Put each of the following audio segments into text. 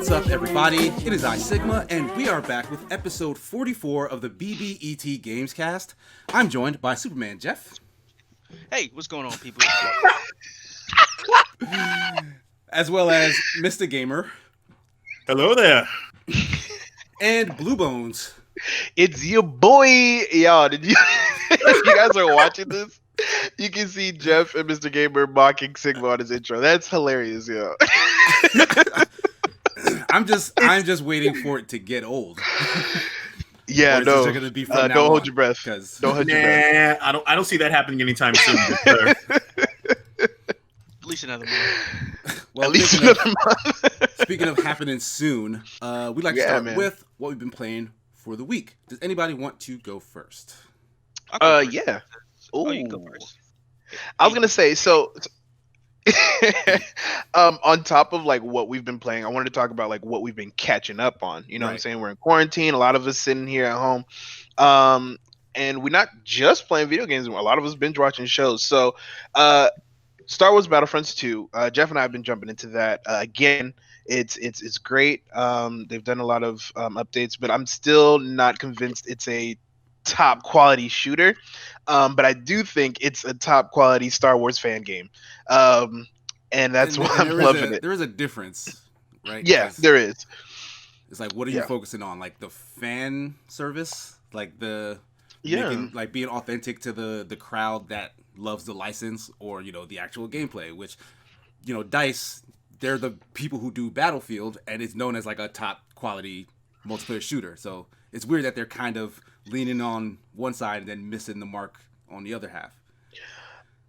What's up, everybody? It is I, Sigma, and we are back with episode 44 of the BBET GamesCast. I'm joined by Superman Jeff. Hey, what's going on, people? As well as Mr. Gamer. Hello there. And Blue Bones. It's your boy. Yo, did you if you guys are watching this, you can see Jeff and Mr. Gamer mocking Sigma on his intro. That's hilarious, yo. I'm just waiting for it to get old. Yeah, no. Gonna be don't hold your breath. Don't hold your breath. I don't see that happening anytime soon. At least another month. Well, At least another month. Speaking of happening soon, we'd like to start with what we've been playing for the week. Does anybody want to go first? Yeah. Oh, you can go first. I was gonna say so. On top of like what we've been playing, I wanted to talk about like what we've been catching up on. You know what I'm saying? We're in quarantine. A lot of us sitting here at home. And we're not just playing video games. A lot of us binge watching shows. So Star Wars Battlefronts 2, Jeff and I have been jumping into that. Again, it's great. They've done a lot of updates, but I'm still not convinced it's a top quality shooter. But I do think it's a top quality Star Wars fan game. And that's why I'm loving it. There is a difference, right? Yeah, there is. It's like, what are you focusing on? Like the fan service? Like the like being authentic to the crowd that loves the license, or the actual gameplay, which DICE, they're the people who do Battlefield, and it's known as like a top quality multiplayer shooter. So it's weird that they're kind of leaning on one side and then missing the mark on the other half.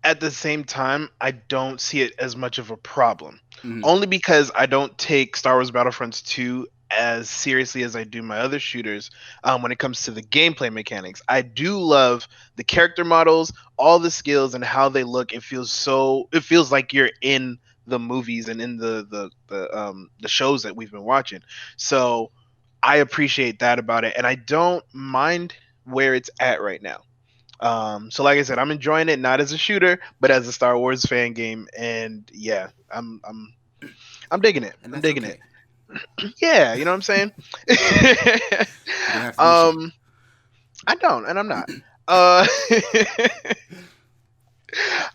At the same time, I don't see it as much of a problem. Only because I don't take Star Wars Battlefronts 2 as seriously as I do my other shooters when it comes to the gameplay mechanics. I do love the character models, all the skills, and how they look. It feels like you're in the movies and in the shows that we've been watching. So I appreciate that about it, and I don't mind where it's at right now. So like I said, I'm enjoying it not as a shooter, but as a Star Wars fan game, and yeah, I'm digging it. I'm digging it. Yeah, you know what I'm saying? I don't, and I'm not.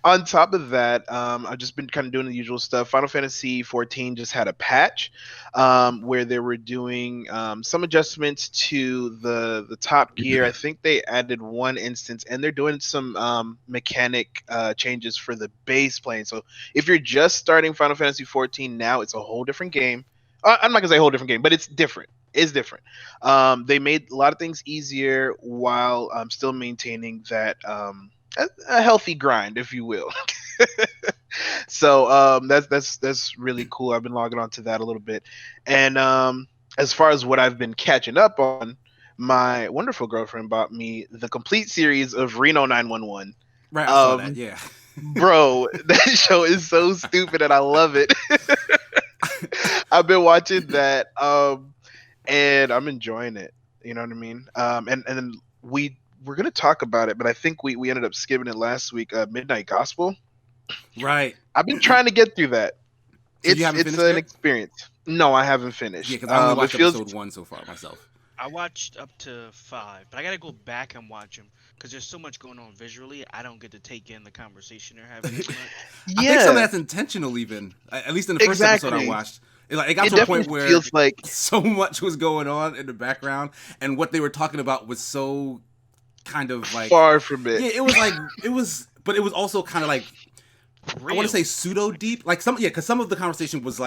On top of that, I've just been kind of doing the usual stuff. Final Fantasy 14 just had a patch where they were doing some adjustments to the Top Gear. I think they added one instance, and they're doing some mechanic changes for the base plane. So if you're just starting Final Fantasy 14 now, it's a whole different game. I'm not gonna say a whole different game, but it's different. It's different. They made a lot of things easier while still maintaining that a healthy grind, if you will. So that's really cool. I've been logging on to that a little bit. And as far as what I've been catching up on, my wonderful girlfriend bought me the complete series of Reno 911. Right, I saw that, yeah. Bro, that show is so stupid and I love it. I've been watching that and I'm enjoying it. You know what I mean? And then we're going to talk about it, but I think we ended up skipping it last week. Midnight Gospel. Right. I've been trying to get through that. So it's an experience. No, I haven't finished. Yeah, because I only watched episode 1 so far myself. I watched up to 5, but I got to go back and watch them because there's so much going on visually. I don't get to take in the conversation they're having too much. I think some of that's intentional even. At least in the first episode I watched. It got to a point where feels like so much was going on in the background, and what they were talking about was so kind of like far from it. Yeah, but it was also kind of like real. I want to say pseudo deep, like because some of the conversation was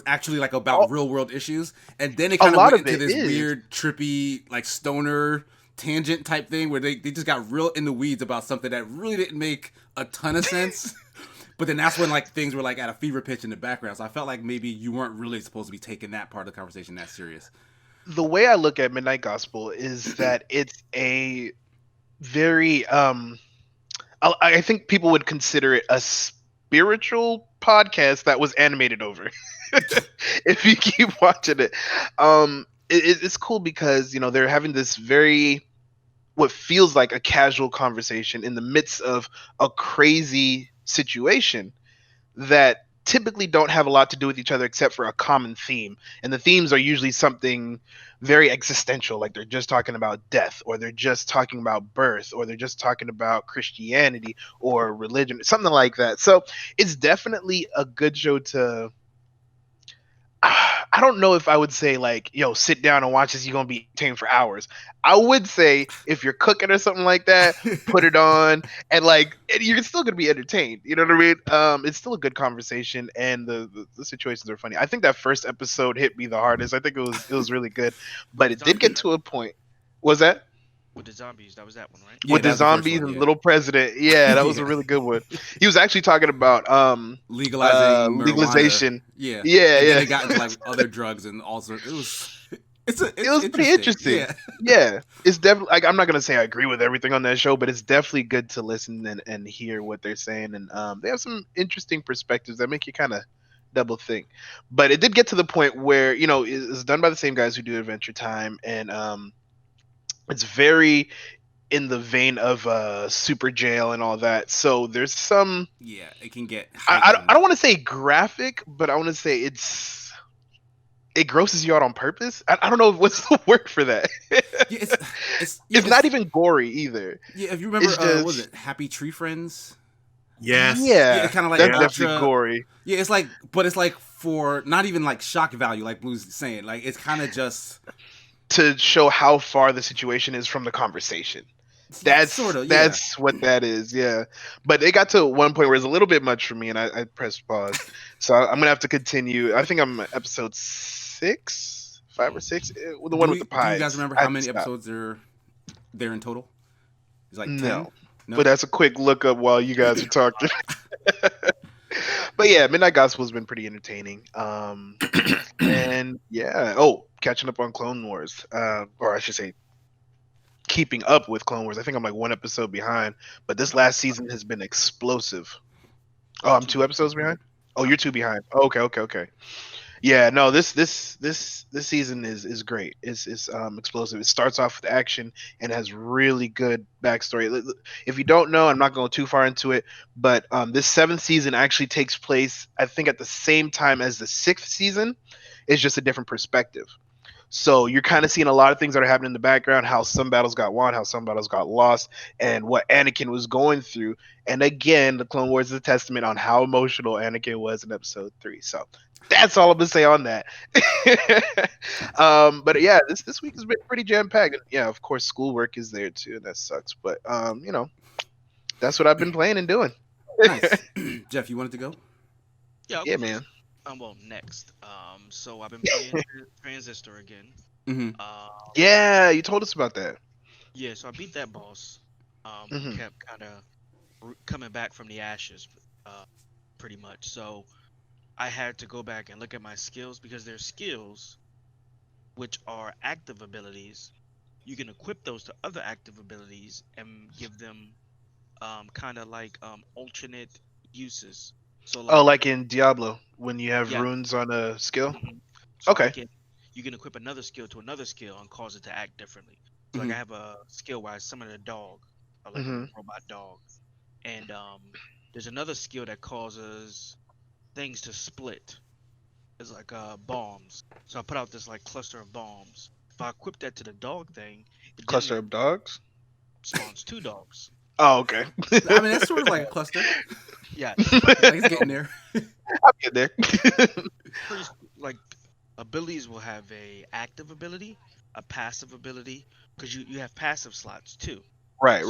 actually like about real world issues, and then it kind of went into this weird trippy like stoner tangent type thing where they just got real in the weeds about something that really didn't make a ton of sense. But then that's when like things were like at a fever pitch in the background. So I felt like maybe you weren't really supposed to be taking that part of the conversation that serious. The way I look at Midnight Gospel is that it's a very I think people would consider it a spiritual podcast that was animated over. If you keep watching it. It's cool because they're having this very what feels like a casual conversation in the midst of a crazy situation that typically don't have a lot to do with each other except for a common theme. And the themes are usually something very existential, like they're just talking about death, or they're just talking about birth, or they're just talking about Christianity or religion, something like that. So it's definitely a good show to. I don't know if I would say like, yo, sit down and watch this. You're gonna be entertained for hours. I would say if you're cooking or something like that, put it on and you're still gonna be entertained. You know what I mean? It's still a good conversation and the situations are funny. I think that first episode hit me the hardest. I think it was really good, but it did get to a point. Was that? With the zombies, that was that one, right? Yeah, With that the was the first zombies one, and yeah. Little President? Yeah, that was Yeah. a really good one. He was actually talking about Legalizing marijuana. legalization. Yeah. Yeah, And then yeah. they got into like other drugs and also it was it's It was pretty interesting. Yeah. Yeah, it's definitely like I'm not gonna say I agree with everything on that show, but it's definitely good to listen and hear what they're saying, and they have some interesting perspectives that make you kind of double think. But it did get to the point where it's done by the same guys who do Adventure Time, and it's very in the vein of Super Jail and all that. So there's some. Yeah, it can get I don't want to say graphic, but I want to say it grosses you out on purpose. I don't know what's the word for that. Yeah, It's not even gory either. Yeah, if you remember, It's just, was it Happy Tree Friends? Yes. Yeah, Yeah, kind of like that's ultra definitely gory. Yeah, it's like, but it's like for not even like shock value, like Blue's saying. Like it's kind of just To show how far the situation is from the conversation. That's sort of that's what that is, yeah. But it got to one point where it's a little bit much for me, and I pressed pause. So I'm gonna have to continue. I think I'm at episode 6, 5 or 6. The one with the pies. Do you guys remember I how had to many stop. episodes are there in total? It's like 10? No. No. But that's a quick look up while you guys are talking. But yeah, Midnight Gospel's been pretty entertaining. And yeah, catching up on Clone Wars, or I should say, keeping up with Clone Wars. I think I'm like one episode behind, but this last season has been explosive. Oh, I'm 2 episodes behind. Oh, you're 2 behind. Okay. Yeah, no, this season is great. It's explosive. It starts off with action and has really good backstory. If you don't know, I'm not going too far into it, but this 7th season actually takes place, I think, at the same time as the 6th season. It's just a different perspective. So you're kind of seeing a lot of things that are happening in the background, how some battles got won, how some battles got lost, and what Anakin was going through. And again, the Clone Wars is a testament on how emotional Anakin was in episode 3. So that's all I'm gonna say on that. But yeah, this week has been pretty jam packed. Yeah, of course, schoolwork is there too, and that sucks. But that's what I've been playing and doing. Nice. Jeff, you wanted to go? Yeah, Yeah, man. Well, next. So I've been playing Transistor again. Mm-hmm. Yeah, you told us about that. Yeah, so I beat that boss. Mhm. Kept kind of coming back from the ashes, pretty much. So I had to go back and look at my skills because there's skills, which are active abilities. You can equip those to other active abilities and give them kind of like alternate uses. So Like in Diablo, when you have yeah. runes on a skill. Mhm. So Okay. you can equip another skill to another skill and cause it to act differently. So like Mhm. I have a skill where I summon a dog, or like Mhm. a robot dog, and there's another skill that causes things to split. It's like bombs. So I put out this like cluster of bombs. If I equip that to the dog thing, it then Cluster of dogs. spawns 2 dogs. Oh, okay. I mean, that's sort of like a cluster. Yeah, Like it's getting there. I'll get there. pretty like abilities will have a active ability, a passive ability, because you have passive slots too. Right.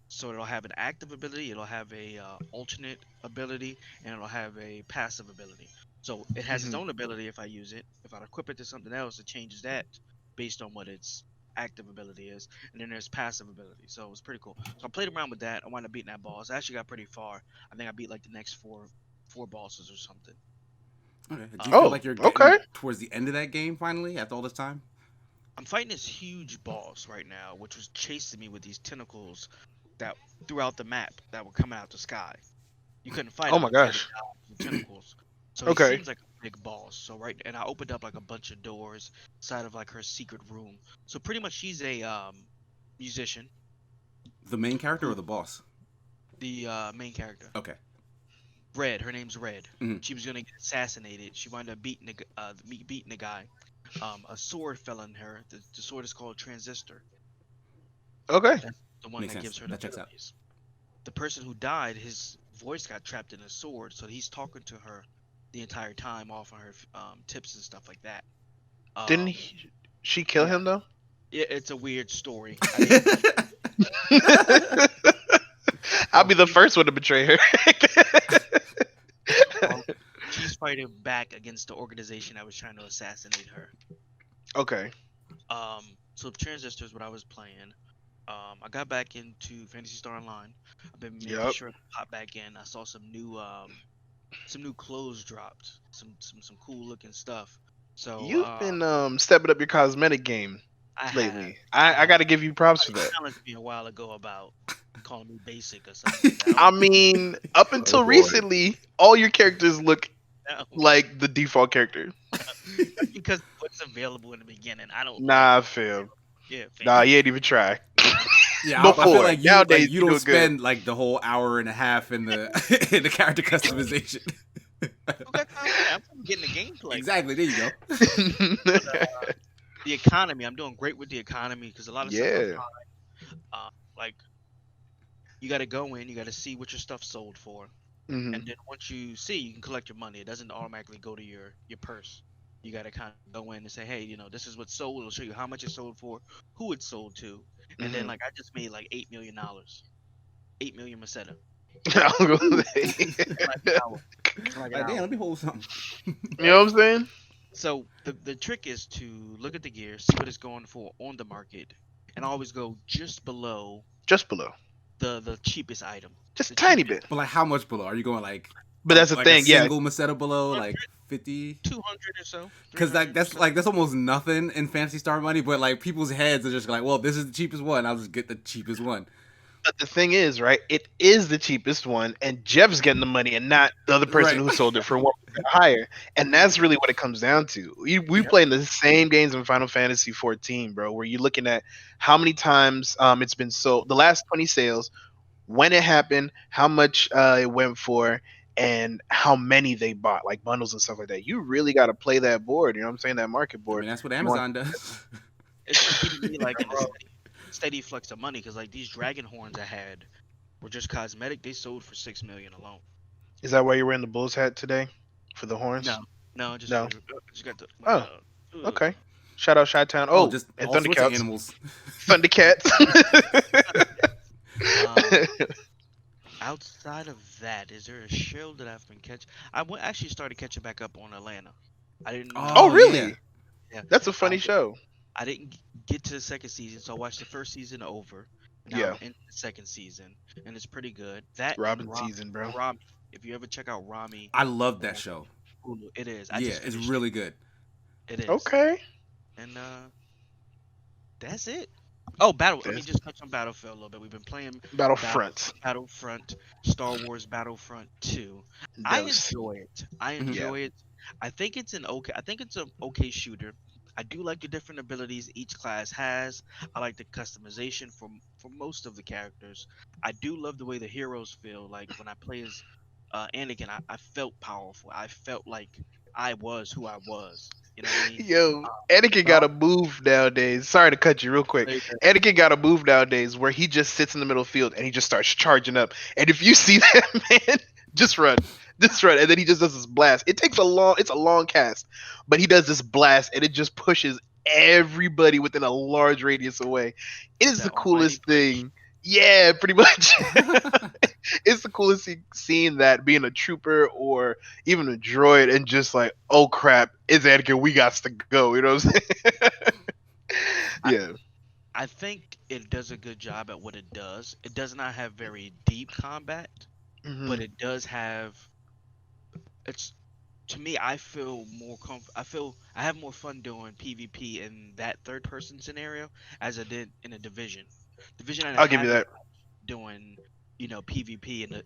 So it'll have an active ability, it'll have a alternate ability, and it'll have a passive ability. So it has its Mhm. own ability if I use it. If I equip it to something else, it changes that based on what its active ability is. And then there's passive ability. So it was pretty cool. So I played around with that. I wound up beating that boss. I actually got pretty far. I think I beat like the next four bosses or something. Okay. Do you feel Oh, like you're getting okay. towards the end of that game finally after all this time? I'm fighting this huge boss right now, which was chasing me with these tentacles that throughout the map that were coming out the sky. You couldn't fight Oh him my because gosh. of the tentacles. So Okay. he seems like a big boss. So and I opened up like a bunch of doors inside of like her secret room. So pretty much she's a musician, The main character or the boss? the main character. Okay. Red. Her name's Red. Mhm. She was gonna get assassinated. She wound up beating the guy. A sword fell on her. The sword is called Transistor. Okay. That's the one Makes that sense. gives her the That checks out. abilities. The person who died, his voice got trapped in a sword, so he's talking to her the entire time, offering her tips and stuff like that. Didn't she kill yeah. him though? It's a weird story. I'll be the first one to betray her. She's fighting back against the organization that was trying to assassinate her. Okay. So Transistor is what I was playing. I got back into Fantasy Star Online. I've been making sure to pop back in. I saw some new clothes dropped, some cool looking stuff. So You've been stepping up your cosmetic game lately. I got to give you props for that. Challenged me a while ago about calling me basic or something. Like that. I mean, up until recently, all your characters look like the default character. Because what's available in the beginning, I don't. Nah, fam. Yeah, fam. Nah, you ain't even try. Yeah, I feel like nowadays you don't spend like the whole hour and a half in the in the character customization. I'm getting the gameplay. Exactly. There you go. But, the economy, I'm doing great with the economy because a lot of stuff. Like you got to go in, you got to see what your stuff's sold for, and then once you see, you can collect your money. It doesn't automatically go to your purse. You got to kind of go in and say, hey, this is what's sold. It'll show you how much it's sold for, who it's sold to, and then like I just made like $8 million, 8 million Meseta. Like, damn, let me hold something. You know what I'm saying? So the trick is to look at the gear, see what it's going for on the market, and always go just below the cheapest item. Just a tiny bit. But like how much below? Are you going like But that's the like thing, a single Meseta below, like 50? 200 or so. Because like that's almost nothing in Fantasy Star money, but like people's heads are just like, well, this is the cheapest one. I'll just get the cheapest one. But the thing is, right? It is the cheapest one, and Jeff's getting the money, and not the other person who sold it for 1% higher. And that's really what it comes down to. We playing the same games in Final Fantasy 14, bro. Where you're looking at how many times it's been sold, the last 20 sales, when it happened, how much it went for, and how many they bought, like bundles and stuff like that. You really got to play that board. You know what I'm saying? That market board. I mean, that's what Amazon does. It's keeping me like in a steady flux of money because like these dragon horns I had were just cosmetic. They sold for $6 million alone. Is that why you're wearing the Bulls hat today for the horns? No, just got the. Okay. Shout out Chi-Town. Just and all sorts of animals. Thundercats. Outside of that, is there a show that I've been catching? Actually started catching back up on Atlanta. I didn't. Oh, really? Yeah. That's a funny show. I didn't get to the second season, so I watched the first season over. Now I'm in the second season, and it's pretty good. That Robin season, bro. Rami, if you ever check out Rami, I love that show. It is. It's really good. It is. Okay. And that's it. Oh, Let me just touch on Battlefield a little bit. We've been playing Battlefront, Star Wars Battlefront 2. I enjoy it. It. I think it's an okay shooter. I do like the different abilities each class has. I like the customization for most of the characters. I do love the way the heroes feel. Like when I play as Anakin, I felt powerful. I felt like I was who I was. You know what I mean? Yo, Anakin got a move nowadays. Sorry to cut you real quick. Anakin got a move nowadays where he just sits in the middle of the field and he just starts charging up. And if you see that, man, just run. And then he just does this blast. It's a long cast, but he does this blast and it just pushes everybody within a large radius away. It is the coolest thing. Yeah, pretty much. It's the coolest seeing that, being a trooper or even a droid and just like, oh crap, it's Anakin, we got to go. You know what I'm saying? I think it does a good job at what it does. It does not have very deep combat, but it does have. To me, I feel more I have more fun doing PvP in that third person scenario as I did in a Division. I'll give you that. Doing, PvP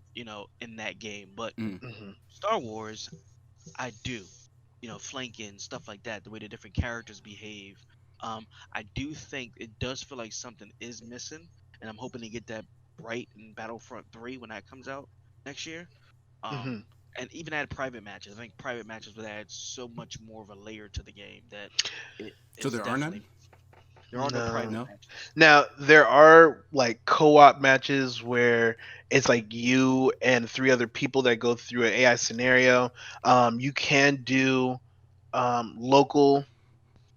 in that game, but Star Wars, I do, flanking stuff like that. The way the different characters behave, I do think it does feel like something is missing, and I'm hoping to get that right in Battlefront 3 when that comes out next year. and even add private matches. I think private matches would add so much more of a layer to the game that So there are none? there are no private No? matches. Now there are like co-op matches where it's like you and three other people that go through an AI scenario. You can do local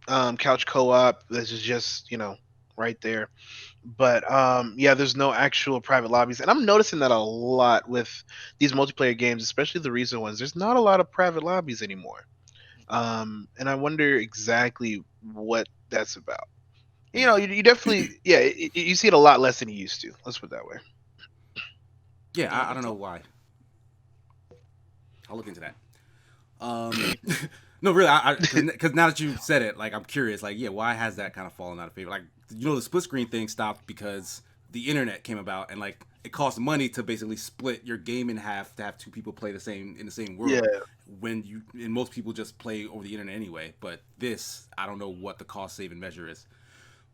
couch co-op. This is just right there. But yeah, there's no actual private lobbies, and I'm noticing that a lot with these multiplayer games, especially the recent ones. There's not a lot of private lobbies anymore, and I wonder exactly what that's about. You definitely, yeah, you see it a lot less than you used to. Let's put it that way. Yeah, I don't know why. I'll look into that. No, really, because now that you said it, like I'm curious, like yeah, why has that kind of fallen out of favor? Like the split screen thing stopped because the internet came about, and like it costs money to basically split your game in half to have two people play in the same world. Yeah. And most people just play over the internet anyway. But this, I don't know what the cost saving measure is.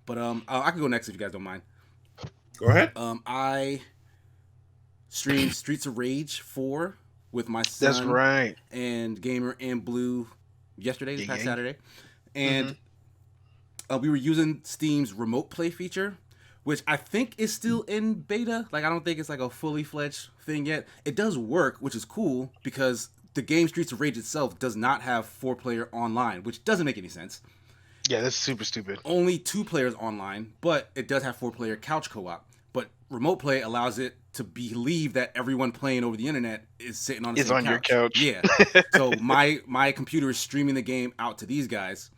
But I can go next if you guys don't mind. Go ahead. I streamed Streets of Rage 4 with my son. That's right. And Gamer and Blue yesterday, this past Saturday. And we were using Steam's remote play feature, which I think is still in beta. Like, I don't think it's like a fully fledged thing yet. It does work, which is cool because the game Streets of Rage itself does not have 4-player online, which doesn't make any sense. Yeah, that's super stupid. Only 2 players online, but it does have 4-player couch co-op. But remote play allows it to believe that everyone playing over the internet is sitting on the same couch. Your couch. Yeah. So my computer is streaming the game out to these guys.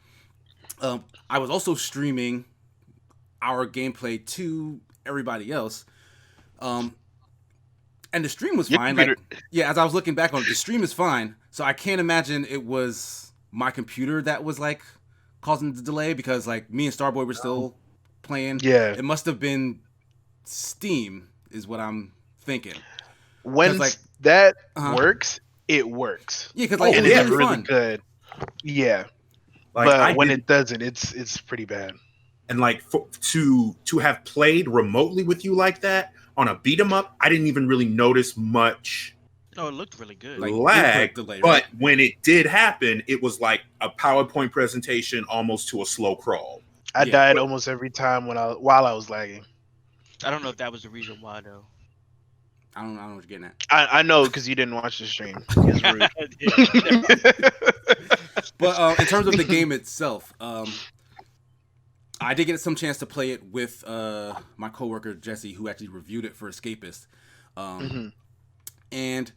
I was also streaming our gameplay to everybody else. And the stream was fine. Like, yeah, as I was looking back on it, the stream is fine. So I can't imagine it was my computer that was like causing the delay because like me and Starboy were still playing. Yeah. It must have been Steam is what I'm thinking. When like, that works, it works. Yeah, because like it it's is really good. Yeah. Like, but when it doesn't, it's pretty bad. And like to have played remotely with you like that on a beat 'em up, I didn't even really notice much. No, it looked really good. Like lag, delay, right? But when it did happen, it was like a PowerPoint presentation almost to a slow crawl. I died almost every time while I was lagging. I don't know if that was the reason why though. I don't know what you're getting at. I know because you didn't watch the stream. It's rude. But in terms of the game itself, I did get some chance to play it with my coworker Jesse, who actually reviewed it for Escapist, and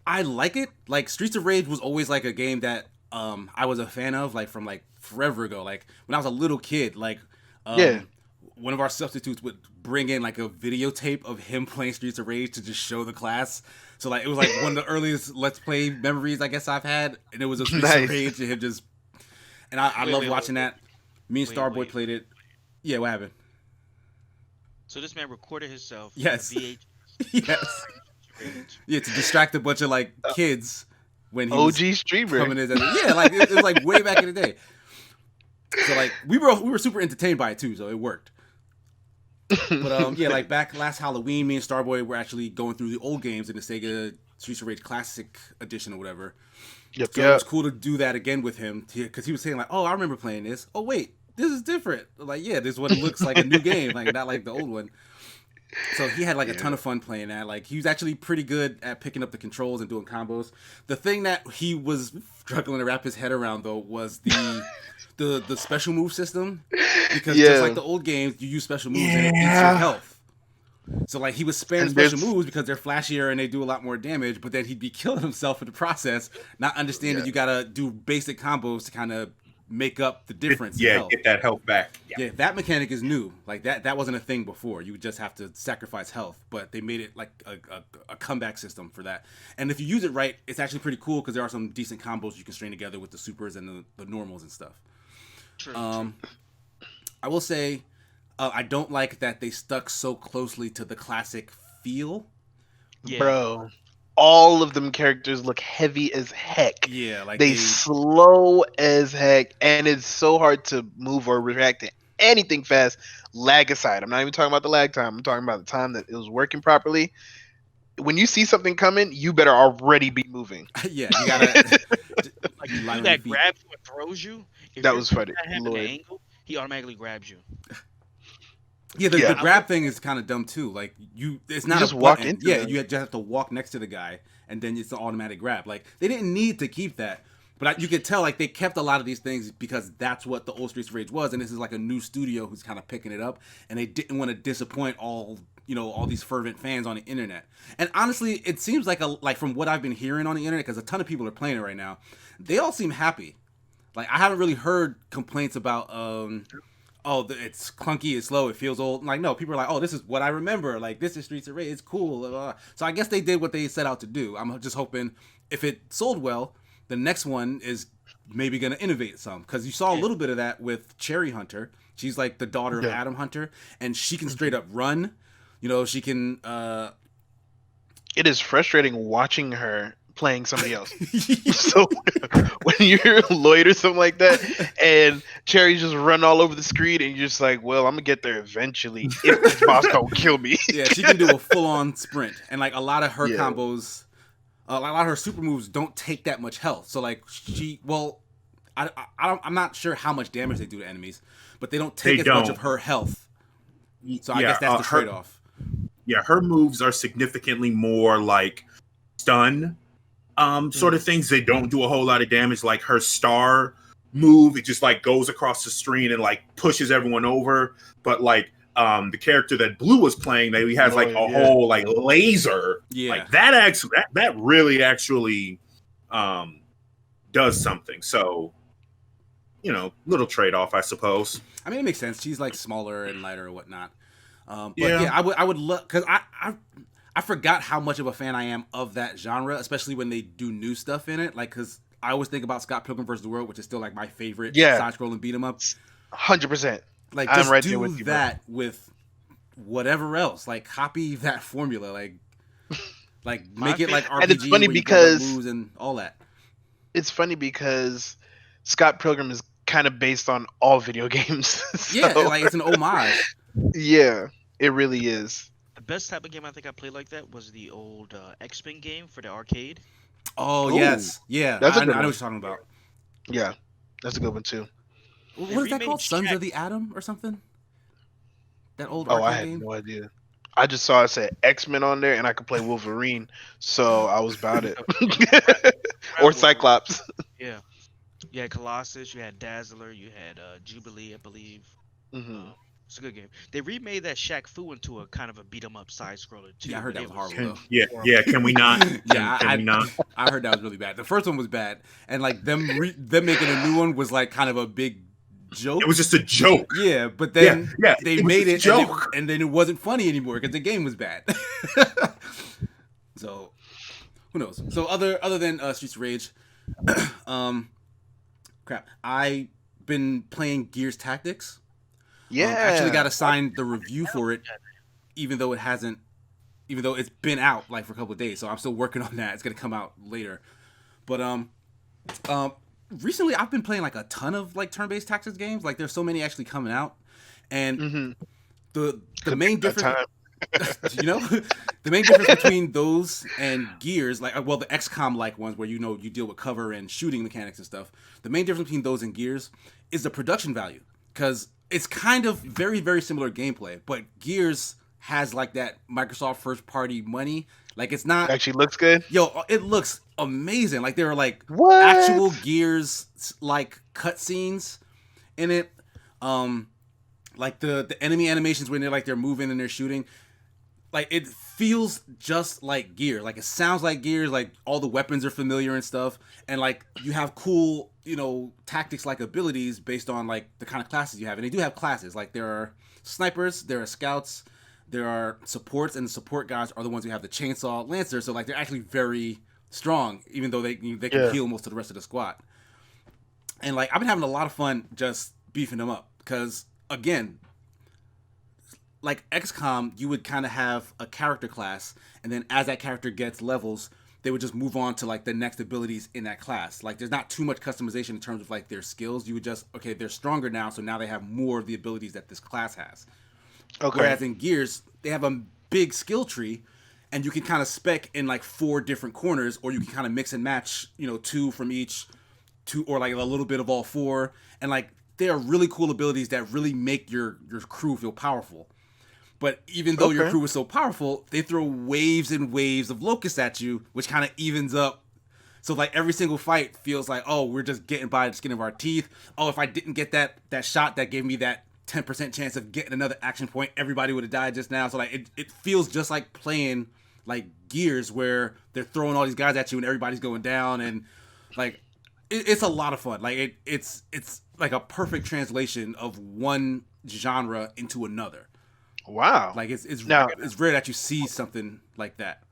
I like it. Like Streets of Rage was always like a game that I was a fan of, like from like forever ago. Like when I was a little kid, like one of our substitutes would bring in like a videotape of him playing Streets of Rage to just show the class. So like it was like one of the earliest Let's Play memories I guess I've had, and it was a Streets of Rage and him just. And I love watching that. Me and Starboy played it. Yeah, what happened? So this man recorded himself. Yes. VH. Yes. Yeah, to distract a bunch of like kids when he OG was streamer coming in. Yeah, like it was like way back in the day. So like we were super entertained by it too, so it worked. But yeah, like back last Halloween, me and Starboy were actually going through the old games in the Sega Streets of Rage Classic Edition or whatever. Yep, so it was cool to do that again with him because he was saying like, "Oh, I remember playing this. Oh wait, this is different. Like, yeah, this is what it looks like a new game, like not like the old one." So he had like a ton of fun playing that. Like he was actually pretty good at picking up the controls and doing combos. The thing that he was struggling to wrap his head around though was the special move system, because just like the old games, you use special moves and it eats your health. So like he was spamming special moves because they're flashier and they do a lot more damage, but then he'd be killing himself in the process, not understanding you gotta do basic combos to kind of make up the difference. Get that health back. Yeah, that mechanic is new. Like that wasn't a thing before. You would just have to sacrifice health, but they made it like a comeback system for that. And if you use it right, it's actually pretty cool because there are some decent combos you can string together with the supers and the normals and stuff. True. I will say, I don't like that they stuck so closely to the classic feel. Yeah. Bro, all of them characters look heavy as heck. Yeah, like they slow as heck, and it's so hard to move or react to anything fast. Lag aside, I'm not even talking about the lag time. I'm talking about the time that it was working properly. when you see something coming, you better already be moving. Yeah, you gotta like you do that grabs you and throws you. If that you're was funny. at him at an angle, he automatically grabs you. Yeah, the grab thing is kind of dumb too. Like it's not just a walk button. into Yeah, them. you just have to walk next to the guy, and then it's an automatic grab. Like they didn't need to keep that, but you could tell like they kept a lot of these things because that's what the old Streets of Rage was, and this is like a new studio who's kind of picking it up, and they didn't want to disappoint all these fervent fans on the internet. And honestly, it seems like from what I've been hearing on the internet, because a ton of people are playing it right now, they all seem happy. Like I haven't really heard complaints about it's clunky, it's slow, it feels old. Like, no, people are like, oh, this is what I remember. Like, this is Streets of Rage, it's cool. Blah, blah. So I guess they did what they set out to do. I'm just hoping if it sold well, the next one is maybe going to innovate some. Because you saw a little bit of that with Cherry Hunter. She's like the daughter of Adam Hunter, and she can straight up run. She can... It is frustrating watching her playing somebody else. So when you're Lloyd or something like that, and Cherry just run all over the screen, and you're just like, well, I'm gonna get there eventually if this boss don't kill me. Yeah, she can do a full-on sprint, and like a lot of her combos, a lot of her super moves don't take that much health. So like I'm not sure how much damage they do to enemies, but they don't take much of her health. So I guess that's the trade-off. Yeah, her moves are significantly more like stun sort of things. They don't do a whole lot of damage. Like her star move, it just like goes across the screen and like pushes everyone over. But like the character that Blue was playing, that he has like a whole like laser. Yeah, like that really actually does something. So little trade-off, I suppose. I mean, it makes sense. She's like smaller and lighter or whatnot. But yeah, I would love, because I forgot how much of a fan I am of that genre, especially when they do new stuff in it. Like, because I always think about Scott Pilgrim vs. the World, which is still like my favorite side-scrolling beat 'em up. 100%. Like, just right do with that with whatever else. Like, copy that formula. Like make it like RPG. And it's funny because moves and all that. It's funny because Scott Pilgrim is kind of based on all video games. So, yeah, like it's an homage. Yeah, it really is. The best type of game I think I played like that was the old X-Men game for the arcade. Oh, yes. Yeah, I know what you're talking about. Yeah, that's a good one too. What is that called? Sons of the Atom or something? That old arcade I had game? no idea. I just saw it said X-Men on there, and I could play Wolverine, so I was about it. Or Cyclops. Yeah. You had Colossus, you had Dazzler, you had Jubilee, I believe. Mm-hmm. It's a good game. They remade that Shaq Fu into a kind of a beat 'em up side scroller too. Yeah, I heard that was horrible. Yeah. Can we not? Can we not? I heard that was really bad. The first one was bad, and like them making a new one was like kind of a big joke. It was just a joke. Yeah, but then they made it, joke. and then it wasn't funny anymore because the game was bad. So who knows? So other than Streets of Rage, I've been playing Gears Tactics. Yeah, actually got assigned the review for it, even though it's been out like for a couple of days. So I'm still working on that. It's gonna come out later. But recently I've been playing like a ton of like turn-based tactics games. Like there's so many actually coming out, and the main difference, the main difference between those and Gears, like the XCOM like ones where you deal with cover and shooting mechanics and stuff. The main difference between those and Gears is the production value, because it's kind of very, very similar gameplay, but Gears has like that Microsoft first party money. Like it's not... It actually looks good? Yo, it looks amazing. Like there are like what? Actual Gears like cutscenes in it. Like the enemy animations when they're moving and they're shooting. Like it feels just like Gears. Like it sounds like Gears. Like all the weapons are familiar and stuff. And like you have cool, tactics like abilities based on like the kind of classes you have. And they do have classes. Like there are snipers, there are scouts, there are supports, and the support guys are the ones who have the chainsaw lancer. So like they're actually very strong, even though they can heal most of the rest of the squad. And like I've been having a lot of fun just beefing them up because again, like XCOM, you would kind of have a character class, and then as that character gets levels, they would just move on to like the next abilities in that class. Like there's not too much customization in terms of like their skills. You would just, they're stronger now, so now they have more of the abilities that this class has. Okay. Whereas in Gears, they have a big skill tree, and you can kind of spec in like 4 different corners, or you can kind of mix and match, 2 from each, 2 or like a little bit of all 4, and like they are really cool abilities that really make your crew feel powerful. But even though your crew is so powerful, they throw waves and waves of locusts at you, which kind of evens up. So like every single fight feels like, oh, we're just getting by the skin of our teeth. Oh, if I didn't get that shot that gave me that 10% chance of getting another action point, everybody would have died just now. So like it feels just like playing like Gears, where they're throwing all these guys at you and everybody's going down, and like it's a lot of fun. Like it's like a perfect translation of one genre into another. Wow. Like it's rare that you see something like that.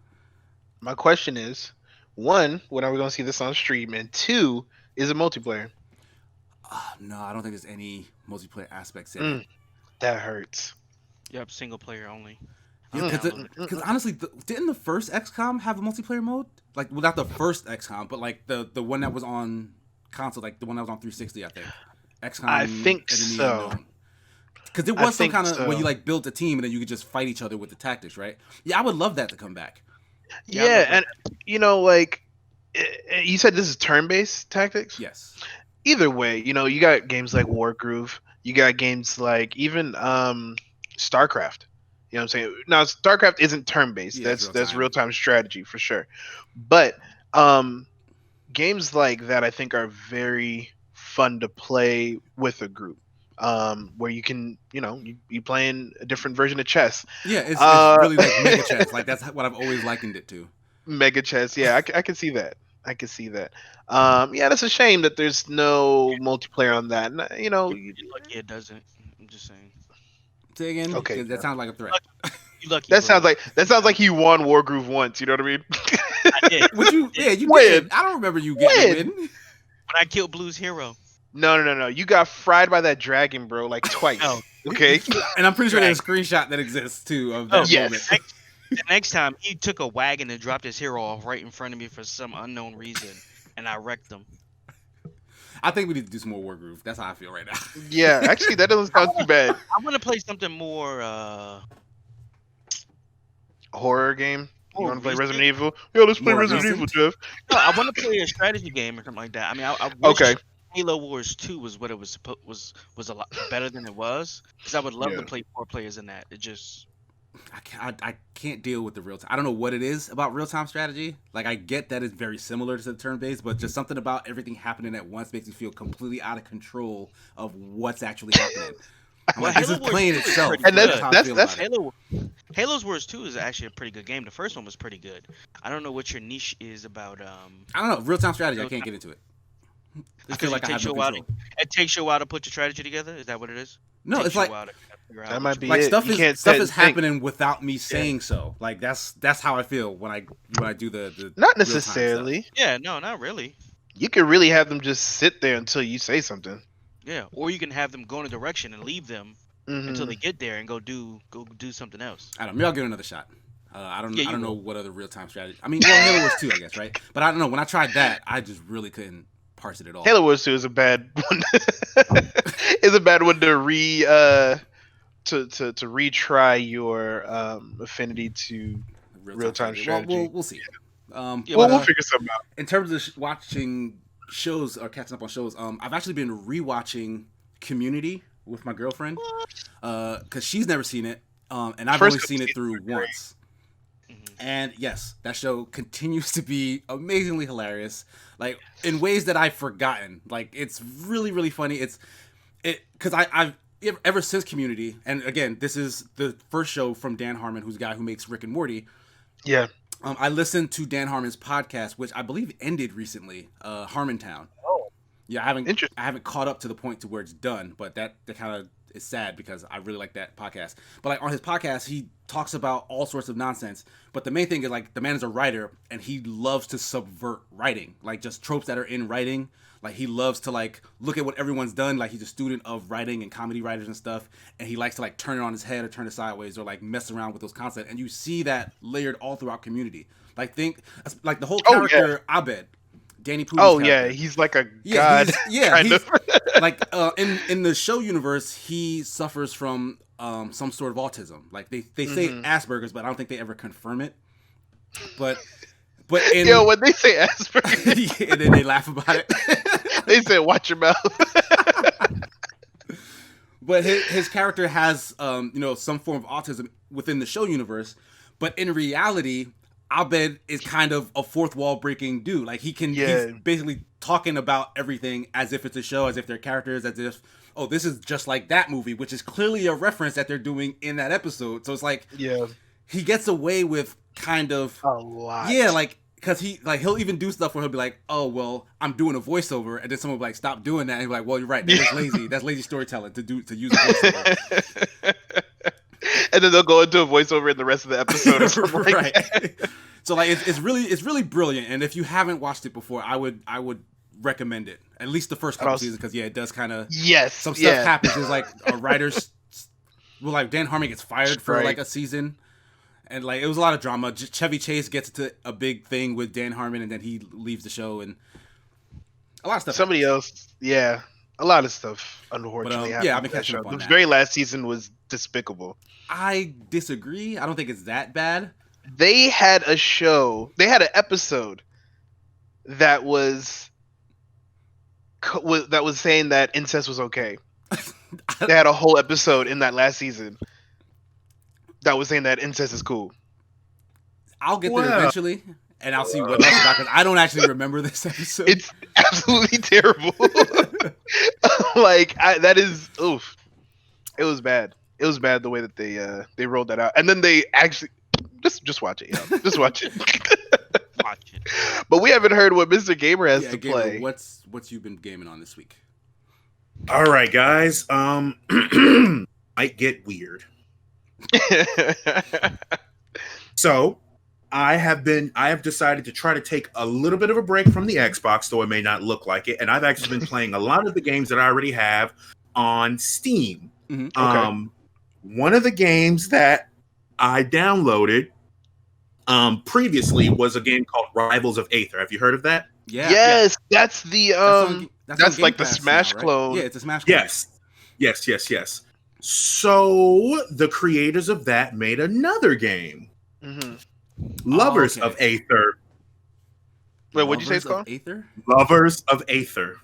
My question is, 1, when are we going to see this on stream? And 2, is it multiplayer? No, I don't think there's any multiplayer aspects in it. That hurts. Yep, single player only. Because honestly, didn't the first XCOM have a multiplayer mode? Like, well, not the first XCOM, but like the one that was on console, like the one that was on 360, I think. XCOM. I think so. Because it was some kind of where you like built a team and then you could just fight each other with the tactics, right? Yeah, I would love that to come back. Yeah, and like you said, this is turn-based tactics. Yes. Either way, you got games like Wargroove. You got games like even StarCraft. You know what I'm saying? Now, StarCraft isn't turn-based. Yeah, that's real-time strategy for sure. But games like that, I think, are very fun to play with a group. Where you can, you playing a different version of chess. Yeah, it's really like mega chess. Like that's what I've always likened it to. Mega chess. Yeah, I can see that. Yeah, that's a shame that there's no multiplayer on that. You're lucky it doesn't. I'm just saying. Say again. Okay, that sounds like a threat. You lucky. That sounds like he won Wargroove once. You know what I mean? I did. You Win. did. I don't remember you getting a win. When I killed Blue's hero. No. You got fried by that dragon, bro, like twice. Oh. Okay. And I'm pretty sure there's a screenshot that exists too of that moment. The next time he took a wagon and dropped his hero off right in front of me for some unknown reason, and I wrecked him. I think we need to do some more Wargroove. That's how I feel right now. Yeah, actually, that doesn't sound too bad. I want to play something more horror game. You want to play Resident Evil? Yeah, let's play Resident Evil, Jeff. No, I want to play a strategy game or something like that. I mean, I wish Halo Wars 2 was what it was was a lot better than it was, because I would love to play 4 players in that. It just I can't deal with the real time. I don't know what it is about real time strategy. Like I get that it's very similar to the turn based, but just something about everything happening at once makes me feel completely out of control of what's actually happening. Like, this is playing itself. And that's Halo's Wars 2 is actually a pretty good game. The first one was pretty good. I don't know what your niche is about. I don't know, real time strategy. I can't get into it. I feel like I have no control. It takes you a while to put your strategy together. Is that what it is? No, it's like that might be like it. stuff is happening without me saying so. Like that's how I feel when I do the not necessarily. Yeah, no, not really. You could really have them just sit there until you say something. Yeah, or you can have them go in a direction and leave them until they get there and go do something else. I don't know. Maybe I'll give it another shot. I don't know what other real time strategy. I mean, Halo Wars 2, I guess, right? But I don't know. When I tried that, I just really couldn't parse it at all. Halo Wars 2 is a bad one. It's a bad one to retry your affinity to real time strategy. Well, we'll see. We'll figure something out. In terms of watching shows or catching up on shows, I've actually been rewatching Community with my girlfriend because she's never seen it, and I've only seen it through once. And yes, that show continues to be amazingly hilarious, like in ways that I've forgotten. Like it's really, really funny. Because I've ever since Community, and again, this is the first show from Dan Harmon, who's the guy who makes Rick and Morty. Yeah. I listened to Dan Harmon's podcast, which I believe ended recently, Harmontown. Oh. Yeah, I haven't caught up to the point to where it's done, but that kind of is sad because I really like that podcast. But like on his podcast, he talks about all sorts of nonsense. But the main thing is like the man is a writer and he loves to subvert writing, like just tropes that are in writing. Like he loves to like look at what everyone's done. Like he's a student of writing and comedy writers and stuff. And he likes to like turn it on his head or turn it sideways or like mess around with those concepts. And you see that layered all throughout Community. Like like the whole character Abed, Danny Pudi's character. He's like a god. He's like in the show universe, he suffers from some sort of autism. Like they say Asperger's, but I don't think they ever confirm it. But Yo, when they say Asperger's, and then they laugh about it. they say watch your mouth. But his character has some form of autism within the show universe, but in reality, Abed is kind of a fourth wall breaking dude. Like he's basically talking about everything as if it's a show, as if they're characters, as if this is just like that movie, which is clearly a reference that they're doing in that episode. So it's like he gets away with kind of a lot. Yeah, like because he'll even do stuff where he'll be like, oh well, I'm doing a voiceover, and then someone will be like, stop doing that, and he'll be like, well, you're right, that's lazy. That's lazy storytelling to use a voiceover. And then they'll go into a voiceover in the rest of the episode or something right. like that. So like it's really brilliant, and if you haven't watched it before, I would recommend it, at least the first couple seasons, because it does kind of some stuff happens. There's like a writer's like Dan Harmon gets fired for like a season, and like it was a lot of drama. Chevy Chase gets into a big thing with Dan Harmon, and then he leaves the show, and a lot of stuff. Somebody else, a lot of stuff. Unfortunately, but, I've been catching up on that. The very last season was despicable. I disagree. I don't think it's that bad. They had an episode that was saying that incest was okay. They had a whole episode in that last season that was saying that incest is cool. I'll get there eventually, and I'll see what else about, because I don't actually remember this episode. It's absolutely terrible. That is oof. It was bad. It was bad the way that they rolled that out, and then they actually just watch it. Just watch it. Watch it. But we haven't heard what Mr. Gamer has to Gamer, play. What's you been gaming on this week? All right, guys. Might get weird. So, I have decided to try to take a little bit of a break from the Xbox, though it may not look like it, and I've actually been playing a lot of the games that I already have on Steam. Mm-hmm. Okay. One of the games that I downloaded previously was a game called Rivals of Aether. Have you heard of that? Yeah. Yes, that's the that's like the Pass Smash now, right? clone. Yeah, it's a Smash clone. Yes. So the creators of that made another game, Lovers of Aether. Wait, what'd you say it's called? Aether? Lovers of Aether.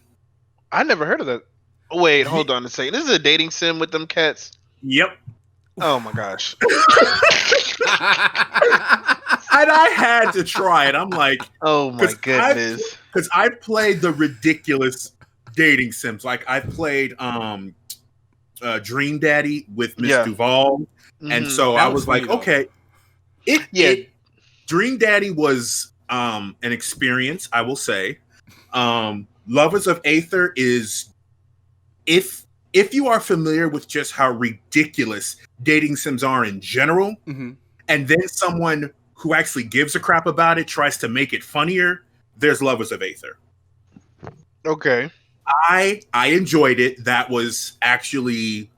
I never heard of that. Oh, wait, hold on a second. This is a dating sim with them cats. Yep. Oh my gosh. And I had to try it. I'm like, oh my goodness. Because I played the ridiculous dating sims. Like I played Dream Daddy with Miss Duval. And so I was like, okay. Dream Daddy was an experience, I will say. Lovers of Aether is, if you are familiar with just how ridiculous dating sims are in general, and then someone who actually gives a crap about it tries to make it funnier, there's Lovers of Aether. Okay. I enjoyed it. That was actually,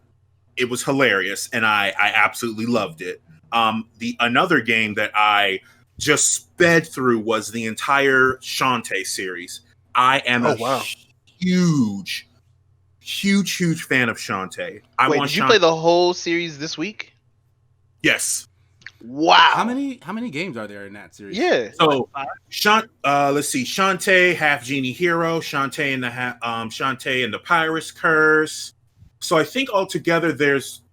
it was hilarious, and I absolutely loved it. Another game that I just sped through was the entire Shantae series. I am huge fan of Shantae. Did you play the whole series this week? Yes. Wow. How many games are there in that series? Yeah. So let's see. Shantae, Half Genie Hero, Shantae and the Pirate's Curse. So I think altogether there's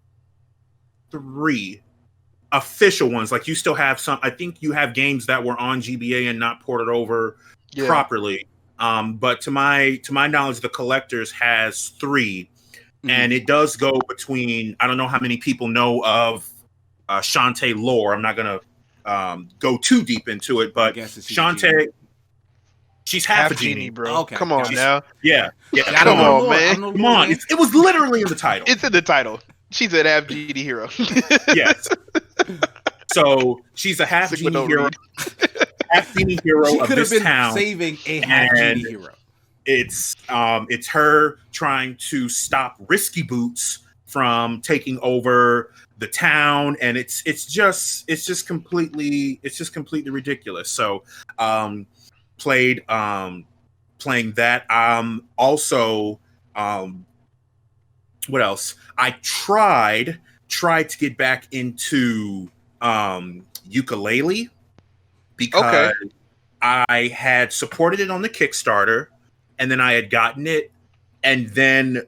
3 official ones. Like you still have some. I think you have games that were on GBA and not ported over properly. But to my knowledge, the Collectors has 3, and it does go between. I don't know how many people know of Shantae lore. I'm not gonna go too deep into it, but Shantae, she's half a genie, bro. Okay. Come on now. Yeah. Come on, man. Come on. It was literally in the title. It's in the title. She's an half genie hero. Yes. So she's a half genie hero. Half genie hero of this town. Saving a half genie hero. It's her trying to stop Risky Boots from taking over the town, and it's just completely ridiculous. So playing that. Also, what else? I tried to get back into ukulele. because I had supported it on the Kickstarter, and then I had gotten it, and then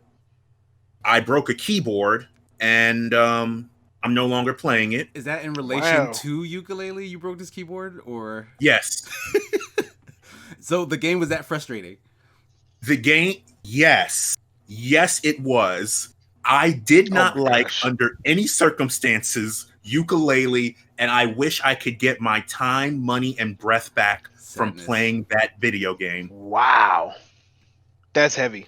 I broke a keyboard, and I'm no longer playing it. Is that in relation to Yooka-Laylee? You broke this keyboard, or yes? So the game was that frustrating? The game, yes, it was. I did not like, under any circumstances, Yooka-Laylee, and I wish I could get my time, money, and breath back from playing that video game. Wow, that's heavy.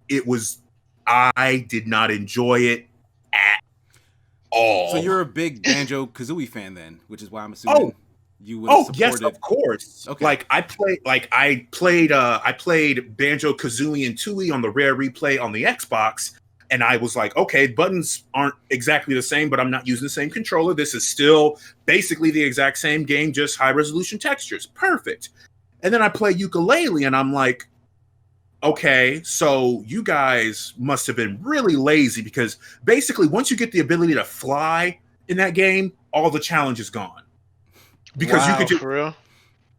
It was. I did not enjoy it at all. So you're a big Banjo-Kazooie fan then, which is why I'm assuming you would have supported. Yes, of course. Okay. Like I played Banjo-Kazooie and Tooie on the Rare Replay on the Xbox, and I was like, okay, buttons aren't exactly the same, but I'm not using the same controller. This is still basically the exact same game, just high resolution textures. Perfect. And then I play Yooka-Laylee, and I'm like, okay, so you guys must have been really lazy, because basically once you get the ability to fly in that game, all the challenge is gone. Because you could just, for real?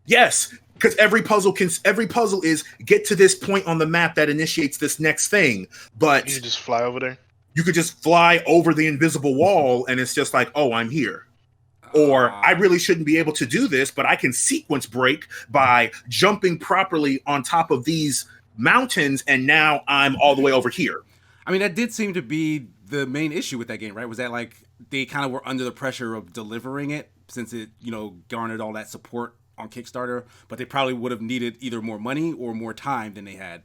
Yes, because every puzzle is get to this point on the map that initiates this next thing. But you just fly over there. You could just fly over the invisible wall, and it's just like, oh, I'm here. Or I really shouldn't be able to do this, but I can sequence break by jumping properly on top of these mountains, and now I'm all the way over here. I mean, that did seem to be the main issue with that game, right? Was that like they kind of were under the pressure of delivering it, since it, garnered all that support on Kickstarter, but they probably would have needed either more money or more time than they had.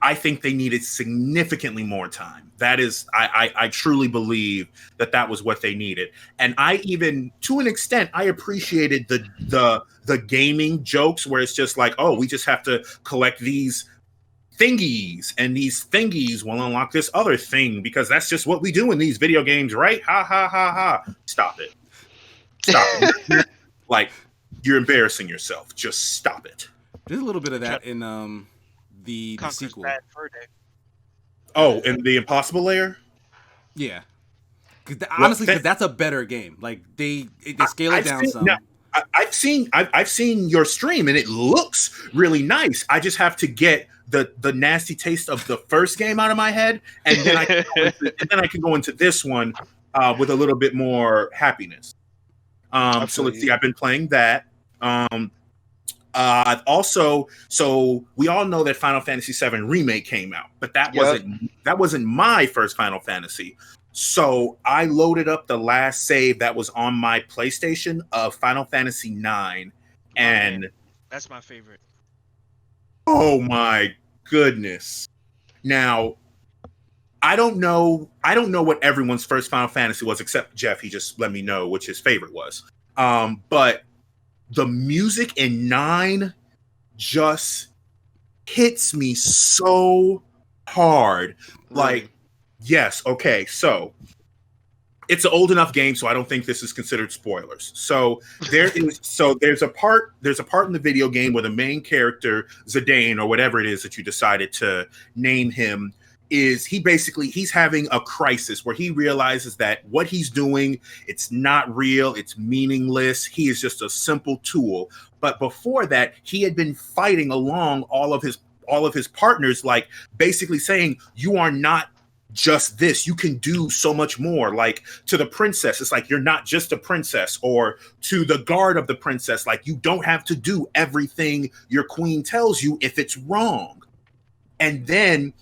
I think they needed significantly more time. That is, I truly believe that was what they needed. And I even, to an extent, I appreciated the gaming jokes where it's just like, oh, we just have to collect these thingies, and these thingies will unlock this other thing, because that's just what we do in these video games, right? Ha ha ha ha. Stop it. Like, you're embarrassing yourself. Just stop it. There's a little bit of that in the sequel. Oh, in the Impossible Layer? Yeah. Honestly, because that's a better game. Like they scale it down some. Now, I've seen your stream, and it looks really nice. I just have to get the nasty taste of the first game out of my head, and then I can go into this one with a little bit more happiness. So let's see. I've been playing that. Also, so we all know that Final Fantasy VII Remake came out, but that wasn't my first Final Fantasy. So I loaded up the last save that was on my PlayStation of Final Fantasy IX, and that's my favorite. Oh my goodness! Now, I don't know what everyone's first Final Fantasy was, except Jeff. He just let me know which his favorite was. But the music in 9 just hits me so hard. Like, yes, okay, so it's an old enough game, so I don't think this is considered spoilers. So there's a part in the video game where the main character, Zidane, or whatever it is that you decided to name him, he's having a crisis where he realizes that what he's doing, it's not real, it's meaningless. He is just a simple tool. But before that, he had been fighting along all of his partners, like basically saying, you are not just this, you can do so much more. Like to the princess, it's like, you're not just a princess. Or to the guard of the princess, like, you don't have to do everything your queen tells you if it's wrong. And then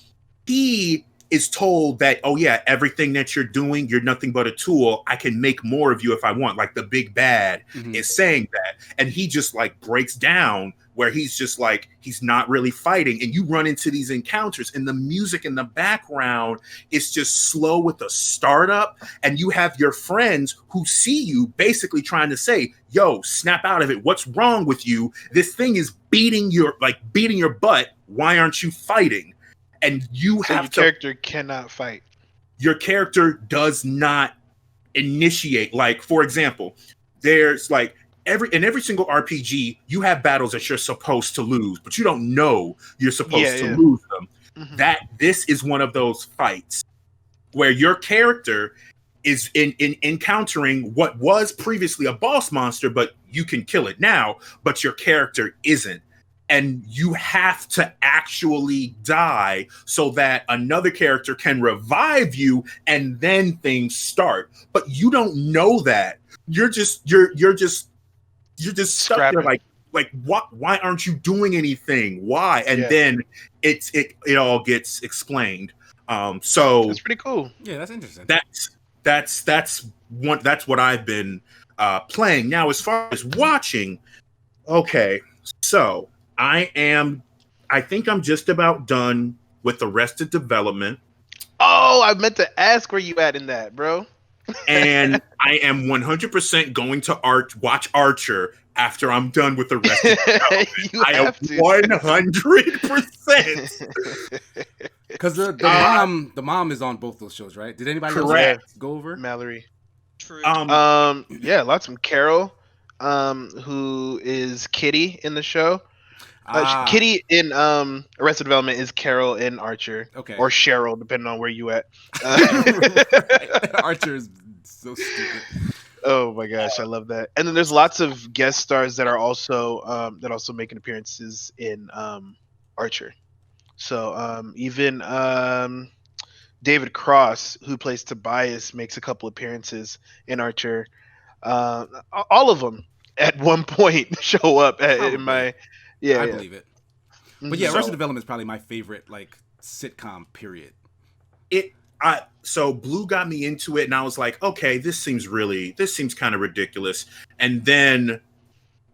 he is told that, oh yeah, everything that you're doing, you're nothing but a tool. I can make more of you if I want. Like the big bad is saying that. And he just like breaks down, where he's just like, he's not really fighting. And you run into these encounters, and the music in the background is just slow with a startup. And you have your friends who see you basically trying to say, yo, snap out of it. What's wrong with you? This thing is beating your butt. Why aren't you fighting? And your character cannot fight. Your character does not initiate. Like, for example, there's like every single RPG, you have battles that you're supposed to lose, but you don't know you're supposed to lose them. This is one of those fights where your character is in encountering what was previously a boss monster, but you can kill it now, but your character isn't. And you have to actually die so that another character can revive you, and then things start. But you don't know that. You're just stuck there like what? Why aren't you doing anything? Why? And then it all gets explained. So it's pretty cool. Yeah, that's interesting. That's what I've been playing. Now, as far as watching, okay, so I think I'm just about done with Arrested Development. Oh, I meant to ask where you at in that, bro. And I am 100% going to watch Archer after I'm done with Arrested Development. I am 100%. Because the mom is on both those shows, right? Did anybody else go over Mallory? True. Yeah, lots of Carol, who is Kitty in the show. Kitty in Arrested Development is Carol in Archer. Okay. Or Cheryl, depending on where you at. Archer is so stupid. Oh my gosh, I love that. And then there's lots of guest stars that are also making appearances in Archer. So even David Cross, who plays Tobias, makes a couple appearances in Archer. All of them at one point show up in my. Yeah, I believe it. But yeah, Arrested Development is probably my favorite sitcom. Period. So Blue got me into it, and I was like, okay, this seems kind of ridiculous. And then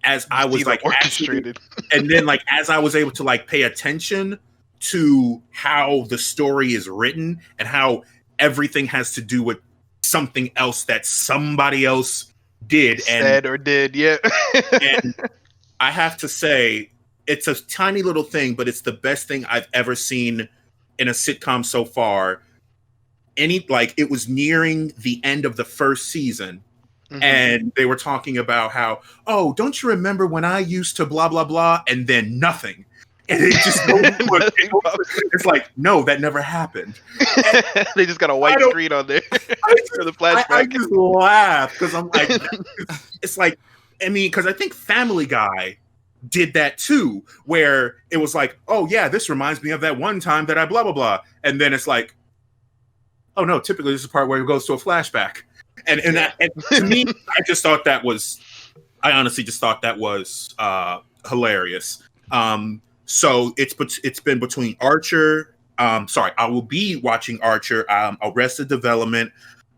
as I was orchestrated, as I was able to pay attention to how the story is written and how everything has to do with something else that somebody else did and I have to say, it's a tiny little thing, but it's the best thing I've ever seen in a sitcom so far. It was nearing the end of the first season, and they were talking about how, oh, don't you remember when I used to blah, blah, blah, and then nothing. And it just it's like, no, that never happened. They just got a white screen on there for the flashback. I just laugh because I'm like, it's like, I mean, because I think Family Guy did that too, where it was like, oh yeah, this reminds me of that one time that I blah blah blah, and then it's like, oh no, typically this is the part where it goes to a flashback, and to me, I honestly just thought that was hilarious. So it's been between Archer. I will be watching Archer. Arrested Development.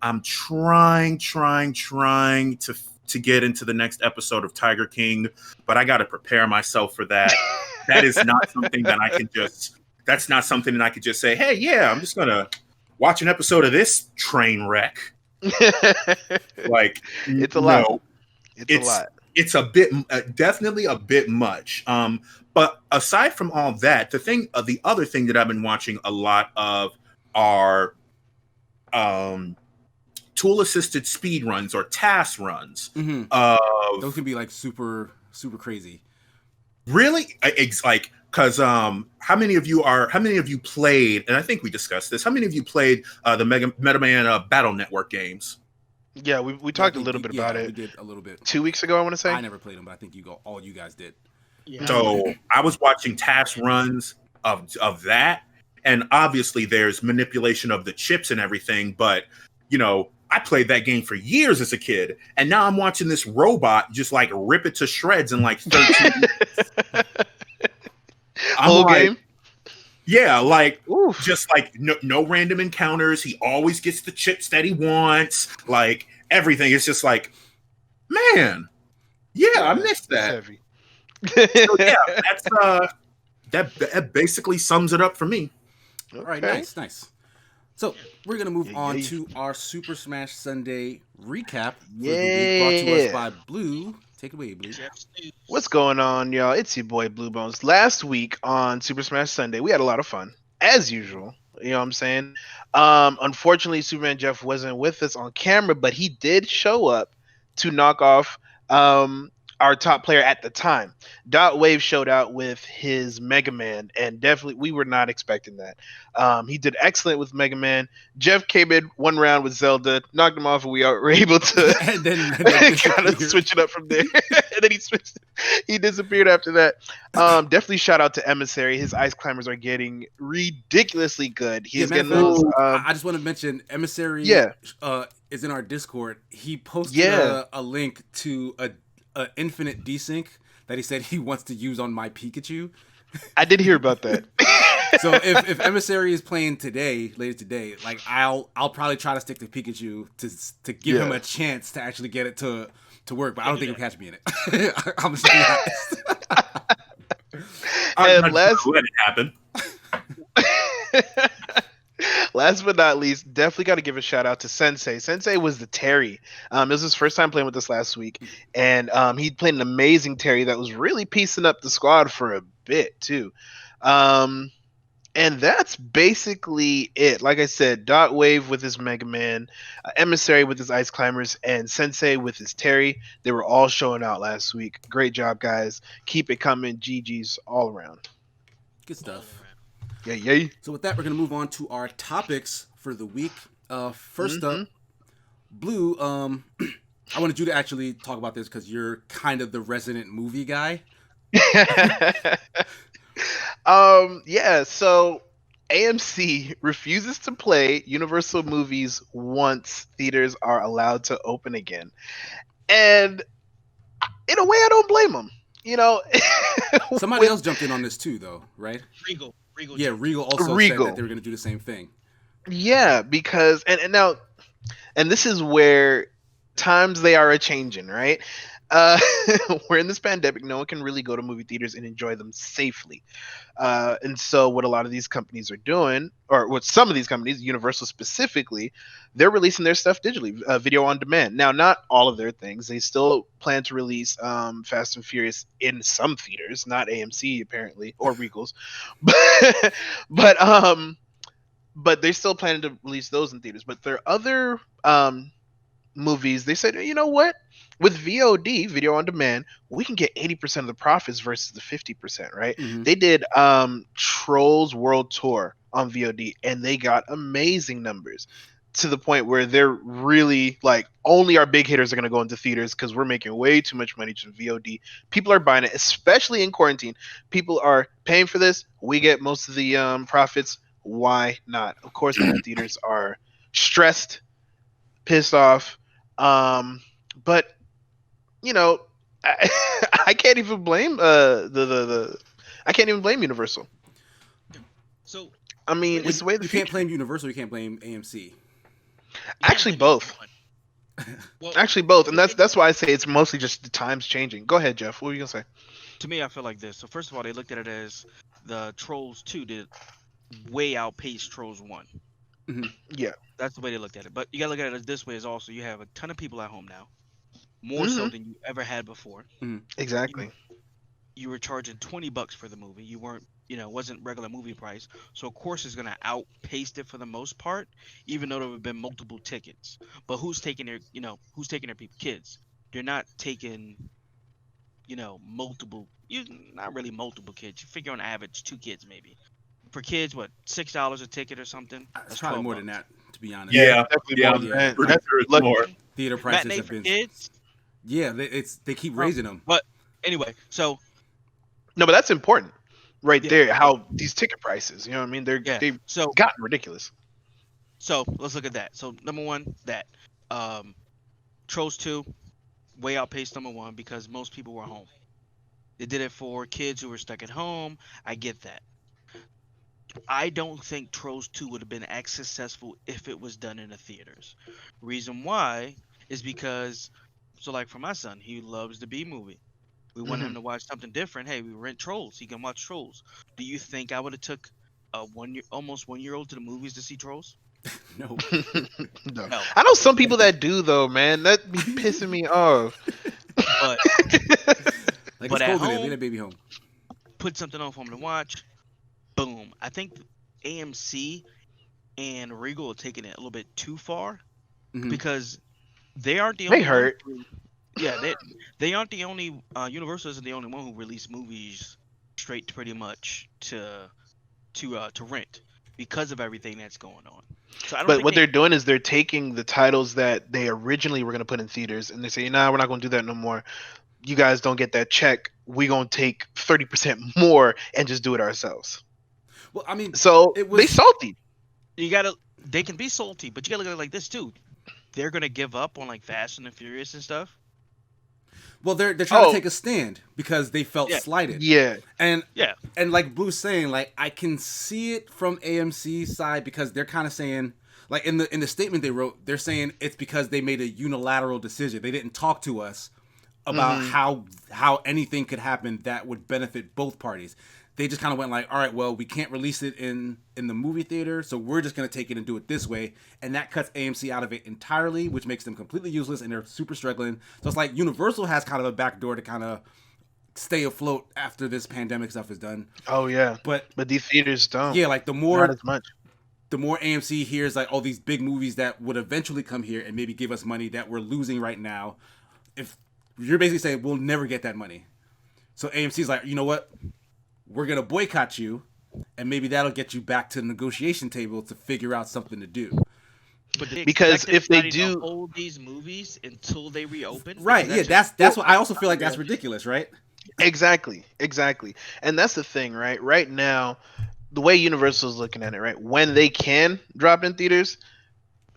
I'm trying to get into the next episode of Tiger King, but I got to prepare myself for that. That is not something that I can just. That's not something that I could just say, hey, yeah, I'm just gonna watch an episode of this train wreck. It's a lot. It's a lot. It's a bit, definitely a bit much. But aside from all that, the other thing that I've been watching a lot of are tool-assisted speed runs or task runs. Those can be super crazy. Really? Because how many of you played? And I think we discussed this. How many of you played the Meta Man Battle Network games? Yeah, we talked a little bit about it. We did a little bit 2 weeks ago, I want to say. I never played them, but I think all you guys did. Yeah. So I was watching task runs of that, and obviously there's manipulation of the chips and everything, but I played that game for years as a kid, and now I'm watching this robot just rip it to shreds in 13 minutes. Whole game? Yeah, just no random encounters. He always gets the chips that he wants. Everything. It's just man, I missed that. Heavy. So yeah, that basically sums it up for me. Okay. All right, nice. So we're gonna move on to our Super Smash Sunday recap. For the week, brought to us by Blue. Take it away, Blue. What's going on, y'all? It's your boy Blue Bones. Last week on Super Smash Sunday, we had a lot of fun, as usual. You know what I'm saying? Unfortunately, Superman Jeff wasn't with us on camera, but he did show up to knock off our top player at the time. Dot Wave showed out with his Mega Man, and definitely we were not expecting that. He did excellent with Mega Man. Jeff came in one round with Zelda, knocked him off, and we were able to and then kind of switch it up from there. And then he disappeared after that. Definitely shout out to Emissary. His ice climbers are getting ridiculously good. He's getting those. I just want to mention Emissary. Is in our Discord. He posted a link to a infinite desync that he said he wants to use on my Pikachu. I did hear about that. So if Emissary is playing later today, like I'll probably try to stick to Pikachu to give him a chance to actually get it to work, but I don't think he'll catch me in it. I'm just being honest. And let it happen. Last but not least, definitely got to give a shout out to Sensei. Sensei was the Terry. It was his first time playing with us last week, and he played an amazing Terry that was really piecing up the squad for a bit too. And that's basically it. Like I said, Dot Wave with his Mega Man, Emissary with his Ice Climbers, and Sensei with his Terry. They were all showing out last week. Great job, guys. Keep it coming. GG's all around. Good stuff. Yeah. So with that, we're going to move on to our topics for the week. First up, Blue, I wanted you to actually talk about this because you're kind of the resident movie guy. So AMC refuses to play Universal movies once theaters are allowed to open again. And in a way, I don't blame them. You know, somebody else jumped in on this too, though, right? Regal also said that they were going to do the same thing. Yeah, because and now, and this is where times they are a changing, right? We're in this pandemic. No one can really go to movie theaters and enjoy them safely. And so what a lot of these companies are doing, or what some of these companies, Universal specifically, they're releasing their stuff digitally, video on demand. Now, not all of their things. They still plan to release Fast and Furious in some theaters, not AMC apparently, or Regals. But they're still planning to release those in theaters. But there are other movies, they said, you know what? With VOD, video on demand, we can get 80% of the profits versus the 50%, right? Mm-hmm. They did Trolls World Tour on VOD, and they got amazing numbers to the point where they're really like, only our big hitters are going to go into theaters because we're making way too much money to VOD. People are buying it, especially in quarantine. People are paying for this. We get most of the profits. Why not? Of course, the theaters are stressed, pissed off. But you know, I can't even blame I can't even blame Universal. So I mean, it's the way you can't blame Universal. You can't blame AMC. Actually, both. Actually, both, and that's why I say it's mostly just the times changing. Go ahead, Jeff. What were you gonna say? To me, I feel like this. So first of all, they looked at it as the Trolls 2 did way outpace Trolls 1. Mm-hmm. Yeah, that's the way they looked at it. But you gotta look at it this way as also you have a ton of people at home now, more so than you ever had before. Mm-hmm. Exactly. You were charging $20 for the movie. You weren't, wasn't regular movie price. So of course it's gonna outpace it for the most part, even though there have been multiple tickets. But who's taking their people? Kids. You're not taking, not really multiple kids. You figure on average 2 kids maybe. For kids, what, $6 a ticket or something? That's probably more than that, to be honest. Yeah. That's more. Theater prices Matinee have for been. Kids? Yeah, they keep raising them. But anyway, so no, but that's important, right there. How these ticket prices, you know what I mean? They've gotten ridiculous. So let's look at that. So number one, that Trolls 2 way outpaced number 1 because most people were home. They did it for kids who were stuck at home. I get that. I don't think Trolls 2 would have been as successful if it was done in the theaters. Reason why is because, so like for my son, he loves the B movie. We want him to watch something different. Hey, we rent Trolls. He can watch Trolls. Do you think I would have took a almost 1-year-old to the movies to see Trolls? No. No. I know some people that do though, man. That be pissing me off. But like but it's at cold home, leave that baby home. Put something on for him to watch. Boom. I think AMC and Regal are taking it a little bit too far because they aren't the only hurt. Yeah, they aren't the only. Universal isn't the only one who released movies straight pretty much to rent because of everything that's going on. So I don't But think what they're doing is they're taking the titles that they originally were going to put in theaters, and they say, "Nah, we're not going to do that no more. You guys don't get that check. We're going to take 30% more and just do it ourselves." Well, I mean, So it they was salty. you gotta. They can be salty, but you gotta look at it like this too. They're gonna give up on like Fast and the Furious and stuff. well, they're trying to Oh, take a stand because they felt Yeah. slighted. yeah. And Yeah. and like Blue's saying, like I can see it from AMC's side because they're kind of saying, like in the statement they wrote, they're saying it's because they made a unilateral decision. They didn't talk to us about how anything could happen that would benefit both parties. They just kind of went like, all right, well, we can't release it in the movie theater, so we're just gonna take it and do it this way, and that cuts AMC out of it entirely, which makes them completely useless, and they're super struggling. So it's like Universal has kind of a backdoor to kind of stay afloat after this pandemic stuff is done. Oh, yeah. But But these theaters don't. yeah, like Not as much. the more AMC hears like all these big movies that would eventually come here and maybe give us money that we're losing right now, if you're basically saying we'll never get that money. So AMC's like, you know what? We're gonna boycott you, and maybe that'll get you back to the negotiation table to figure out something to do. But they Because expect if they everybody to do- hold these movies until they reopen. Right? Because Yeah, just- that's what I also feel like that's ridiculous, right? Exactly. And that's the thing, right? Right now, the way Universal's looking at it, right? When they can drop it in theaters,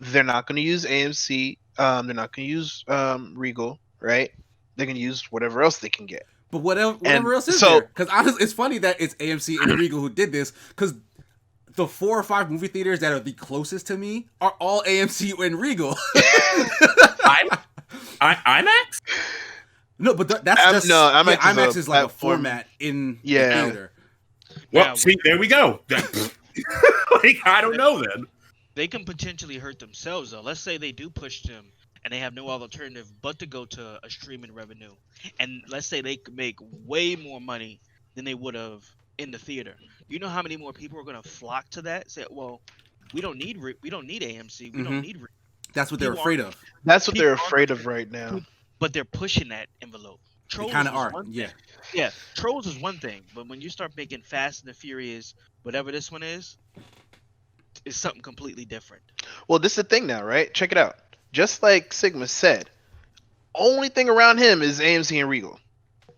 they're not going to use AMC. They're not going to use Regal, right? They're going to use whatever else they can get. But whatever And else is so- there? Because honestly, it's funny that it's AMC and Regal who did this. Because the 4 or 5 movie theaters that are the closest to me are all AMC and Regal. IMAX? No, but that's just no, IMAX is IMAX a is like a platform. format in the Yeah. theater. Well, Now, see, there we go. Like, I don't know then. they can potentially hurt themselves though. Let's say they do push them and they have no other alternative but to go to a streaming revenue. And let's say they could make way more money than they would have in the theater. You know how many more people are going to flock to that? Say, well, we don't need AMC. We don't need. That's what they're People afraid of. That's what they're People are- afraid of right now. But they're pushing that envelope. They Trolls kind of was are. one Yeah. thing. Yeah, Trolls is one thing, but when you start making Fast and the Furious, whatever this one is, it's something completely different. Well, this is the thing now, right? Check it out. Just like Sigma said, only thing around him is AMC and Regal.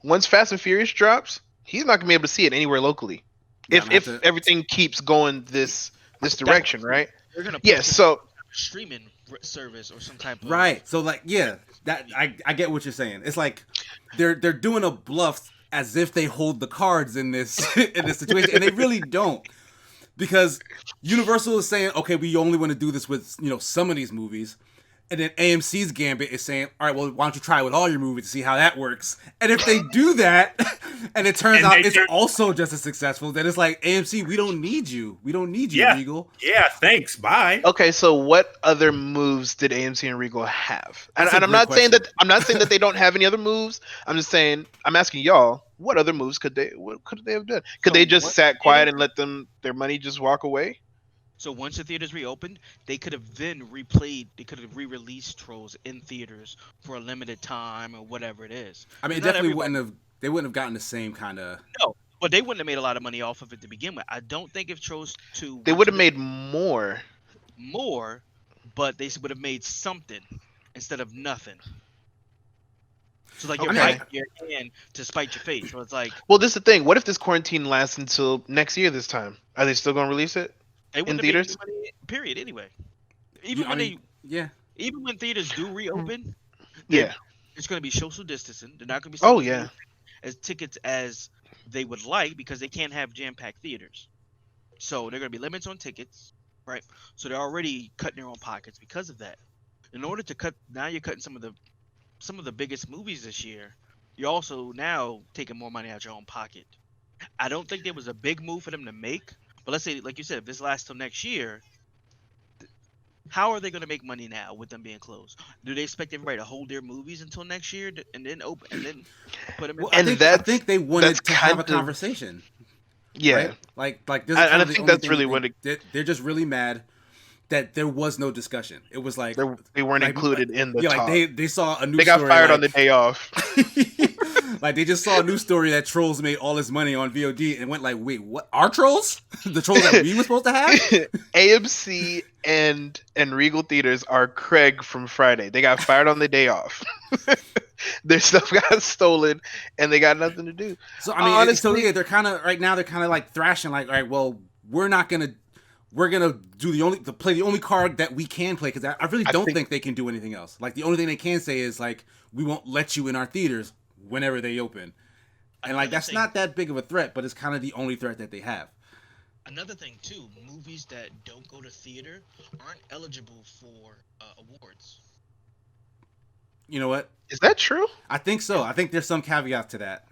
Once Fast and Furious drops, he's not gonna be able to see it anywhere locally. Yeah, If everything keeps going this direction, right? They're gonna Yeah. push it So to a streaming service or some type of Right. So like, yeah, that I get what you're saying. It's like they're doing a bluff as if they hold the cards in this in this situation, and they really don't. Because Universal is saying, okay, we only want to do this with some of these movies, and then AMC's gambit is saying, all right, well, why don't you try it with all your movies to see how that works? And if they do that, and it turns out it's also just as successful, then it's like AMC, we don't need you. We don't need you, Yeah. Regal. Yeah, thanks. Bye. okay, so what other moves did AMC and Regal have? And, That's a and I'm great not saying question. that they don't have any other moves. I'm just saying I'm asking y'all, what other moves could they have done? Could So they just what- sat quiet and let their money just walk away? So once the theaters reopened, they could have then replayed. They could have re-released Trolls in theaters for a limited time or whatever it is. I mean, it Not definitely everybody- they wouldn't have gotten the same kind of. No, but they wouldn't have made a lot of money off of it to begin with. I don't think if Trolls 2 They were would to have made more. more, but they would have made something instead of nothing. So like you're Okay. biting your hand to spite your face. So it's like Well, this is the thing. What if this quarantine lasts until next year this time? Are they still going to release it? they wouldn't have theaters? made any money, period. Anyway, Yeah. even when theaters do reopen, Yeah. it's going to be social distancing. They're not going to be Oh, selling yeah. as tickets as they would like because they can't have jam-packed theaters. So they're going to be limits on tickets, right? So they're already cutting their own pockets because of that. In order to cut, now you're cutting some of the biggest movies this year. You're also now taking more money out your own pocket. I don't think there was a big move for them to make, but let's say, like you said, if this lasts till next year, how are they going to make money now with them being closed? Do they expect everybody to hold their movies until next year and then open and then put them in? Well, And I think they wanted that's to have a kind of- conversation. Yeah. Right? Like this. And Is kind I of the think only that's thing really what they're just really mad that there was no discussion. It was like they weren't included in the talk. Like they saw a new they got story, fired like, on the day off. Like they just saw a news story that Trolls made all this money on VOD and went like, wait, what? Our Trolls? The Trolls that we were supposed to have? AMC and Regal Theaters are Craig from Friday. They got fired on the day off. Their stuff got stolen and they got nothing to do. So I mean, honestly, they're kind of right now. They're kind of like thrashing, like, all right, well, we're gonna do play the only card that we can play, because I really don't think they can do anything else. Like the only thing they can say is like, we won't let you in our theaters whenever they open, and like that's not that big of a threat, but it's kind of the only threat that they have. Another thing too, movies that don't go to theater aren't eligible for awards. You know what? Is that true? I think so. I think there's some caveat to that.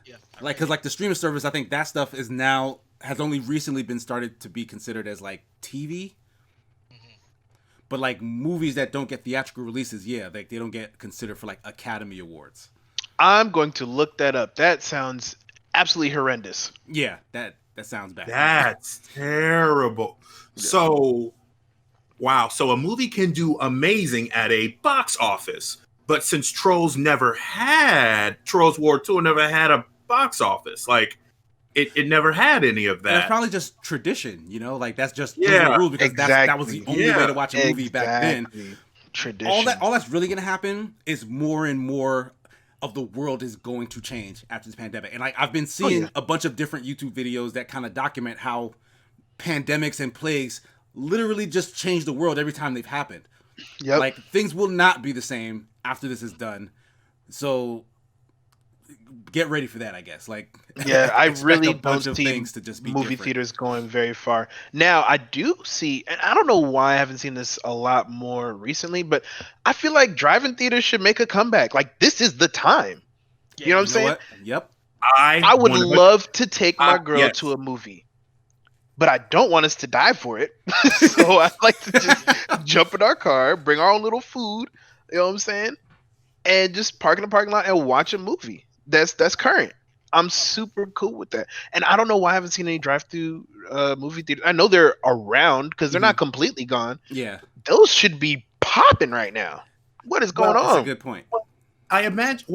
Yeah. Like, because like the streaming service, I think that stuff has only recently been started to be considered as like TV. Mm-hmm. But like movies that don't get theatrical releases, yeah, like they don't get considered for like Academy Awards. I'm going to look that up. That sounds absolutely horrendous. Yeah, that sounds bad. That's terrible. Yeah. So, wow. So a movie can do amazing at a box office, but since Trolls War 2 never had a box office, like it never had any of that. It's probably just tradition, you know, like that's just the rule, because that was the only way to watch a movie back then. Tradition. All that's really gonna happen is more and more of the world is going to change after this pandemic. And like I've been seeing a bunch of different YouTube videos that kind of document how pandemics and plagues literally just change the world every time they've happened. Yep. Like things will not be the same after this is done. So get ready for that, I guess. Like, yeah, I really don't see things to just be movie different. Theaters going very far. Now, I do see, and I don't know why I haven't seen this a lot more recently, but I feel like drive-in theaters should make a comeback. Like, this is the time. Yeah, you know what I'm saying? What? Yep. I would love to take my girl to a movie, but I don't want us to die for it. So I'd like to just jump in our car, bring our own little food, you know what I'm saying? And just park in the parking lot and watch a movie. That's current. I'm super cool with that. And I don't know why I haven't seen any drive-through movie theaters. I know they're around because they're not completely gone. Yeah. Those should be popping right now. What is going on? That's a good point. I imagine,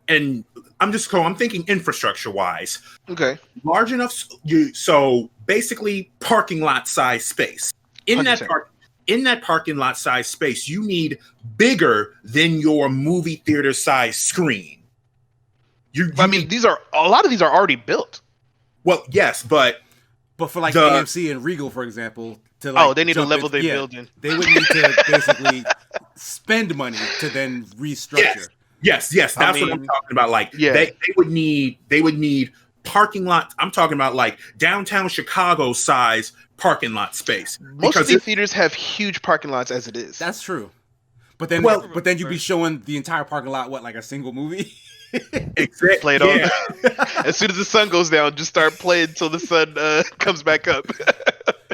and I'm thinking infrastructure-wise. Okay. Large enough, so basically parking lot size space. In 100%. that parking lot size space, you need bigger than your movie theater size screen. I mean, a lot of these are already built. Well, yes, but for like AMC and Regal, for example, to like they need to level their building. They would need to basically spend money to then restructure. Yes, that's what I'm talking about. Like, they would need parking lots. I'm talking about like downtown Chicago size parking lot space. Most of these theaters have huge parking lots as it is. That's true. But then you'd be showing the entire parking lot, like a single movie? Exactly. Play it on. As soon as the sun goes down, just start playing until the sun comes back up.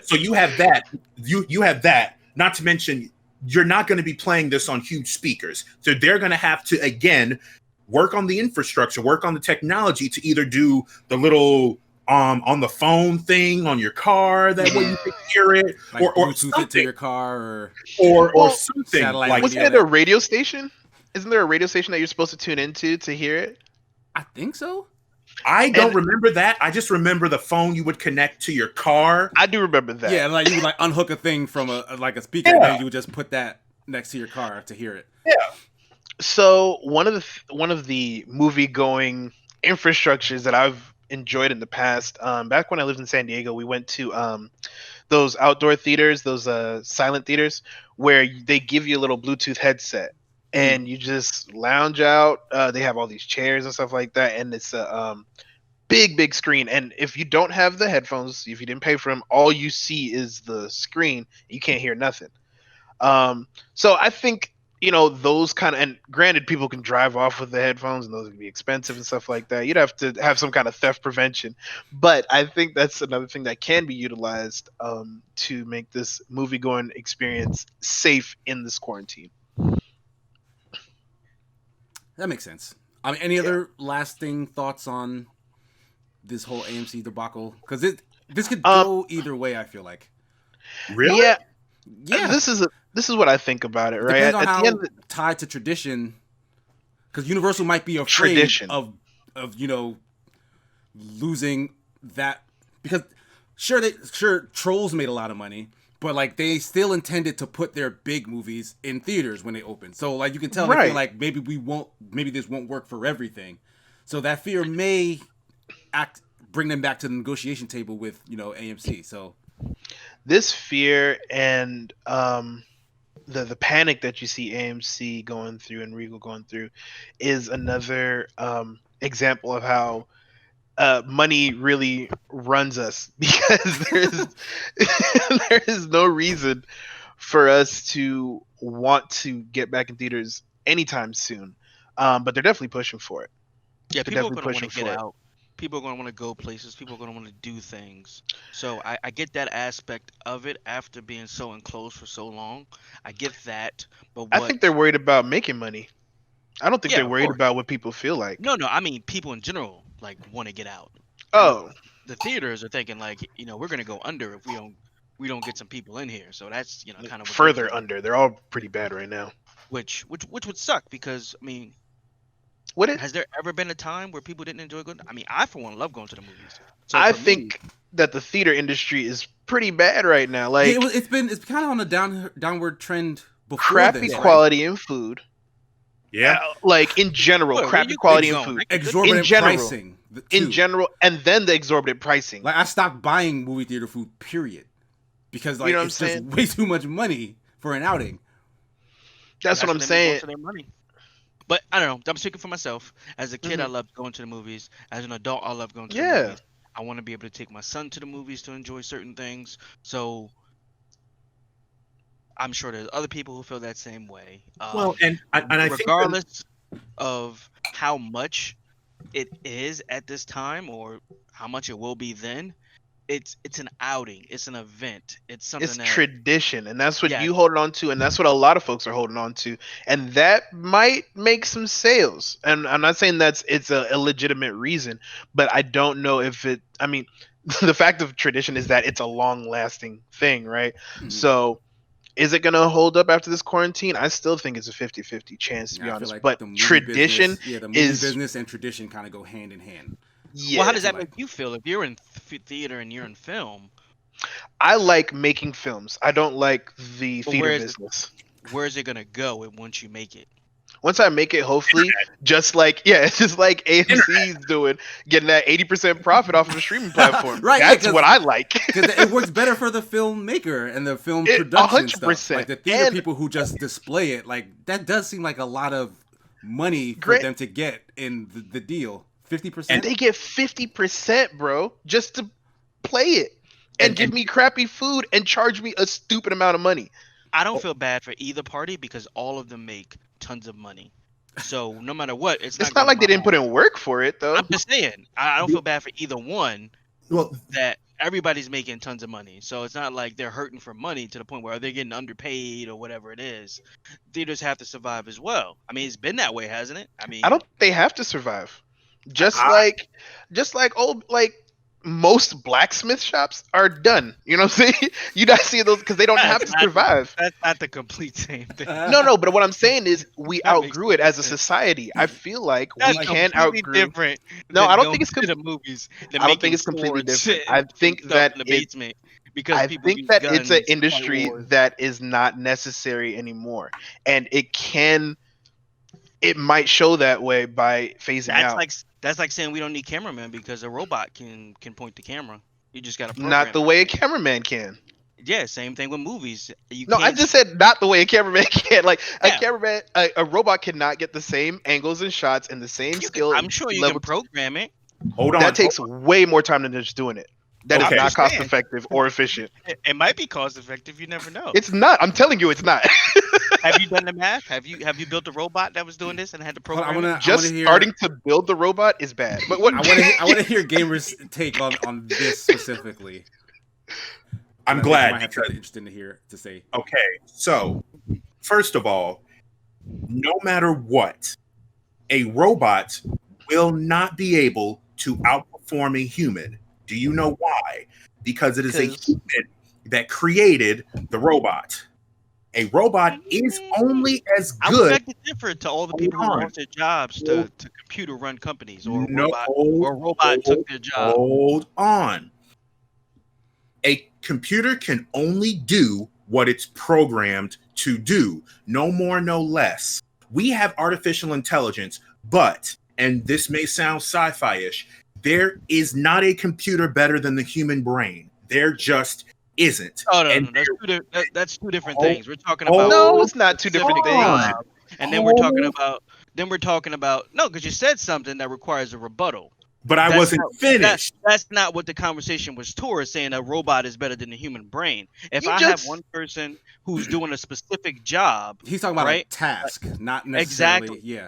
So you have that. You have that. Not to mention, you're not going to be playing this on huge speakers. So they're going to have to, again, work on the infrastructure, work on the technology to either do the little on the phone thing on your car, that way you can hear it, like or Bluetooth something. it to your car, or something. Like, wasn't it a radio station? Isn't there a radio station that you're supposed to tune into to hear it? I think so. I don't remember that. I just remember the phone you would connect to your car. I do remember that. Yeah, like you would like unhook a thing from a speaker, and then you would just put that next to your car to hear it. Yeah. So one of the movie going infrastructures that I've enjoyed in the past, back when I lived in San Diego, we went to those outdoor theaters, those silent theaters, where they give you a little Bluetooth headset. And you just lounge out. They have all these chairs and stuff like that, and it's a big screen. And if you don't have the headphones, if you didn't pay for them, all you see is the screen. You can't hear nothing. So I think those kind of, and granted, people can drive off with the headphones, and those can be expensive and stuff like that. You'd have to have some kind of theft prevention. But I think that's another thing that can be utilized to make this movie going experience safe in this quarantine. That makes sense. I mean, any other lasting thoughts on this whole AMC debacle? Because this could go either way, I feel like. Really? Yeah. Yeah, This is what I think about it. Right. depends on At how the end, tied to tradition. Because Universal might be afraid tradition. of losing that, because sure Trolls made a lot of money, but like they still intended to put their big movies in theaters when they open. So like you can tell they feel like maybe this won't work for everything. So that fear may bring them back to the negotiation table with AMC. So This fear and the panic that you see AMC going through and Regal going through is another example of how money really runs us, because there is no reason for us to want to get back in theaters anytime soon. But they're definitely pushing for it. Yeah, They're people are definitely going to want pushing to get for it. out. People are going to want to go places. People are going to want to do things. So I get that aspect of it after being so enclosed for so long. I get that. But I think they're worried about making money. I don't think Yeah, they're of worried course. about what people feel like. No, I mean people in general like want to get out. Oh, The theaters are thinking like, we're going to go under if we don't get some people in here. So that's, kind of what they're further thinking. under. They're all pretty bad right now. Which would suck, because I mean, Would it? has there ever been a time where people didn't enjoy going? I mean, I for one love going to the movies. So I for me, think that the theater industry is pretty bad right now. Like, yeah, it's kind of on a downward trend before crappy this, quality in food. Yeah. Like in general, Where crappy you quality in going? food. exorbitant In general. pricing. In general, and then the exorbitant pricing. Like I stopped buying movie theater food, period, because like You know what it's I'm just saying? way too much money for an outing. That's what I'm they make saying. most of their money. But I don't know. I'm speaking for myself. As a kid, I Mhm. loved going to the movies. As an adult, I love going to the Yeah. movies. I want to be able to take my son to the movies to enjoy certain things. So I'm sure there's other people who feel that same way. Well, and I think that, regardless of how much it is at this time or how much it will be then, it's an outing. It's an event. It's something It's that tradition, and that's what Yeah. you hold on to, and that's what a lot of folks are holding on to, and that might make some sales. And I'm not saying it's a illegitimate reason, but I don't know if it. I mean, the fact of tradition is that it's a long-lasting thing, right? Mhm. So, is it gonna hold up after this quarantine? I still think it's a 50-50 chance, to be I feel honest. like But the movie tradition business, the movie is business and tradition kind of go hand in hand. yeah. Well, how does that like- make you feel if you're in theater and you're in film? I like making films. I don't like the But theater where is it- business. Where is it gonna go once you make it? Once I make it, hopefully, it's just like AMC's doing, getting that 80% profit off of the streaming platform. Right, yeah, That's what I like. Because it works better for the filmmaker and the film It- production stuff. 100%. Like the theater And- people who just display it, like that does seem like a lot of money for Great. them to get in the deal. 50%. And they get 50%, bro, just to play it and give me crappy food and charge me a stupid amount of money. I don't feel bad for either party because all of them make tons of money. So no matter what, it's It's not like they didn't put in work for it, though. I'm just saying, I don't feel bad for either one. well, That everybody's making tons of money, so it's not like they're hurting for money to the point where they're getting underpaid or whatever it is. Theaters have to survive as well. I mean, it's been that way, hasn't it? I mean, I don't think they have to survive. Just like most blacksmith shops are done. You know what I'm saying? You not see those because they don't have to That's not- survive. That's not the complete same thing. No, but what I'm saying is we That makes outgrew it as a sense. society. I feel like That's we can completely outgrow. different. No, than I don't going think it's to the movies. than I don't think making it's completely swords different. and I think stuff that in the it- basement because I people think use that it's an guns, industry fight wars. that is not necessary anymore, and it might show that way by phasing out. That's like saying we don't need cameramen because a robot can point the camera. You just got to Not the way a cameraman can. Yeah, same thing with movies. No, I just said not the way a cameraman can. Like Yeah. a cameraman, a robot cannot get the same angles and shots and the same skill. I'm sure you level. can program it. hold on. That takes way more time than just doing it. That is Okay. not cost Understand. effective or efficient. It might be cost effective. You never know. It's not. I'm telling you, it's not. Have you done the math? Have you built a robot that was doing this and had to Hold on, program it? Just hear, starting to build the robot is bad. But what I want to hear gamers' take on this specifically. I'm I glad might have because something interesting to hear to say. okay, so first of all, no matter what, a robot will not be able to outperform a human. Do you know why? Because it is a 'Cause- human that created the robot. A robot is only as good. I would beg to differ to all the people who lost their jobs to computer-run companies, or a robot took their job. Hold on. A computer can only do what it's programmed to do. No more, no less. We have artificial intelligence, but, and this may sound sci-fi-ish, there is not a computer better than the human brain. There just isn't. Oh, no. That's two different things. We're talking about... No, it's not two different things. And then we're talking about... No, because you said something that requires a rebuttal. But I wasn't finished. That's not what the conversation was towards, saying a robot is better than the human brain. If I have one person who's doing a specific job... He's talking about a task, not necessarily... Exactly.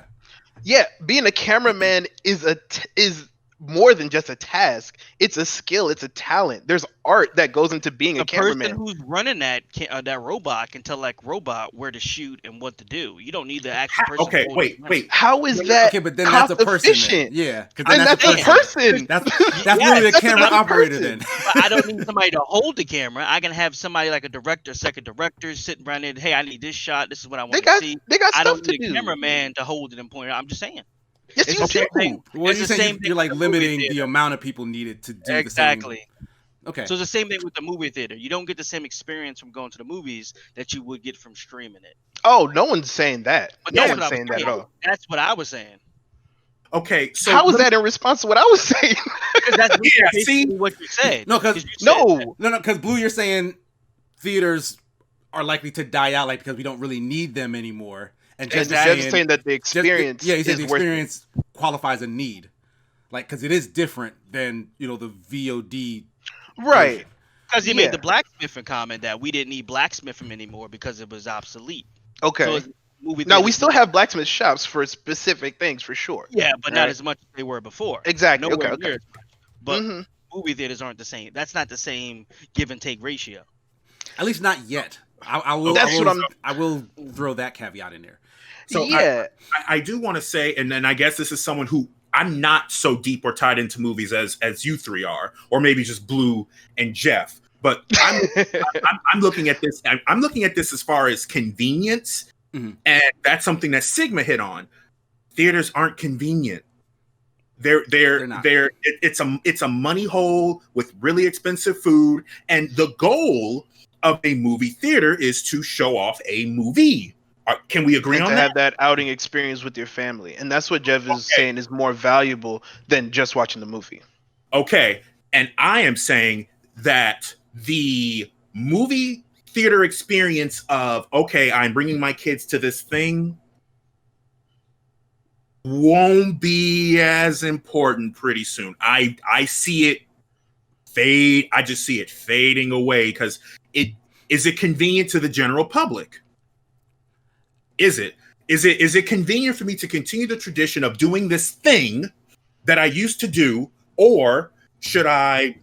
Yeah, being a cameraman is more than just a task. It's a skill. It's a talent. There's art that goes into being a cameraman. The person who's running that robot can tell robot where to shoot and what to do. You don't need the actual person. Okay, wait. How is that? Okay, but then that's a person. Then. Yeah, and that's a person. That's literally the camera operator. Then but I don't need somebody to hold the camera. I can have somebody like a director, second director, sitting around there. Hey, I need this shot. This is what I want to see. They got I stuff don't to need do. a cameraman to hold it and point it out. I'm just saying. Yes, it's you the same do. thing. Well, you're saying you're like limiting the amount of people needed to do exactly. the same. Okay. So it's the same thing with the movie theater. You don't get the same experience from going to the movies that you would get from streaming it. Oh, no one's saying that. But no one's saying that at all. That's what I was saying. Okay, so how was that in response to what I was saying? That's basically what you said. No, because Blue, you're saying theaters are likely to die out, because we don't really need them anymore. And just saying that the experience, he said the experience qualifies a need, because it is different than the VOD, right? Because he made the blacksmithing comment that we didn't need blacksmithing anymore because it was obsolete. Okay. So now we still have blacksmith shops for specific things, for sure. Yeah, but not as much as they were before. Exactly. Okay. But movie theaters aren't the same. That's not the same give and take ratio. At least not yet. I will throw that caveat in there. So I do want to say, and then I guess this is someone who I'm not so deep or tied into movies as you three are, or maybe just Blue and Jeff. But I'm looking at this. I'm looking at this as far as convenience, and that's something that Sigma hit on. Theaters aren't convenient. They're not. It's a money hole with really expensive food, and the goal of a movie theater is to show off a movie. Can we agree on that? To have that outing experience with your family. And that's what Jeff is saying is more valuable than just watching the movie. Okay. And I am saying that the movie theater experience of, I'm bringing my kids to this thing won't be as important pretty soon. I see it fade. I just see it fading away because is it convenient to the general public? Is it convenient for me to continue the tradition of doing this thing that I used to do, or should I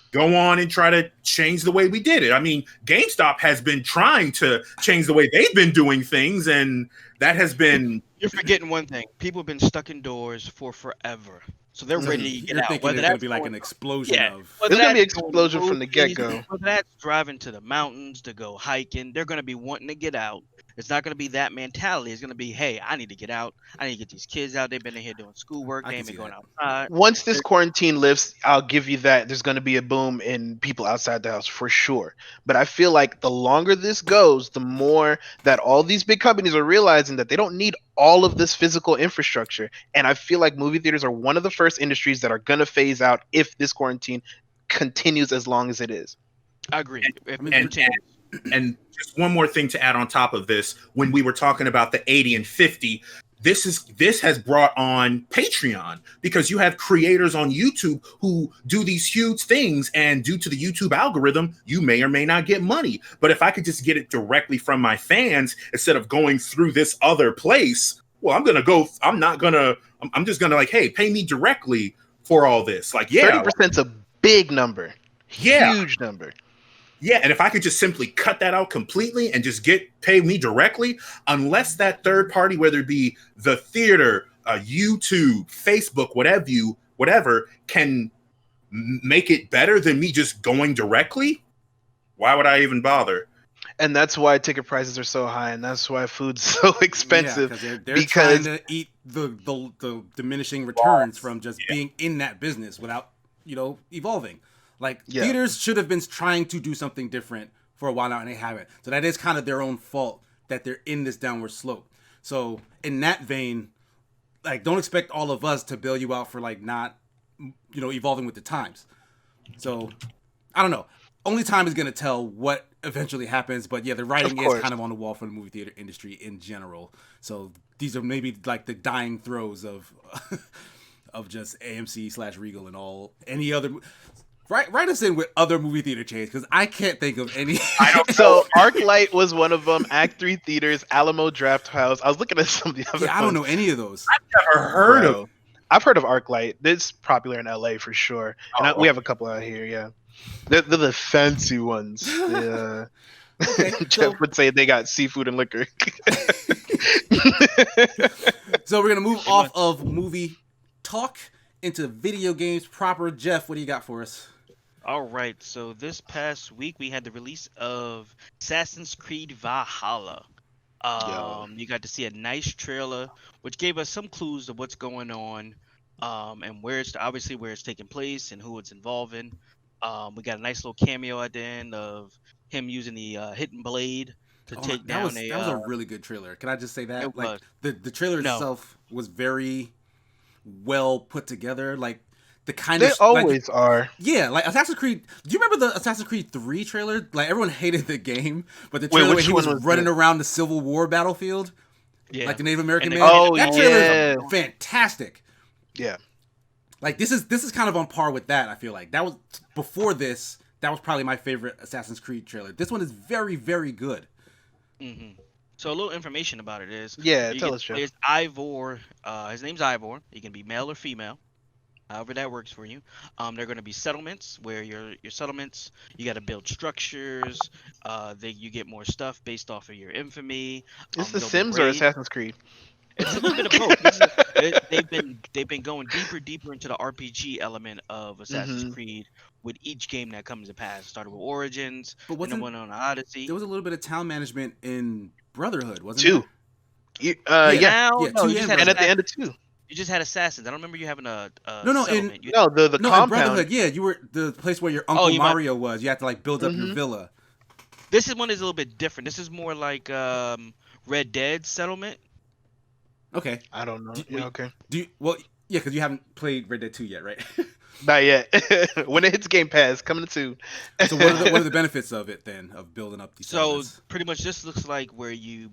go on and try to change the way we did it? I mean, GameStop has been trying to change the way they've been doing things, and that has been... You're forgetting one thing. People have been stuck indoors for forever. So they're ready to get out. Thinking there's going to be like an explosion of... There's going to be an explosion from the get-go. Whether that's driving to the mountains to go hiking, they're going to be wanting to get out. It's not going to be that mentality. It's going to be, hey, I need to get out. I need to get these kids out. They've been in here doing schoolwork. They ain't been going outside. Once this quarantine lifts, I'll give you that. There's going to be a boom in people outside the house for sure. But I feel like the longer this goes, the more that all these big companies are realizing that they don't need all of this physical infrastructure. And I feel like movie theaters are one of the first industries that are going to phase out if this quarantine continues as long as it is. I agree. And just one more thing to add on top of this, when we were talking about the 80 and 50, this has brought on Patreon, because you have creators on YouTube who do these huge things, and due to the YouTube algorithm, you may or may not get money. But if I could just get it directly from my fans instead of going through this other place, well, I'm just gonna like, hey, pay me directly for all this. Like, 30%'s a big number. Yeah. Huge number. Yeah, and if I could just simply cut that out completely and just pay me directly, unless that third party, whether it be the theater, YouTube, Facebook, whatever, can make it better than me just going directly, Why would I even bother? And that's why ticket prices are so high, and that's why food's so expensive. Yeah, they're trying to eat the diminishing returns from just being in that business without, evolving. Like, theaters should have been trying to do something different for a while now, and they haven't. So that is kind of their own fault that they're in this downward slope. So in that vein, like, don't expect all of us to bail you out for, like, not, evolving with the times. So, I don't know. Only time is going to tell what eventually happens, but yeah, the writing is kind of on the wall for the movie theater industry in general. So these are maybe like the dying throes of of just AMC/Regal and any other. Write us in with other movie theater chains, because I can't think of any. So ArcLight was one of them. Act 3 Theaters, Alamo Draft House. I was looking at some of the other. Yeah, I don't know any of those. I've never heard of. I've heard of ArcLight. It's popular in LA for sure, and we have a couple out here. Yeah, they're the fancy ones. Yeah. Okay, Jeff would say they got seafood and liquor. So we're gonna move off of movie talk into video games proper. Jeff, what do you got for us? All right, so this past week we had the release of Assassin's Creed Valhalla. You got to see a nice trailer, which gave us some clues of what's going on, and where it's taking place and who it's involving. We got a nice little cameo at the end of him using the hidden blade to take down that was a really good trailer. Can I just say that? Like the trailer itself was very well put together. Like the kind they always are. Yeah, like Assassin's Creed. Do you remember the Assassin's Creed 3 trailer? Like everyone hated the game, but the trailer where he was running around the Civil War battlefield, like the Native American man. That trailer is fantastic. Yeah, like this is kind of on par with that. I feel like that was before this. That was probably my favorite Assassin's Creed trailer. This one is very, very good. Mm-hmm. So a little information about it is tell us, Jeff. There's Ivor. His name's Ivor. He can be male or female. However that works for you. They're going to be settlements where your settlements, you got to build structures. You get more stuff based off of your infamy. Is The Sims or Assassin's Creed? It's a little bit of both. They've been going deeper into the RPG element of Assassin's Creed with each game that comes to pass. Started with Origins, and then went on Odyssey. There was a little bit of town management in Brotherhood, wasn't there? And at the end of 2. You just had Assassins. I don't remember you having a the compound. In Brotherhood, yeah, you were the place where your Uncle Mario was. You had to like build up your villa. This one is a little bit different. This is more like Red Dead settlement. Okay. I don't know. Because you haven't played Red Dead 2 yet, right? Not yet. When it hits Game Pass, coming soon. So what are the benefits of it then, of building up these settlements? So pretty much this looks like where you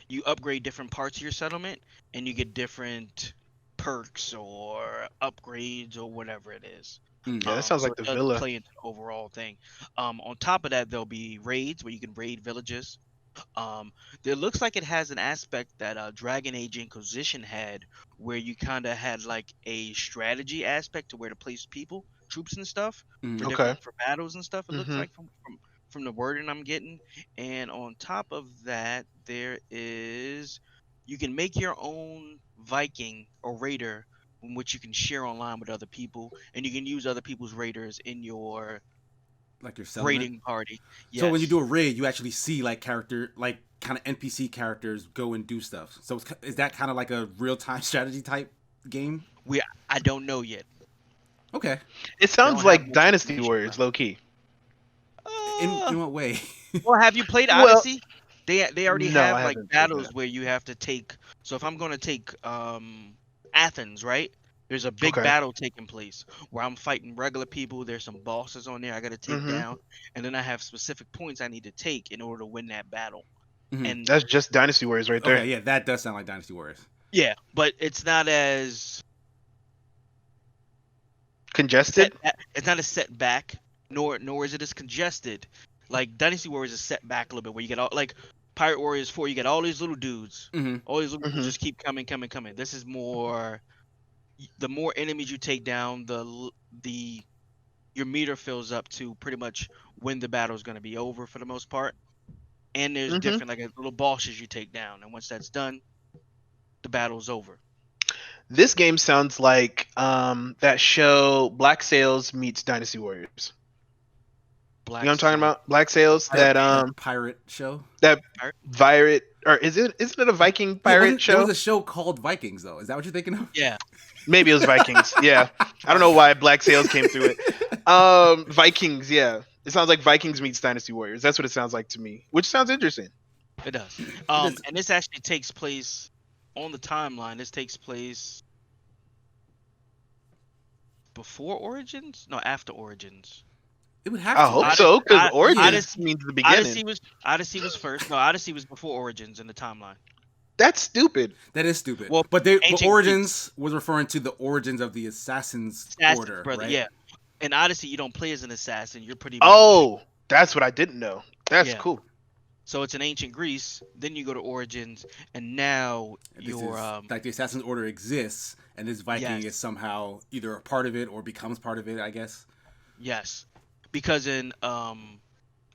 you upgrade different parts of your settlement, and you get different perks or upgrades or whatever it is. Yeah, that sounds like the villa. Play into the overall thing. On top of that, there'll be raids where you can raid villages. It looks like it has an aspect that Dragon Age Inquisition had, where you kind of had like a strategy aspect to where to place troops and stuff for battles and stuff. It looks like from the wording I'm getting. And on top of that, you can make your own Viking or raider, in which you can share online with other people, and you can use other people's raiders in your raiding party. Yes. So when you do a raid, you actually see like kind of NPC characters go and do stuff. So is that kind of like a real-time strategy type game? I don't know yet. Okay. It sounds like Dynasty Warriors, low key. In what way? Well, have you played Odyssey? They already have like battles where you have to take. So if I'm going to take Athens, right? There's a big battle taking place where I'm fighting regular people. There's some bosses on there I got to take down, and then I have specific points I need to take in order to win that battle. And that's just Dynasty Warriors right there. Okay, yeah, that does sound like Dynasty Warriors. Yeah, but it's not as congested. It's not as set back, nor is it as congested. Like Dynasty Warriors is set back a little bit, where you get all like Pirate Warriors 4. You get all these little dudes. All these little dudes just keep coming. This is more. The more enemies you take down, your meter fills up to pretty much when the battle is going to be over for the most part. And there's different like little bosses you take down, and once that's done, the battle's over. This game sounds like that show Black Sails meets Dynasty Warriors. Black You know what I'm talking Sails. about? Black Sails. That pirate show. that pirate, or isn't it a Viking pirate show? There was a show called Vikings, though. Is that what you're thinking of? Yeah. Maybe it was Vikings. Yeah, I don't know why Black Sails came through it. Vikings. Yeah, it sounds like Vikings meets Dynasty Warriors. That's what it sounds like to me, which sounds interesting. It does. And this actually takes place on the timeline. This takes place before Origins? No, after Origins. It would have to. I hope so, because Origins means the beginning. Odyssey was first. No, Odyssey was before Origins in the timeline. That's stupid. That is stupid. Well, but Origins was referring to the origins of the Assassin's Order, brother, right? Yeah. In Odyssey, you don't play as an assassin. You're pretty. Oh, that's what I didn't know. That's cool. So it's in ancient Greece. Then you go to Origins, and now you're like the Assassin's Order exists, and this Viking is somehow either a part of it or becomes part of it, I guess. Yes, because in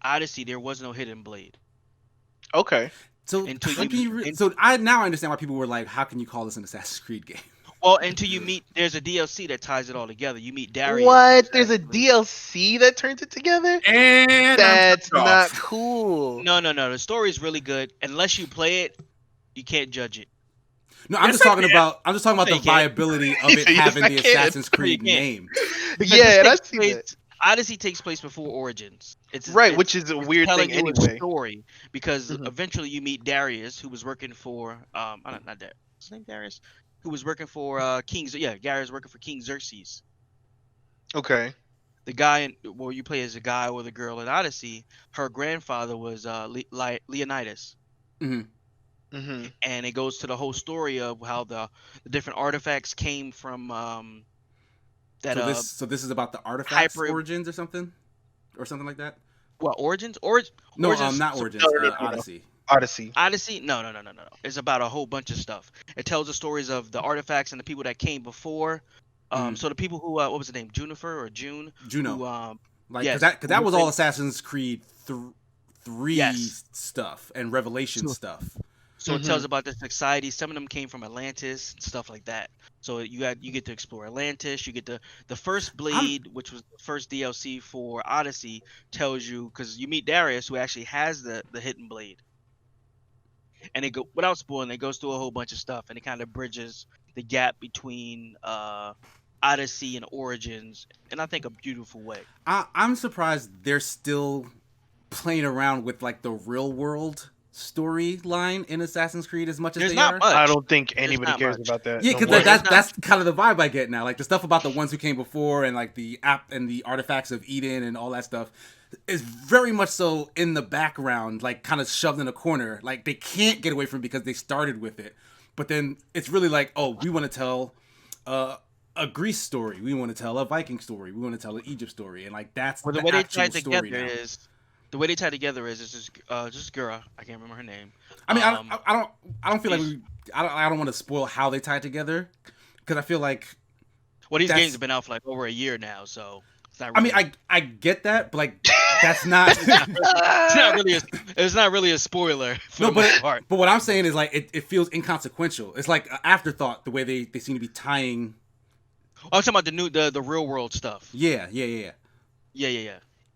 Odyssey there was no hidden blade. Okay. So I now understand why people were like, "How can you call this an Assassin's Creed game?" Well, until you meet, there's a DLC that ties it all together. You meet Darius. What? There's a DLC that turns it together? And that's not cool. No. The story is really good. Unless you play it, you can't judge it. No, I'm just talking about the viability of it having the Assassin's Creed name. Yeah, that's it. Odyssey takes place before Origins. It's which is a weird thing anyway. Story because eventually you meet Darius, who was working for not Darius. What's his name? Darius, who was working for Darius working for King Xerxes. Okay. The guy you play as a guy or the girl in Odyssey. Her grandfather was Leonidas. Mm-hmm. Mm-hmm. And it goes to the whole story of how the different artifacts came from that. So this is about the artifacts origins or something like that. What Origins? No, Origins, not Origins. Odyssey. Odyssey? No. It's about a whole bunch of stuff. It tells the stories of the artifacts and the people that came before. So the people who what was the name? Juniper or June? Juno. Who, because that was all Assassin's Creed 3 stuff and Revelation stuff. So it tells about the society. Some of them came from Atlantis, stuff like that. So you get to explore Atlantis. You get the first blade, which was the first DLC for Odyssey, tells you because you meet Darius, who actually has the hidden blade. And it without spoiling, it goes through a whole bunch of stuff, and it kind of bridges the gap between Odyssey and Origins, and I think a beautiful way. I'm surprised they're still playing around with like the real world storyline in Assassin's Creed as much as they are. I don't think anybody cares about that. Yeah, because that's kind of the vibe I get now. Like the stuff about the ones who came before and like the app and the artifacts of Eden and all that stuff is very much so in the background, like kind of shoved in a corner. Like they can't get away from it because they started with it. But then it's really like, oh, we want to tell a Greece story. We want to tell a Viking story. We want to tell an Egypt story. And like that's the way they tie together is. The way they tie together is just girl. I can't remember her name. I mean, I don't feel like I don't want to spoil how they tie together because I feel like. Well, these games have been out for like over a year now, so it's not really, I mean, I get that, but like that's not. It's not really a spoiler. No, but what I'm saying is like it feels inconsequential. It's like an afterthought the way they seem to be tying. Oh, I'm talking about the real world stuff. Yeah.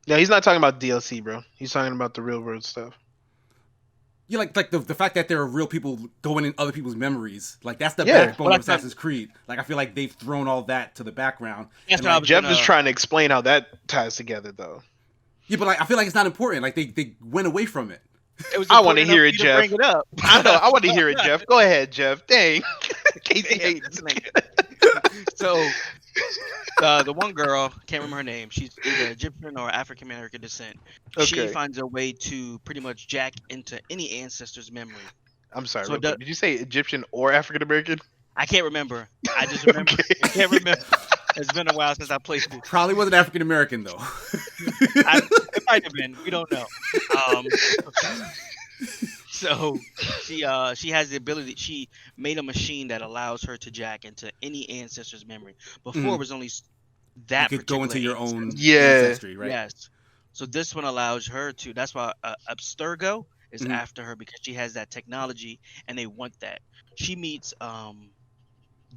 No, he's not talking about DLC, bro. He's talking about the real world stuff. Yeah, like the fact that there are real people going in other people's memories. Like that's the backbone of Assassin's Creed. Like I feel like they've thrown all that to the background. Jeff is trying to explain how that ties together, though. Yeah, but like I feel like it's not important. Like they went away from it. I want to hear it, Jeff. Bring it up. I know. I want to hear it, Jeff. Go ahead, Jeff. Dang. Casey hates me. So. The one girl, can't remember her name. She's either Egyptian or African American descent. Okay. She finds a way to pretty much jack into any ancestor's memory. I'm sorry. So did you say Egyptian or African American? I can't remember. I just remember. I can't remember. It's been a while since I played it. Probably wasn't African American though. It might have been. We don't know. So she has the ability. She made a machine that allows her to jack into any ancestor's memory. Before it was only that you could go into your own ancestry, right? Yes. So this one allows her to. That's why Abstergo is after her because she has that technology, and they want that. She meets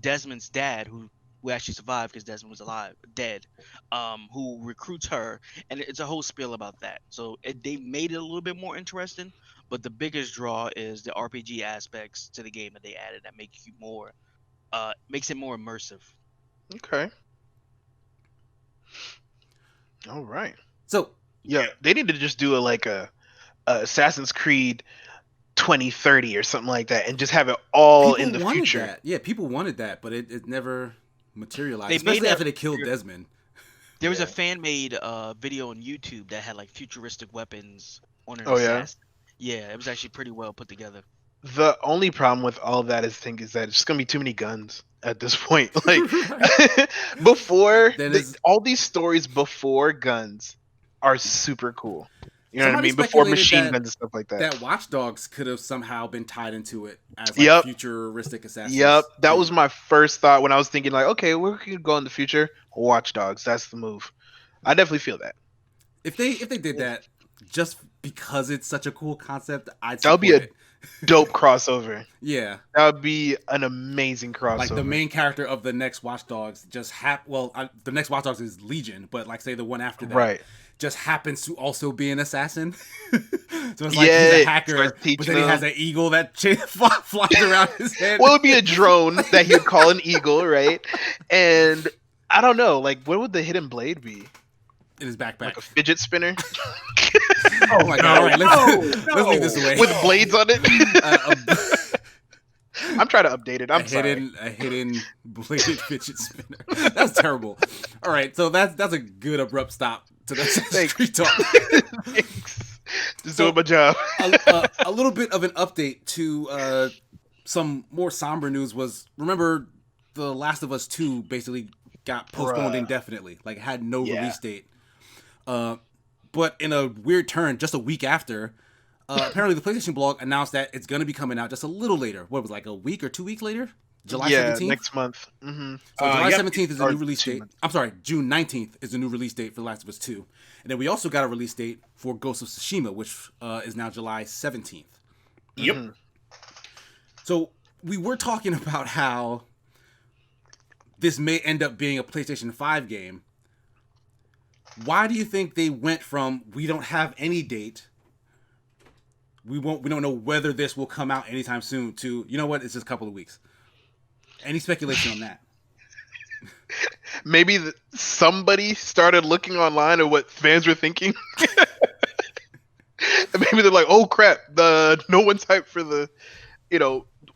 Desmond's dad, who who actually survived because Desmond was dead, who recruits her, and it's a whole spiel about that. So they made it a little bit more interesting, but the biggest draw is the RPG aspects to the game that they added that make you more, makes it more immersive. Okay. All right. So yeah, they need to just do a Assassin's Creed 2030 or something like that, and just have it all in the future. That. Yeah, people wanted that, but it never materialized. They especially after they killed Desmond. There was a fan-made video on YouTube that had like futuristic weapons on an Oh assassin. Yeah, it was actually pretty well put together. The only problem with all of that is that it's gonna be too many guns at this point. Like before, all these stories before guns are super cool. You know what I mean? Before machine guns and stuff like that. That Watch Dogs could have somehow been tied into it as like futuristic assassins. Yep, that was my first thought when I was thinking like, okay, where could go in the future? Watch Dogs, that's the move. I definitely feel that. If they did that just because it's such a cool concept, I'd that would be a dope crossover. Yeah, that would be an amazing crossover. Like the main character of the next Watch Dogs the next Watch Dogs is Legion, but like say the one after that, right, just happens to also be an assassin. So it's like he's a hacker, but then he has an eagle that flies around his head. Well, it would be a drone that he'd call an eagle, right? And I don't know, like what would the hidden blade be? In his backpack, like a fidget spinner. Oh my god! All right, let's leave this away with blades on it. I'm trying to update it. A hidden bladed fidget spinner. That's terrible. All right, so that's a good abrupt stop to the street talk. Thanks. Just doing my job. A little bit of an update to some more somber news was, remember The Last of Us 2 basically got postponed indefinitely, like had no release date. But in a weird turn, just a week after, apparently the PlayStation blog announced that it's going to be coming out just a little later. What was it, like a week or 2 weeks later? July 17th? Next month. Mm-hmm. So July 17th is the new release date. I'm sorry, June 19th is the new release date for The Last of Us 2. And then we also got a release date for Ghost of Tsushima, which is now July 17th. Yep. Mm-hmm. So we were talking about how this may end up being a PlayStation 5 game. Why do you think they went from we don't have any date, we don't know whether this will come out anytime soon, to, you know what, it's just a couple of weeks? Any speculation on that? Maybe somebody started looking online at what fans were thinking. And maybe they're like, oh crap, no one's hyped for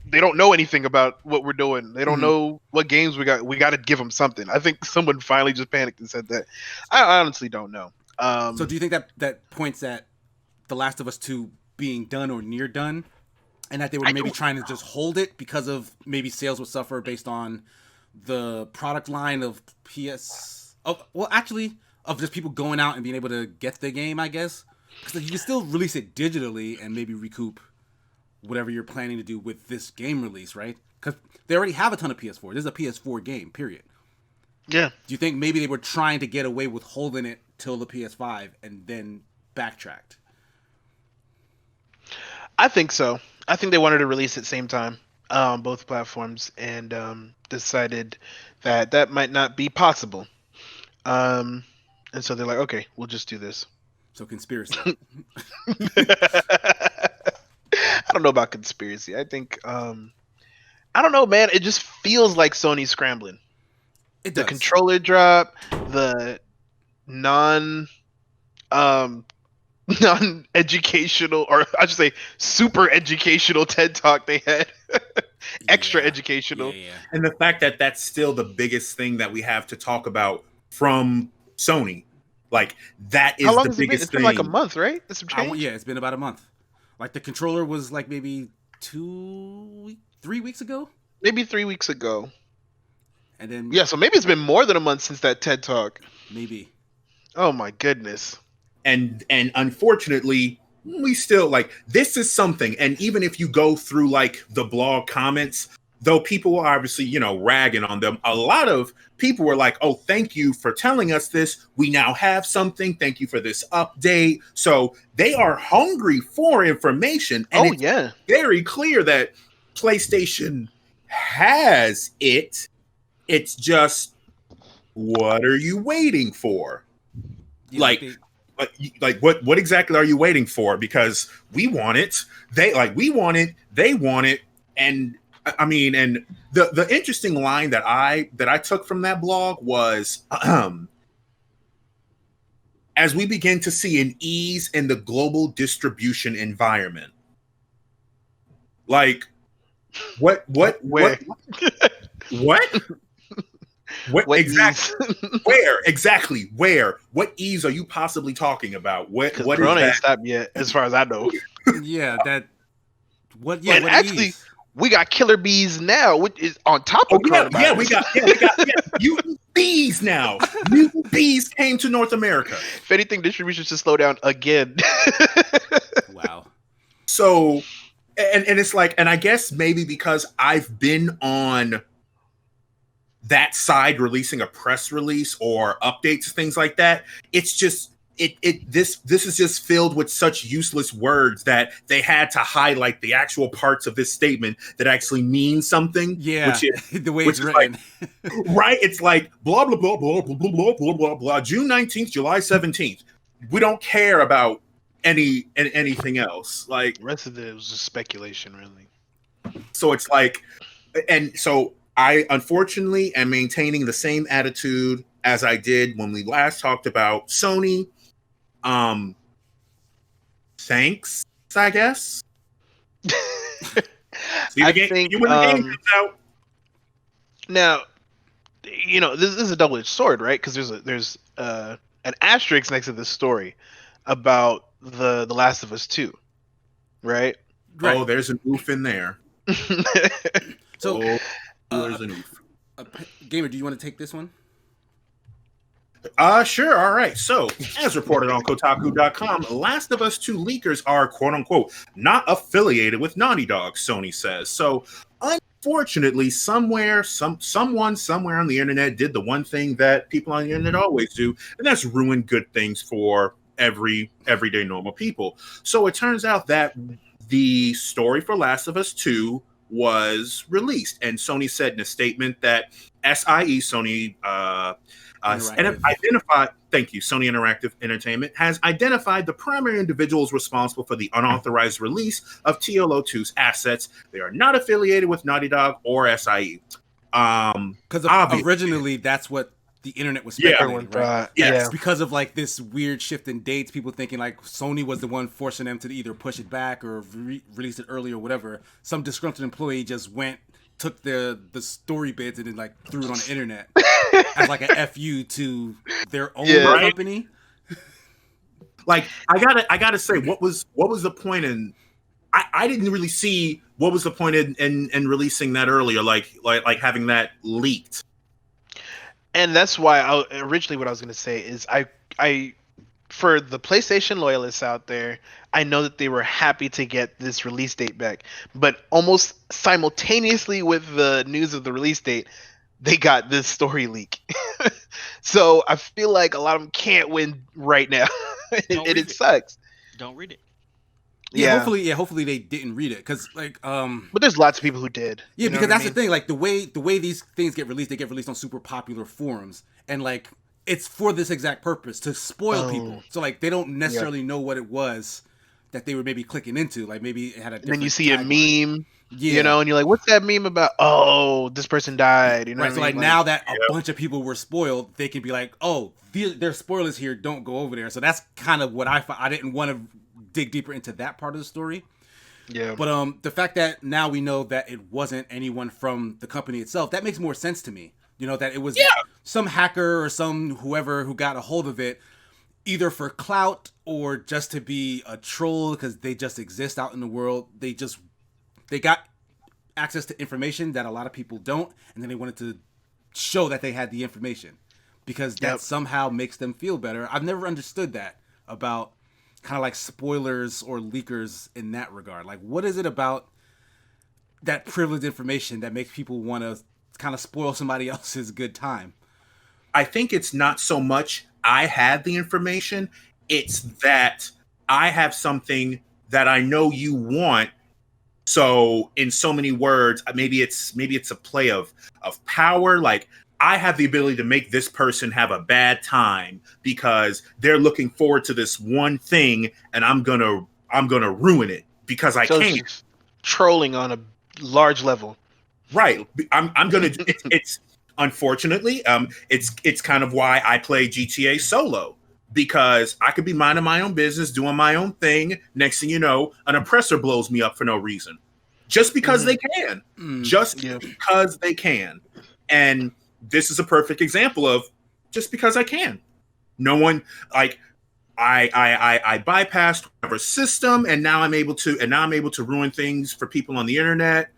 they don't know anything about what we're doing. They don't know what games we got. We got to give them something. I think someone finally just panicked and said that. I honestly don't know. So do you think that points at The Last of Us 2 being done or near done, and that they were maybe trying to just hold it because of maybe sales would suffer based on the product line of of just people going out and being able to get the game, I guess? Because you can still release it digitally and maybe recoup whatever you're planning to do with this game release, right? Because they already have a ton of PS4. This is a PS4 game, period. Yeah. Do you think maybe they were trying to get away with holding it till the PS5 and then backtracked? I think so. I think they wanted to release at the same time, both platforms, and decided that might not be possible. And so they're like, okay, we'll just do this. So conspiracy. I don't know about conspiracy. I think I don't know, man. It just feels like Sony's scrambling. It does. The controller drop, the non-educational, or I should say super educational TED Talk they had. Extra educational. Yeah. And the fact that that's still the biggest thing that we have to talk about from Sony. Like, that is the biggest thing. It's been like a month, right? There's some change? Yeah, it's been about a month. Like, the controller was like maybe 3 weeks ago? Maybe 3 weeks ago. And then... Yeah, so maybe it's been more than a month since that TED Talk. Maybe. Oh my goodness. And unfortunately, we still, like, this is something, and even if you go through, like, the blog comments, though people were obviously, ragging on them, a lot of people were like, oh, thank you for telling us this. We now have something. Thank you for this update. So they are hungry for information. And it's very clear that PlayStation has it. It's just, what are you waiting for? Yeah, like what exactly are you waiting for? Because we want it. They want it. And I mean, and the interesting line that I took from that blog was, as we begin to see an ease in the global distribution environment. Like, what exactly? Where? What ease are you possibly talking about? What is Corona that? ain't stopped yet, as far as I know. Yeah, that. What? Yeah, and what actually, ease? we got killer bees now, which is on top of coronavirus. Yeah, we got mutant bees now. Mutant bees came to North America. If anything, distribution should slow down again. Wow. So, and it's like, and I guess maybe because I've been on that side releasing a press release or updates, things like that, it's just this is just filled with such useless words that they had to highlight the actual parts of this statement that actually mean something. Yeah, which is, the way it's written. Like, right? It's like blah blah blah blah blah blah blah blah blah. June 19th, July 17th. We don't care about anything else. Like, the rest of it was just speculation, really. So it's like, and so I unfortunately am maintaining the same attitude as I did when we last talked about Sony. Thanks, I guess. I think when the game comes out. Now, you know, this is a double-edged sword, right? Because there's an asterisk next to this story about the Last of Us 2, right? Oh, there's an oof in there. So, there's an oof. Gamer, do you want to take this one? Sure. All right. So, as reported on Kotaku.com, Last of Us 2 leakers are, quote unquote, not affiliated with Naughty Dog, Sony says. So, unfortunately, someone somewhere on the internet did the one thing that people on the internet always do, and that's ruin good things for everyday normal people. So, it turns out that the story for Last of Us 2 was released, and Sony said in a statement that Sony identified, thank you, Sony Interactive Entertainment has identified the primary individuals responsible for the unauthorized release of TLO2's assets. They are not affiliated with Naughty Dog or SIE. Because originally that's what the internet was speculating, right? Yes. Because of like this weird shift in dates, people thinking like Sony was the one forcing them to either push it back or release it early or whatever. Some disgruntled employee just took the story bits and then like threw it on the internet as like a FU to their own company. Like I gotta say, what was the point in? I didn't really see what was the point in releasing that earlier, like having that leaked. And that's why originally what I was going to say is I for the PlayStation loyalists out there, I know that they were happy to get this release date back, but almost simultaneously with the news of the release date, they got this story leak. So I feel like a lot of them can't win right now, and it sucks. Don't read it. Yeah, hopefully they didn't read it, because like but there's lots of people who did. Yeah, because that's the thing. Like the way these things get released, they get released on super popular forums, and like it's for this exact purpose, to spoil people. So like they don't necessarily know what it was that they were maybe clicking into. Like maybe it had a different. And then you see a meme, you know, and you're like, "What's that meme about?" Oh, this person died. You know, right? So like now that a bunch of people were spoiled, they can be like, "Oh, there's spoilers here. Don't go over there." So that's kind of what I didn't want to dig deeper into that part of the story. Yeah. But the fact that now we know that it wasn't anyone from the company itself, that makes more sense to me. You know, that it was some hacker or some whoever who got a hold of it, either for clout or just to be a troll because they just exist out in the world. They got access to information that a lot of people don't, and then they wanted to show that they had the information because that somehow makes them feel better. I've never understood that about kind of like spoilers or leakers in that regard. Like, what is it about that privileged information that makes people want to kind of spoil somebody else's good time? I think it's not so much I had the information, it's that I have something that I know you want, So in so many words, maybe it's a play of power. Like, I have the ability to make this person have a bad time because they're looking forward to this one thing, and I'm gonna ruin it because I can. It's trolling on a large level. Right. I'm gonna. It's unfortunately, it's kind of why I play GTA solo, because I could be minding my own business, doing my own thing. Next thing you know, an oppressor blows me up for no reason, just because they can, because they can. And this is a perfect example of just because I can. No one, like, I bypassed whatever system, and now I'm able to ruin things for people on the internet,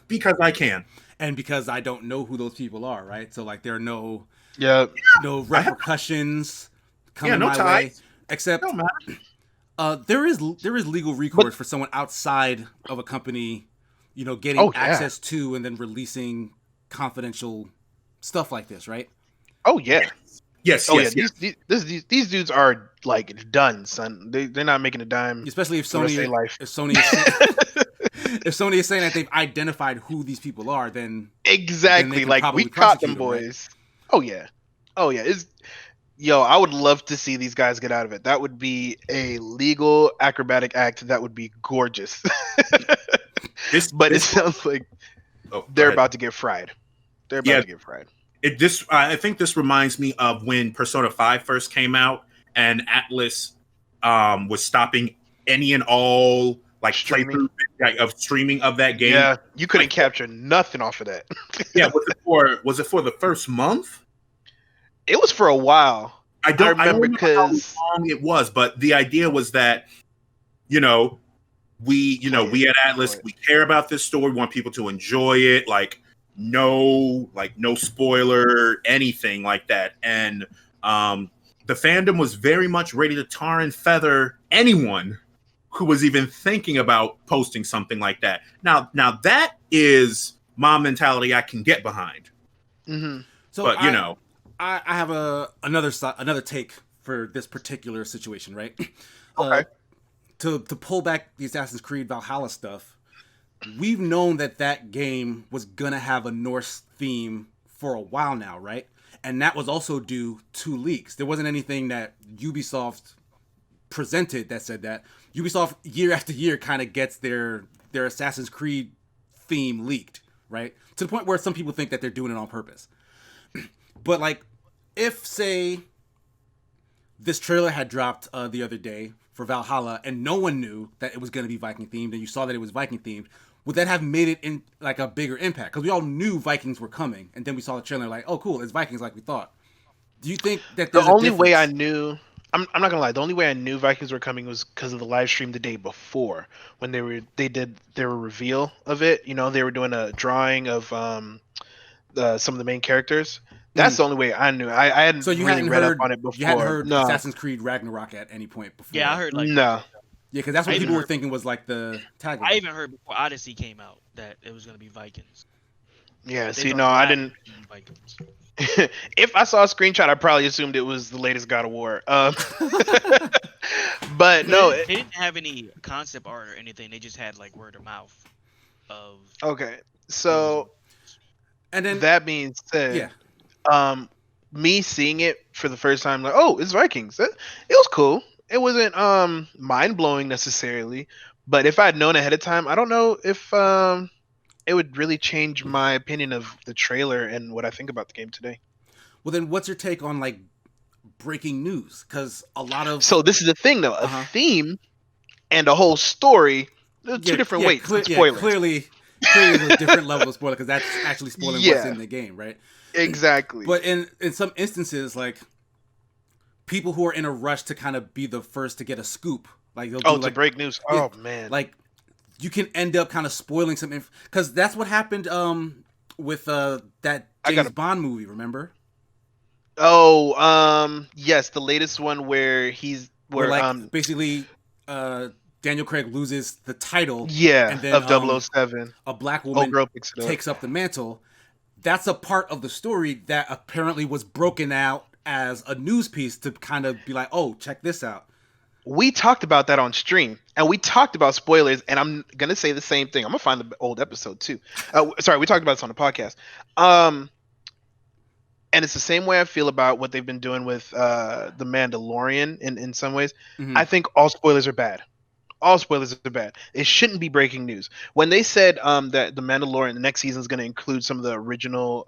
because I can. And because I don't know who those people are, right? So like there are no repercussions coming my way, except there is legal recourse for someone outside of a company, getting access to and then releasing confidential stuff like this, right? Oh yeah. Yes. These dudes are like done, son. They're not making a dime. Especially if Sony is saying that they've identified who these people are, then exactly, like, we caught them boys. Right? Oh yeah. I would love to see these guys get out of it. That would be a legal acrobatic act. That would be gorgeous. It sounds like they're about to get fried. They're about to get fried. I think this reminds me of when Persona 5 first came out, and Atlas was stopping any and all streaming of streaming of that game. Yeah, you couldn't capture nothing off of that. Yeah, was it for the first month? It was for a while. I don't remember how long it was, but the idea was that we at Atlas, we care about this story, we want people to enjoy it, no spoiler, anything like that. And the fandom was very much ready to tar and feather anyone who was even thinking about posting something like that. Now that is my mentality I can get behind. Mm-hmm. So, but I have another take for this particular situation, right? Okay. To pull back the Assassin's Creed Valhalla stuff, we've known that game was gonna have a Norse theme for a while now, right? And that was also due to leaks. There wasn't anything that Ubisoft presented that said that. Ubisoft year after year kind of gets their Assassin's Creed theme leaked, right? To the point where some people think that they're doing it on purpose. But if say this trailer had dropped the other day for Valhalla and no one knew that it was going to be Viking themed, and you saw that it was Viking themed, would that have made it in a bigger impact? Because we all knew Vikings were coming, and then we saw the trailer like, oh cool, it's Vikings like we thought. Do you think that the only way I knew? I'm not gonna lie. The only way I knew Vikings were coming was because of the live stream the day before, when they did their reveal of it. They were doing a drawing of some of the main characters. That's the only way I knew. I hadn't read up on it before. You hadn't heard Assassin's Creed Ragnarok at any point before. Yeah, I heard no. Yeah, because that's what people were thinking was the tagline. I even heard before Odyssey came out that it was gonna be Vikings. Yeah. I didn't. Vikings. If I saw a screenshot, I probably assumed it was the latest God of War. But no, they didn't have any concept art or anything. They just had word of mouth. Okay, so and then that being said, me seeing it for the first time, it's Vikings. It was cool. It wasn't mind blowing necessarily, but if I had known ahead of time, I don't know if it would really change my opinion of the trailer and what I think about the game today. Well, then what's your take on breaking news? Because a lot of this is the thing though, a theme and a whole story, two different weights. Spoilers. Clearly there's a different level of spoiler because that's actually spoiling what's in the game, right? Exactly. But in some instances, people who are in a rush to kind of be the first to get a scoop, they'll do, to break news. Oh man, you can end up kind of spoiling something because that's what happened with that James Bond movie. Remember? Oh, yes, the latest one where basically Daniel Craig loses the title. Yeah, and then, of 007. A black woman takes up the mantle. That's a part of the story that apparently was broken out as a news piece to kind of be like, oh, check this out. we talked about that on stream, and we talked about spoilers, and I'm gonna say the same thing. I'm gonna find the old episode too. Sorry, we talked about this on the podcast. And it's the same way I feel about what they've been doing with the Mandalorian in some ways. Mhm. I think all spoilers are bad. All spoilers are bad. It shouldn't be breaking news. When they said that the Mandalorian the next season is going to include some of the original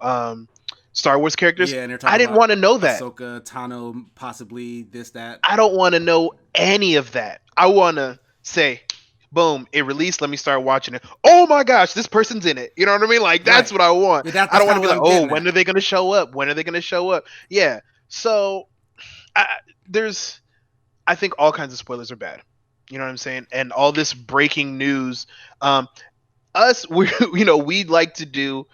Star Wars characters, Yeah, and they're talking I didn't about want to know that. Ahsoka, Tano, possibly this, that. I don't want to know any of that. I want to say, boom, it released. Let me start watching it. Oh my gosh, this person's in it. You know what I mean? Like that's Right. what I want. Yeah, that's I don't want to kinda be what like, I'm oh, getting when at. are they going to show up? When are they going to show up? Yeah. So I think all kinds of spoilers are bad. You know what I'm saying? And all this breaking news, we like to do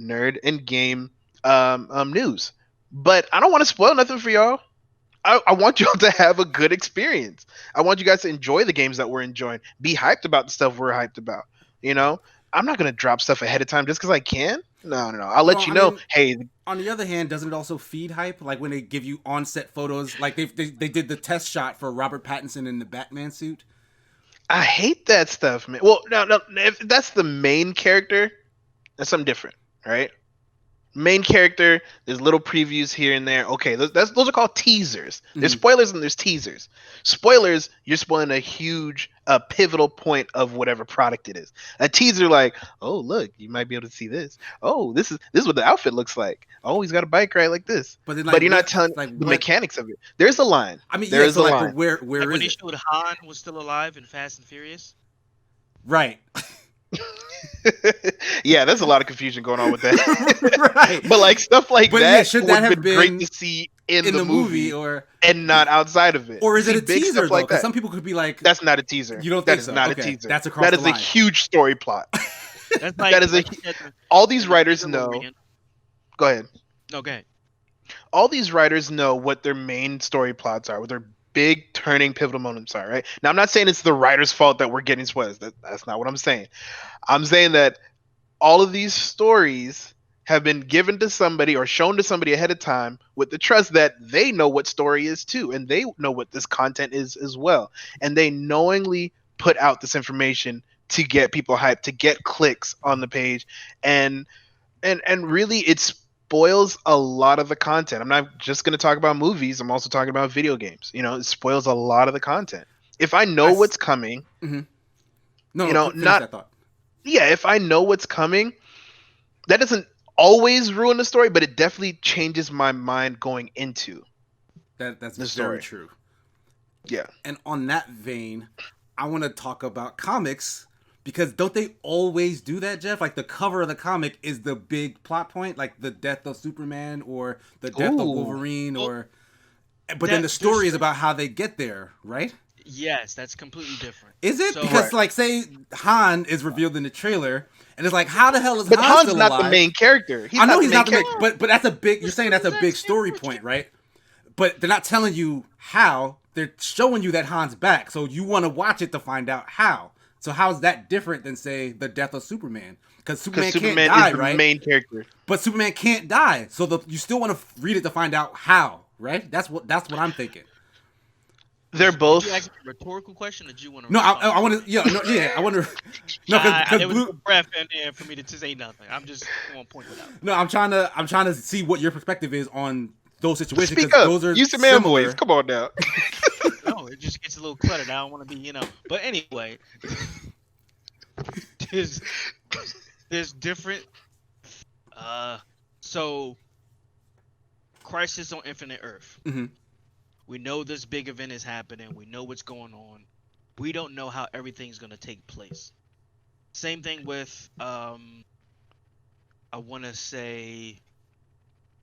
nerd and game news, but I don't want to spoil nothing for y'all. I want y'all to have a good experience. I want you guys to enjoy the games that we're enjoying. Be hyped about the stuff we're hyped about. You know, I'm not gonna drop stuff ahead of time just because I can. No. I'll let you know. Hey, on the other hand, doesn't it also feed hype? Like when they give you on-set photos, like they did the test shot for Robert Pattinson in the Batman suit. I hate that stuff, man. Well, no, if that's the main character, that's something different, right? Main character, there's little previews here and there. Okay, those are called teasers. There's spoilers and there's teasers. Spoilers, you're spoiling a huge, pivotal point of whatever product it is. A teaser, like, oh look, you might be able to see this. Oh, this is what the outfit looks like. Oh, he's got a bike ride like this. But, you're not telling the mechanics of it. There's a line. I mean, there's a line. But where like is when it? they showed Han was still alive in Fast and Furious. Right. Yeah, there's a lot of confusion going on with that. Right. But like stuff like that, yeah, should that have been great to see in the movie or and not outside of it? Or is it a teaser though? Like Because some people could be like, that's not a teaser. You don't think that so? is not okay. a teaser. That's across the line. That is a huge story plot. That's like, that is all these writers know. Go ahead. No, go ahead. All these writers know what their main story plots are, what their big turning pivotal moments are, right? Now I'm not saying it's the writer's fault that we're getting spoilers. That's not what I'm saying. I'm saying that all of these stories have been given to somebody or shown to somebody ahead of time with the trust that they know what story is too, and they know what this content is as well. And they knowingly put out this information to get people hyped, to get clicks on the page, and really it spoils a lot of the content. I'm not just going to talk about movies. I'm also talking about video games. You know, it spoils a lot of the content. If I know what's coming, no, you know, not that thought. Yeah, if I know what's coming, that doesn't always ruin the story, but it definitely changes my mind going into that's the very story. True. Yeah. And on that vein, I want to talk about comics because don't they always do that, Jeff? Like the cover of the comic is the big plot point, like the death of Superman or the death of Wolverine, but then the story is about how they get there, right? Yes, that's completely different. Is it? Because like say Han is revealed in the trailer and it's like how the hell is but Han Han's still not alive? the main character. I know he's not the main, but that's a big, you're saying that's a big story point, right? But they're not telling you how. They're showing you that Han's back, so you want to watch it to find out how. So how's that different than say the death of Superman? Because Superman can't die, is the right? Main character. But Superman can't die, so you still want to read it to find out how, right? That's what I'm thinking. They're both. Did you ask me a rhetorical question, or do you want to? No, I want to. I want to. No, because there was no breath in there for me to say nothing. I'm just going to point it out. No, I'm trying to see what your perspective is on those situations. Speak up. Those are use the man voice. Come on now. No, it just gets a little cluttered. I don't want to be, But anyway, there's different. So, Crisis on Infinite Earth. Mm-hmm. We know this big event is happening. We know what's going on. We don't know how everything's going to take place. Same thing with, I want to say,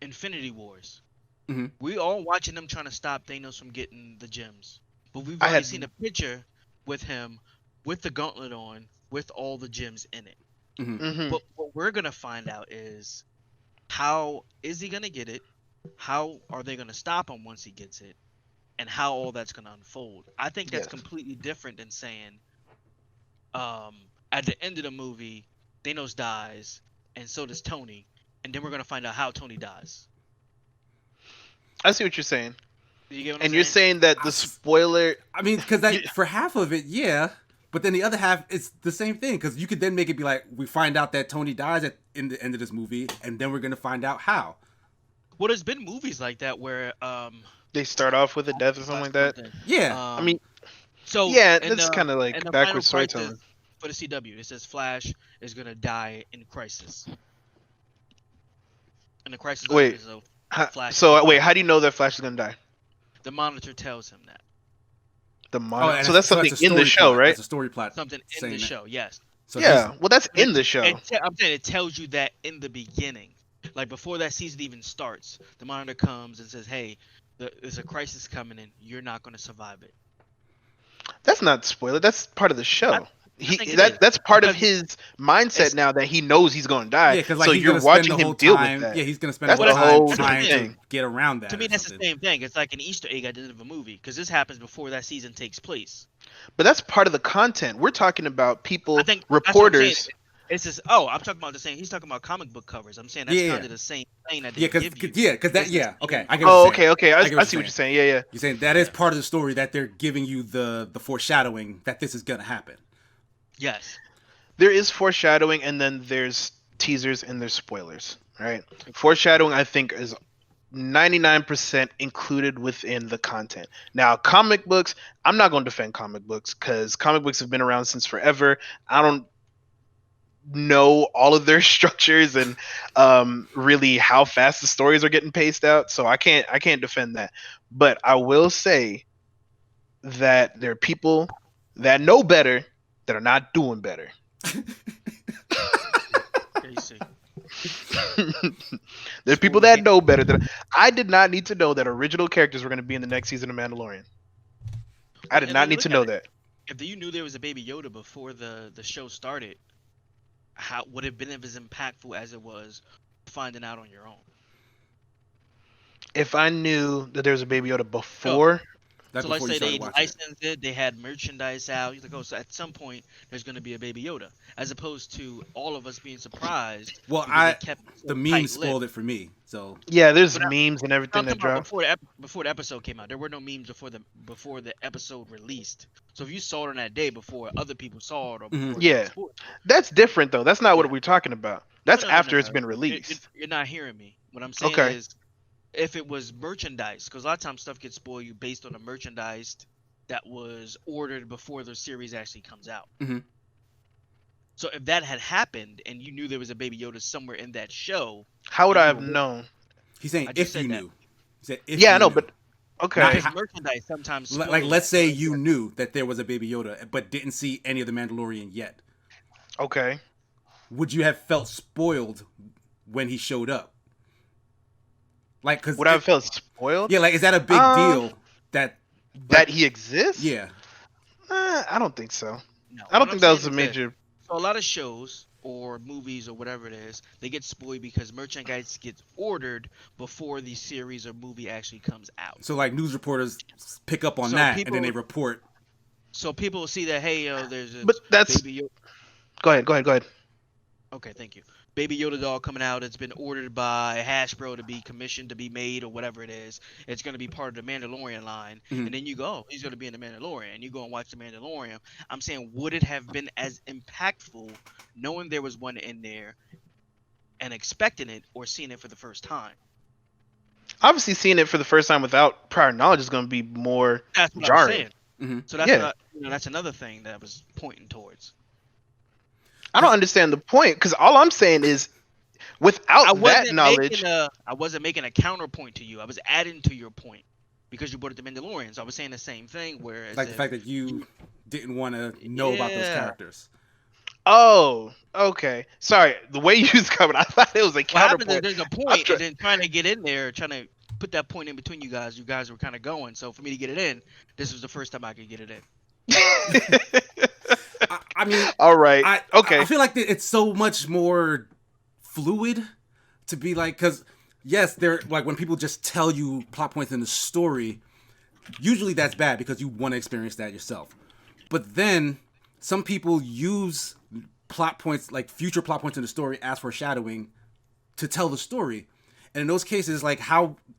Infinity Wars. Mm-hmm. We all watching them trying to stop Thanos from getting the gems. But we've already seen a picture with him, with the gauntlet on, with all the gems in it. Mm-hmm. Mm-hmm. But what we're going to find out is, how is he going to get it? How are they going to stop him once he gets it? And how all that's going to unfold. I think that's completely different than saying, at the end of the movie, Thanos dies, and so does Tony, and then we're going to find out how Tony dies. I see what you're saying. You get what I'm And you're saying? saying that the spoiler. I mean, because for half of it, yeah. But then the other half, it's the same thing. Because you could then make it be like, we find out that Tony dies in the end of this movie, and then we're going to find out how. Well, there's been movies like that where They start off with a death or something like that. Yeah. I mean, so yeah, that's kind of like in the backwards final storytelling. Crisis for the CW, it says Flash is gonna die in Crisis. And the Crisis Wait, is a Flash. So wait, how do you know that Flash is gonna die? The Monitor tells him that. The Monitor. So that's something in the show, plot. right? That's a story plot. Something in the show, yes. So yeah, well, that's in the show. I'm saying it tells you that in the beginning, like before that season even starts, the Monitor comes and says, "Hey, there's a crisis coming in. You're not going to survive it." That's not spoiler. That's part of the show. I That's part of his mindset now that he knows he's going to die. Yeah, because so you're watching him deal with that. Yeah, he's going to spend the whole whole time trying thing. to get around that. To me, that's the same thing. It's like an Easter egg at the end of a movie because this happens before that season takes place. But that's part of the content. We're talking about people, I think reporters. It's just I'm talking about the same. He's talking about comic book covers. I'm saying that's kind of the same thing that they give you. Because that okay. I get what you're okay. I see what you're saying. Yeah. You're saying that is part of the story that they're giving you the foreshadowing that this is gonna happen. Yes. There is foreshadowing, and then there's teasers and there's spoilers. Right. Foreshadowing, I think, is 99% included within the content. Now, comic books, I'm not going to defend comic books because comic books have been around since forever. I don't know all of their structures and really how fast the stories are getting paced out, so I can't defend that. But I will say that there are people that know better that are not doing better. There's people that know better than I did not need to know that original characters were going to be in the next season of Mandalorian. I did not need to know that. If you knew there was a Baby Yoda before the show started, how would it have been as impactful as it was finding out on your own? If I knew that there was a Baby Yoda before. So let's say they licensed it, they had merchandise out. You're like, oh, so at some point there's going to be a Baby Yoda, as opposed to all of us being surprised. Well, the memes spoiled it for me. So yeah, there's memes and everything that dropped before the episode came out. There were no memes before the episode released. So if you saw it on that day before other people saw it, or before that's different though. That's not what we're talking about. That's after it's been released. You're not hearing me. What I'm saying is, if it was merchandise, because a lot of times stuff gets spoiled you based on the merchandise that was ordered before the series actually comes out. Mm-hmm. So if that had happened and you knew there was a Baby Yoda somewhere in that show, how would I have known? He's saying if you knew. He said if I know, but okay. Merchandise sometimes. Like, let's say you knew that there was a Baby Yoda, but didn't see any of the Mandalorian yet. Okay. Would you have felt spoiled when he showed up? Like, cause would I have felt spoiled? Yeah, like, is that a big deal that he exists? Yeah. I don't think so. No, I don't think that was a major. So a lot of shows or movies or whatever it is, they get spoiled because merchandise gets ordered before the series or movie actually comes out. So like news reporters pick up on that and then they report. So people will see that, hey, there's a Baby Yoda. Go ahead. Okay, thank you. Baby Yoda doll coming out. It's been ordered by Hasbro to be commissioned to be made or whatever it is. It's going to be part of the Mandalorian line. Mm-hmm. And then you go, he's going to be in the Mandalorian. And you go and watch the Mandalorian. I'm saying, would it have been as impactful knowing there was one in there and expecting it or seeing it for the first time? Obviously, seeing it for the first time without prior knowledge is going to be more jarring. I'm saying. Mm-hmm. So that's that's another thing that I was pointing towards. I don't understand the point because all I'm saying is, without that knowledge, I wasn't making a counterpoint to you. I was adding to your point because you brought up the Mandalorians. So I was saying the same thing. Whereas like the fact that you didn't want to know about those characters. Oh, okay. Sorry, the way you was covered, I thought it was a counterpoint. There's a point, and then trying to get in there, trying to put that point in between you guys. You guys were kind of going. So for me to get it in, this was the first time I could get it in. I mean, all right. I feel like it's so much more fluid to be like, because yes, they're like when people just tell you plot points in the story, usually that's bad because you want to experience that yourself. But then some people use plot points, like future plot points in the story, as foreshadowing to tell the story. And in those cases, like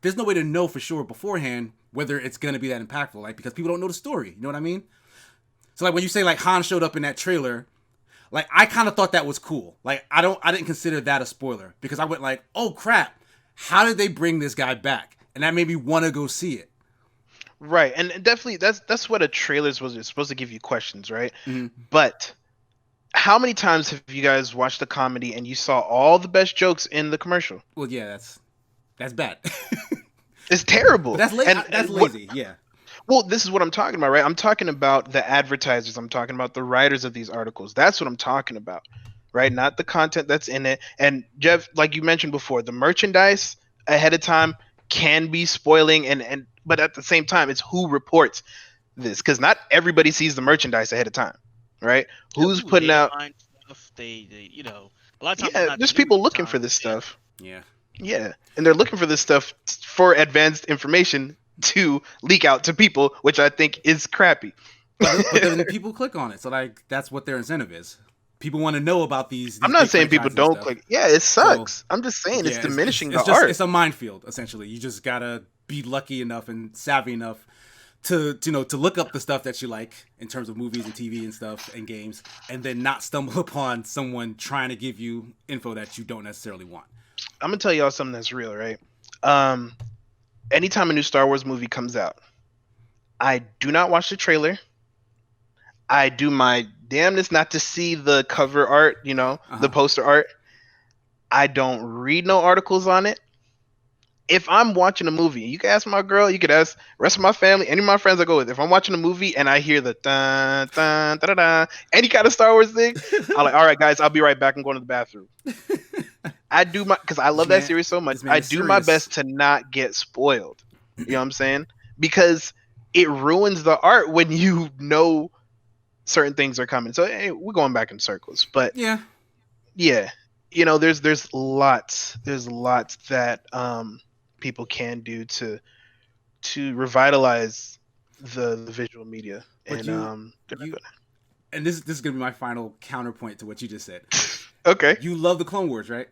there's no way to know for sure beforehand whether it's going to be that impactful, like, because people don't know the story. You know what I mean? So like when you say like Han showed up in that trailer, like I kind of thought that was cool. Like I didn't consider that a spoiler because I went like, oh crap, how did they bring this guy back? And that made me want to go see it. Right, and definitely that's what a trailer is supposed to give you questions, right? Mm-hmm. But how many times have you guys watched a comedy and you saw all the best jokes in the commercial? Well, yeah, that's bad. It's terrible. But that's lazy. Yeah. Well, this is what I'm talking about, right? I'm talking about the advertisers. I'm talking about the writers of these articles. That's what I'm talking about, right? Not the content that's in it. And Jeff, like you mentioned before, the merchandise ahead of time can be spoiling, but at the same time, it's who reports this, because not everybody sees the merchandise ahead of time, right? Who's putting out stuff? They a lot of times. Yeah, there's people looking for this stuff. Yeah. Yeah, and they're looking for this stuff for advanced information to leak out to people, which I think is crappy. But then people click on it, so like that's what their incentive is. People want to know about these I'm not saying people don't click. Yeah, it sucks. So, I'm just saying it's diminishing the art. It's a minefield, essentially. You just gotta be lucky enough and savvy enough to look up the stuff that you like in terms of movies and TV and stuff and games, and then not stumble upon someone trying to give you info that you don't necessarily want. I'm gonna tell y'all something that's real, right? Anytime a new Star Wars movie comes out, I do not watch the trailer. I do my damnedest not to see the cover art, the poster art. I don't read no articles on it. If I'm watching a movie, you can ask my girl, you could ask the rest of my family, any of my friends I go with. If I'm watching a movie and I hear the dun, dun, da, da, da, any kind of Star Wars thing, I'm like, all right, guys, I'll be right back. I'm going to the bathroom. I do because I love that series so much. I do my best to not get spoiled. You know what I'm saying? Because it ruins the art when you know certain things are coming. So hey, we're going back in circles. But yeah. There's lots that people can do to revitalize the visual media. But and this is gonna be my final counterpoint to what you just said. Okay. You love the Clone Wars, right?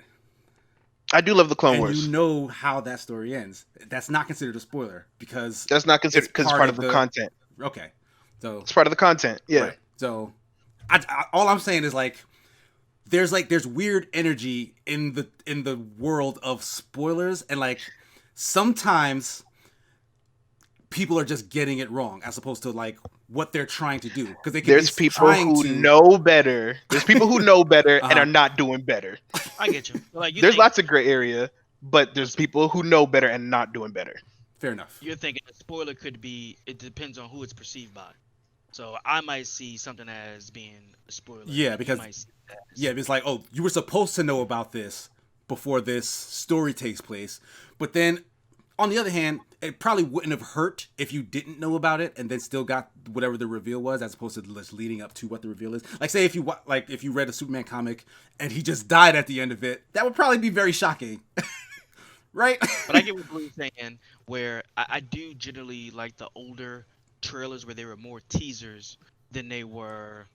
I do love the Clone Wars. You know how that story ends. That's not considered a spoiler because that's not considered because it's part of the content. Okay, so it's part of the content. Yeah. Right. So, all I'm saying is like, there's weird energy in the world of spoilers, and like sometimes people are just getting it wrong as opposed to like what they're trying to do, because there's people who know better. There's people who know better and are not doing better. I get you. Like, there's lots of gray area, but there's people who know better and not doing better. Fair enough. You're thinking a spoiler could be, it depends on who it's perceived by. So I might see something as being a spoiler. Yeah, because it's like, oh, you were supposed to know about this before this story takes place, but then on the other hand, it probably wouldn't have hurt if you didn't know about it and then still got whatever the reveal was, as opposed to just leading up to what the reveal is. Like, say if you read a Superman comic and he just died at the end of it, that would probably be very shocking, right? But I get what you're saying, where I do generally like the older trailers where they were more teasers than they were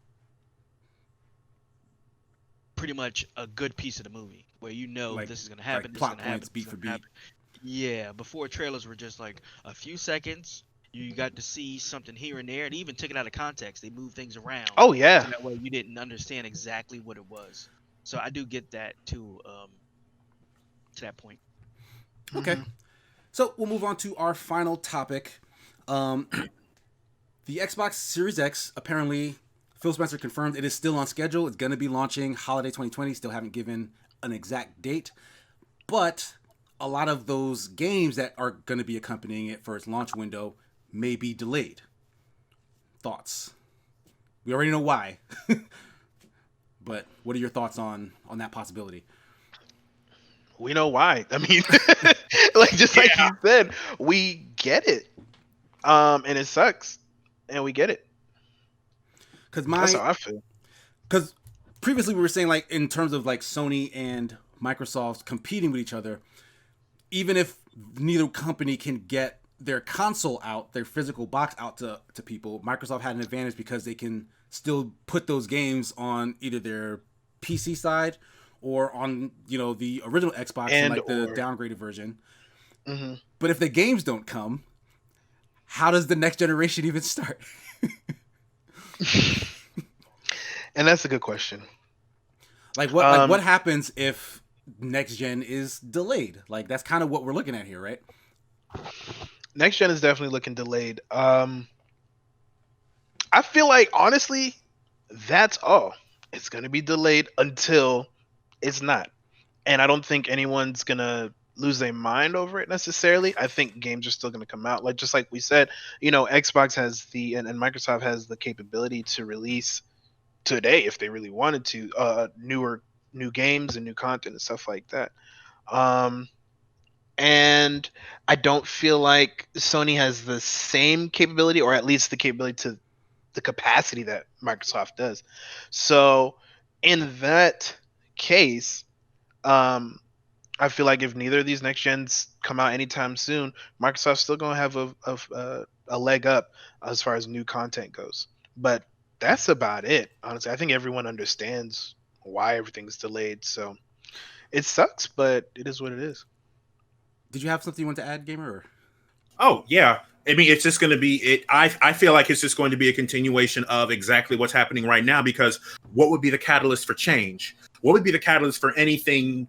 pretty much a good piece of the movie, where like, this is gonna happen, like plot points, beat for beat. Yeah, before trailers were just like a few seconds. You got to see something here and there, and even took it out of context. They moved things around. Oh yeah. So that way you didn't understand exactly what it was. So I do get that to that point. Okay. So we'll move on to our final topic. The Xbox Series X, apparently Phil Spencer confirmed it is still on schedule. It's going to be launching holiday 2020. Still haven't given an exact date, but a lot of those games that are going to be accompanying it for its launch window may be delayed. Thoughts? We already know why. But what are your thoughts on that possibility? We know why. I mean, like you said, we get it. And it sucks. And we get it. That's how I feel. Because previously we were saying, like, in terms of like Sony and Microsoft competing with each other, even if neither company can get their console out, their physical box out to people, Microsoft had an advantage because they can still put those games on either their PC side or on, the original Xbox and like the downgraded version. Mm-hmm. But if the games don't come, how does the next generation even start? And that's a good question. Like what happens if next gen is delayed? Like that's kind of what we're looking at here, right? Next gen is definitely looking delayed. I feel like honestly, that's all. It's gonna be delayed until it's not. And I don't think anyone's gonna lose their mind over it necessarily. I think games are still gonna come out. Like just like we said, Xbox has and Microsoft has the capability to release today if they really wanted to, new games and new content and stuff like that. And I don't feel like Sony has the same capability, or at least the capability to the capacity that Microsoft does. So in that case, I feel like if neither of these next gens come out anytime soon, Microsoft's still gonna have a leg up as far as new content goes. But that's about it, honestly. I think everyone understands why everything's delayed. So it sucks, but it is what it is. Did you have something you want to add, Gamer? Or? Oh, yeah. I mean, it's just going to be it. I feel like it's just going to be a continuation of exactly what's happening right now, because what would be the catalyst for change? What would be the catalyst for anything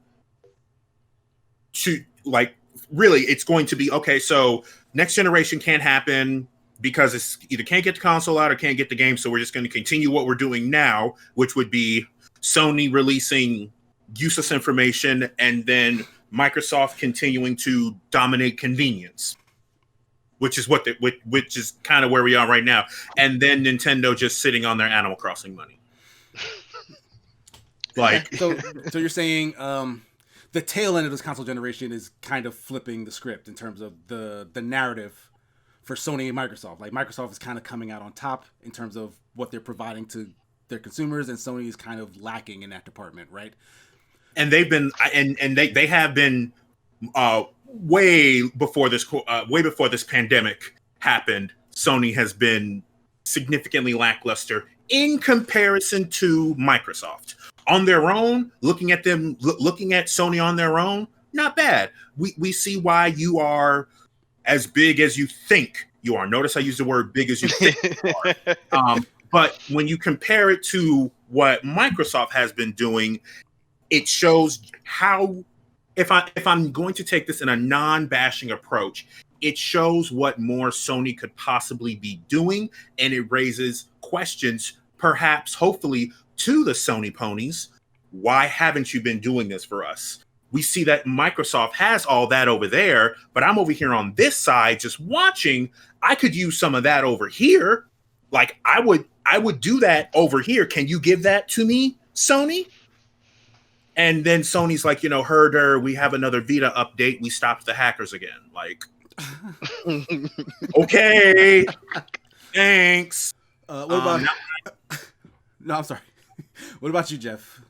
to, like, really, it's going to be, okay, so next generation can't happen because it's either can't get the console out or can't get the game, so we're just going to continue what we're doing now, which would be Sony releasing useless information and then Microsoft continuing to dominate convenience, which is which is kind of where we are right now, and then Nintendo just sitting on their Animal Crossing money. Like, so you're saying the tail end of this console generation is kind of flipping the script in terms of the narrative for Sony and Microsoft. Like Microsoft is kind of coming out on top in terms of what they're providing to their consumers, and Sony is kind of lacking in that department, right? And they've been, and they have been way before this pandemic happened. Sony has been significantly lackluster in comparison to Microsoft. On their own, looking at Sony on their own, not bad. We see why you are as big as you think you are. Notice I use the word big as you think you are. But when you compare it to what Microsoft has been doing, it shows how, if I'm going to take this in a non-bashing approach, it shows what more Sony could possibly be doing, and it raises questions, perhaps, hopefully, to the Sony ponies. Why haven't you been doing this for us? We see that Microsoft has all that over there, but I'm over here on this side just watching. I could use some of that over here. Like, I would do that over here. Can you give that to me, Sony? And then Sony's like, herder, we have another Vita update. We stopped the hackers again. Like, okay, thanks. What about? No, I'm sorry. What about you, Jeff?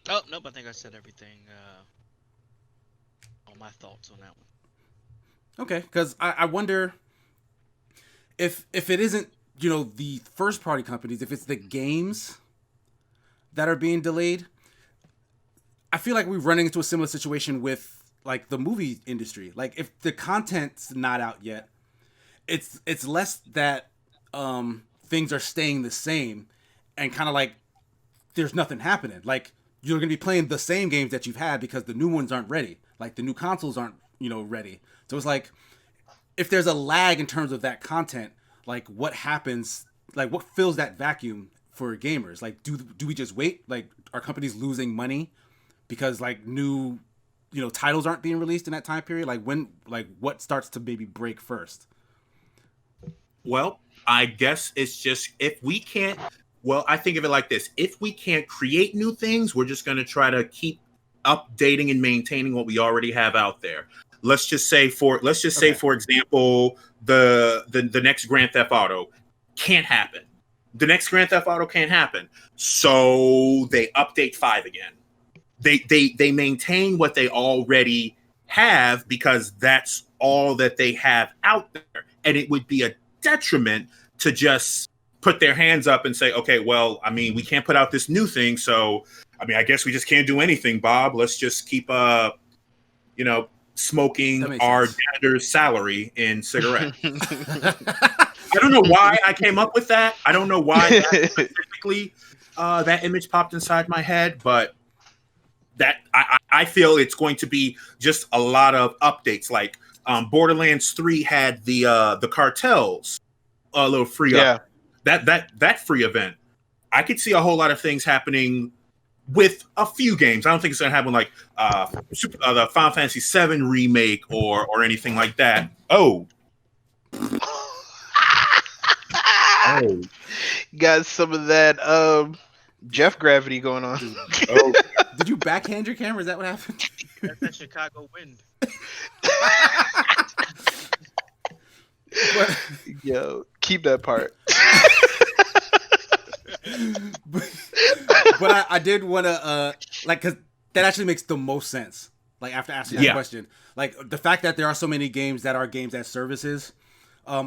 Oh, nope. I think I said everything. All my thoughts on that one. Okay, because I wonder if it isn't, the first party companies, if it's the games that are being delayed. I feel like we're running into a similar situation with like the movie industry. Like if the content's not out yet, it's less that things are staying the same and kind of like there's nothing happening. Like you're going to be playing the same games that you've had because the new ones aren't ready. Like the new consoles aren't, ready. So it's like if there's a lag in terms of that content, like what happens, like what fills that vacuum for gamers? Like do we just wait? Like are companies losing money because like new, titles aren't being released in that time period? Like what starts to maybe break first? Well, I guess it's just if we can't. Well, I think of it like this: if we can't create new things, we're just going to try to keep updating and maintaining what we already have out there. Let's just say, for example, the next Grand Theft Auto can't happen. The next Grand Theft Auto can't happen, so they update 5 again. They maintain what they already have because that's all that they have out there, and it would be a detriment to just put their hands up and say, okay, well, I mean, we can't put out this new thing, so I mean, I guess we just can't do anything, Bob. Let's just keep smoking makes our sense. janitor's salary in cigarettes. I don't know why I came up with that. I don't know why that specifically that image popped inside my head, but that I feel it's going to be just a lot of updates. Like Borderlands 3 had the cartels a little free up. That free event. I could see a whole lot of things happening with a few games. I don't think it's going to happen like the Final Fantasy VII remake or anything like that. Oh. Got some of that Jeff gravity going on. Did you backhand your camera? Is that what happened? That's that Chicago wind. Yo, keep that part. but I did want to because that actually makes the most sense. Like after asking that question, like the fact that there are so many games that are games as services,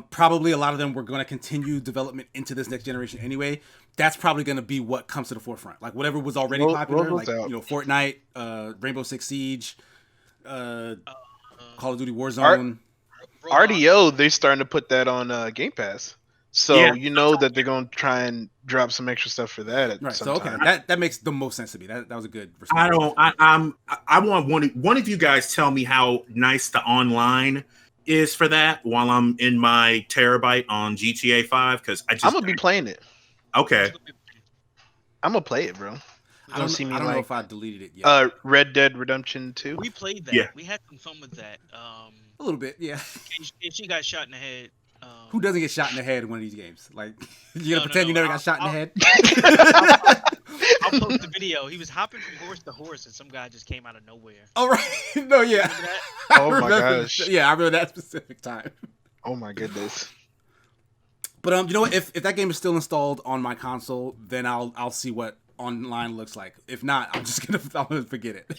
probably a lot of them were going to continue development into this next generation anyway. That's probably going to be what comes to the forefront. Like whatever was already popular, like Fortnite, Rainbow Six Siege, Call of Duty Warzone, RDO. They're starting to put that on Game Pass. So you know that they're gonna try and drop some extra stuff for that. Right. So okay, that makes the most sense to me. That was a good response. I want one of you guys tell me how nice the online is for that while I'm in my terabyte on GTA 5 because I'm gonna be playing it. Okay. I'm gonna play it, bro. I don't know if I deleted it yet. Red Dead Redemption 2. We played that. Yeah. We had some fun with that. A little bit, yeah. If she got shot in the head. Who doesn't get shot in the head in one of these games? Like, you gonna pretend you never got shot in the head? I'll post the video. He was hopping from horse to horse, and some guy just came out of nowhere. Oh, right. No, yeah. Oh, my gosh. Yeah, I remember that specific time. Oh, my goodness. But, you know what? If that game is still installed on my console, then I'll see what online looks like. If not, I'm gonna forget it.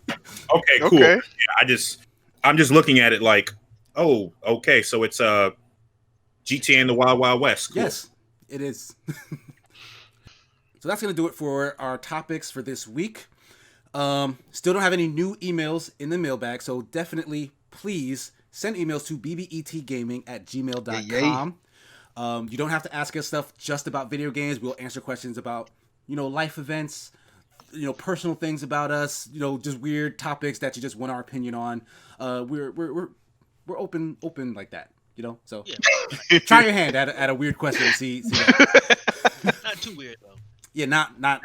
Okay, cool. Okay. Yeah, I'm just looking at it like, oh, okay, so it's GTA and the Wild Wild West. Cool. Yes, it is. So that's going to do it for our topics for this week. Still don't have any new emails in the mailbag, so definitely, please send emails to bbetgaming@gmail.com. You don't have to ask us stuff just about video games. We'll answer questions about, life events, personal things about us, just weird topics that you just want our opinion on. We're open like that. So try your hand at a weird question and see that. Not too weird though. Yeah, not.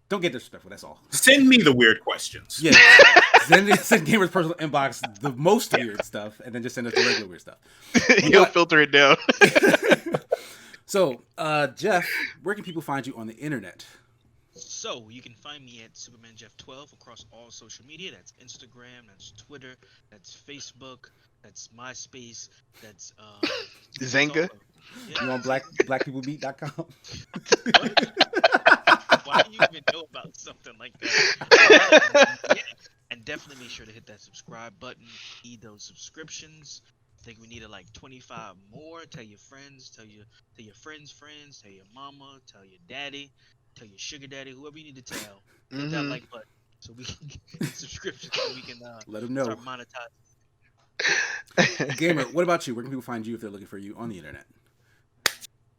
Don't get disrespectful. That's all. Send me the weird questions. Yeah, send Gamer's personal inbox the most weird stuff, and then just send us the regular weird stuff. He'll filter it down. So, Jeff, where can people find you on the internet? So you can find me at SupermanJeff12 across all social media. That's Instagram, that's Twitter, that's Facebook, that's MySpace, that's Zynga. Yeah. You on blackpeoplebeat.com? Why do you even know about something like that? Yeah. And definitely make sure to hit that subscribe button. Need those subscriptions. I think we need 25 more. Tell your friends, tell your friends' friends, tell your mama, tell your daddy, tell your sugar daddy, whoever you need to tell. Hit that like button so we can get subscriptions so we can let them know. Start monetizing. Gamer, what about you? Where can people find you if they're looking for you on the internet?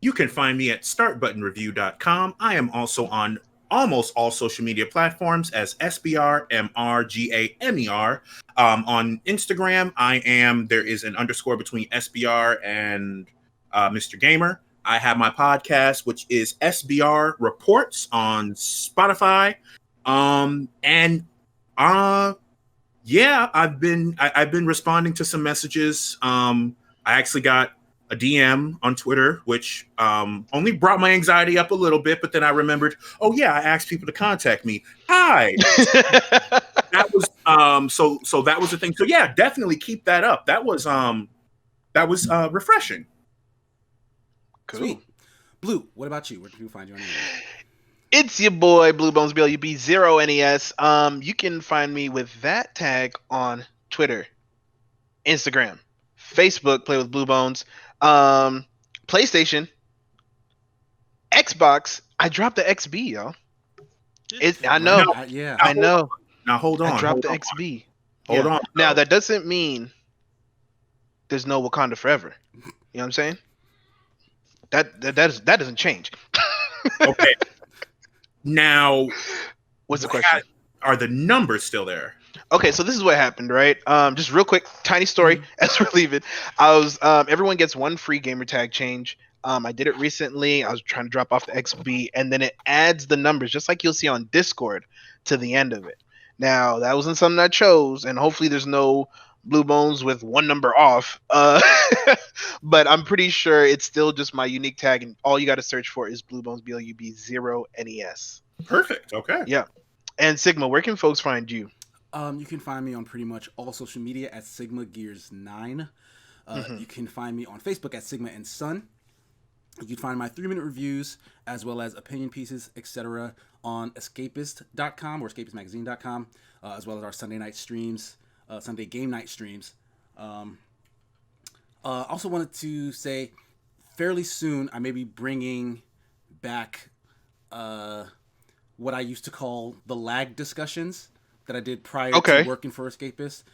You can find me at startbuttonreview.com. I am also on almost all social media platforms as SBRMRGAMER. On Instagram, there is an underscore between SBR and Mr. Gamer. I have my podcast, which is SBR Reports on Spotify. I've been responding to some messages. I actually got a DM on Twitter, which only brought my anxiety up a little bit, but then I remembered, I asked people to contact me. Hi. That was so that was the thing. So yeah, definitely keep that up. That was refreshing. Cool. Sweet. Blue, what about you? Where can people find you on the internet? It's your boy Blue Bones BLUB0NES. You can find me with that tag on Twitter, Instagram, Facebook, Play with Blue Bones, PlayStation, Xbox. I dropped the XB, yo. I know. Yeah. I know. Now hold on. I dropped the XB. Hold on. Now that doesn't mean there's no Wakanda forever. You know what I'm saying? That doesn't change. Okay. Now, what's the question? Are the numbers still there? Okay, so this is what happened, right? Just real quick, tiny story as we're leaving. I was everyone gets one free gamer tag change. I did it recently. I was trying to drop off the XB, and then it adds the numbers, just like you'll see on Discord, to the end of it. Now, that wasn't something I chose, and hopefully there's no blue bones with one number off. But I'm pretty sure it's still just my unique tag, and all you got to search for is blue bones BLUB0NES. Perfect. Okay. Yeah. And Sigma, where can folks find you? You can find me on pretty much all social media at Sigma Gears 9. You can find me on Facebook at Sigma and Sun. You can find my 3-minute reviews as well as opinion pieces, etc. on escapist.com or escapistmagazine.com, as well as our Sunday night streams, Sunday game night streams. Also wanted to say fairly soon I may be bringing back what I used to call the lag discussions that I did prior to working for Escapist.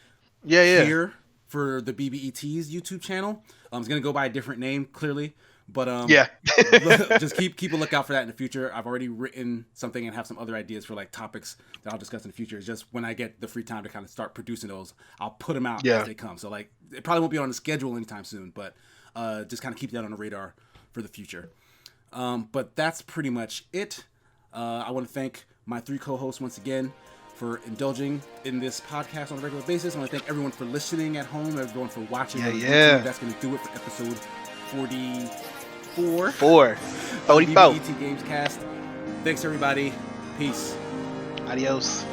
Here for the BBET's YouTube channel. It's going to go by a different name, clearly. But just keep a lookout for that in the future. I've already written something and have some other ideas for like topics that I'll discuss in the future. It's just when I get the free time to kind of start producing those, I'll put them out as they come. So like it probably won't be on the schedule anytime soon, but just kind of keep that on the radar for the future. But that's pretty much it. I want to thank my 3 co-hosts once again for indulging in this podcast on a regular basis. I want to thank everyone for listening at home, everyone for watching on YouTube. That's going to do it for episode 44. 44. BBET GamesCast. Thanks, everybody. Peace. Adios.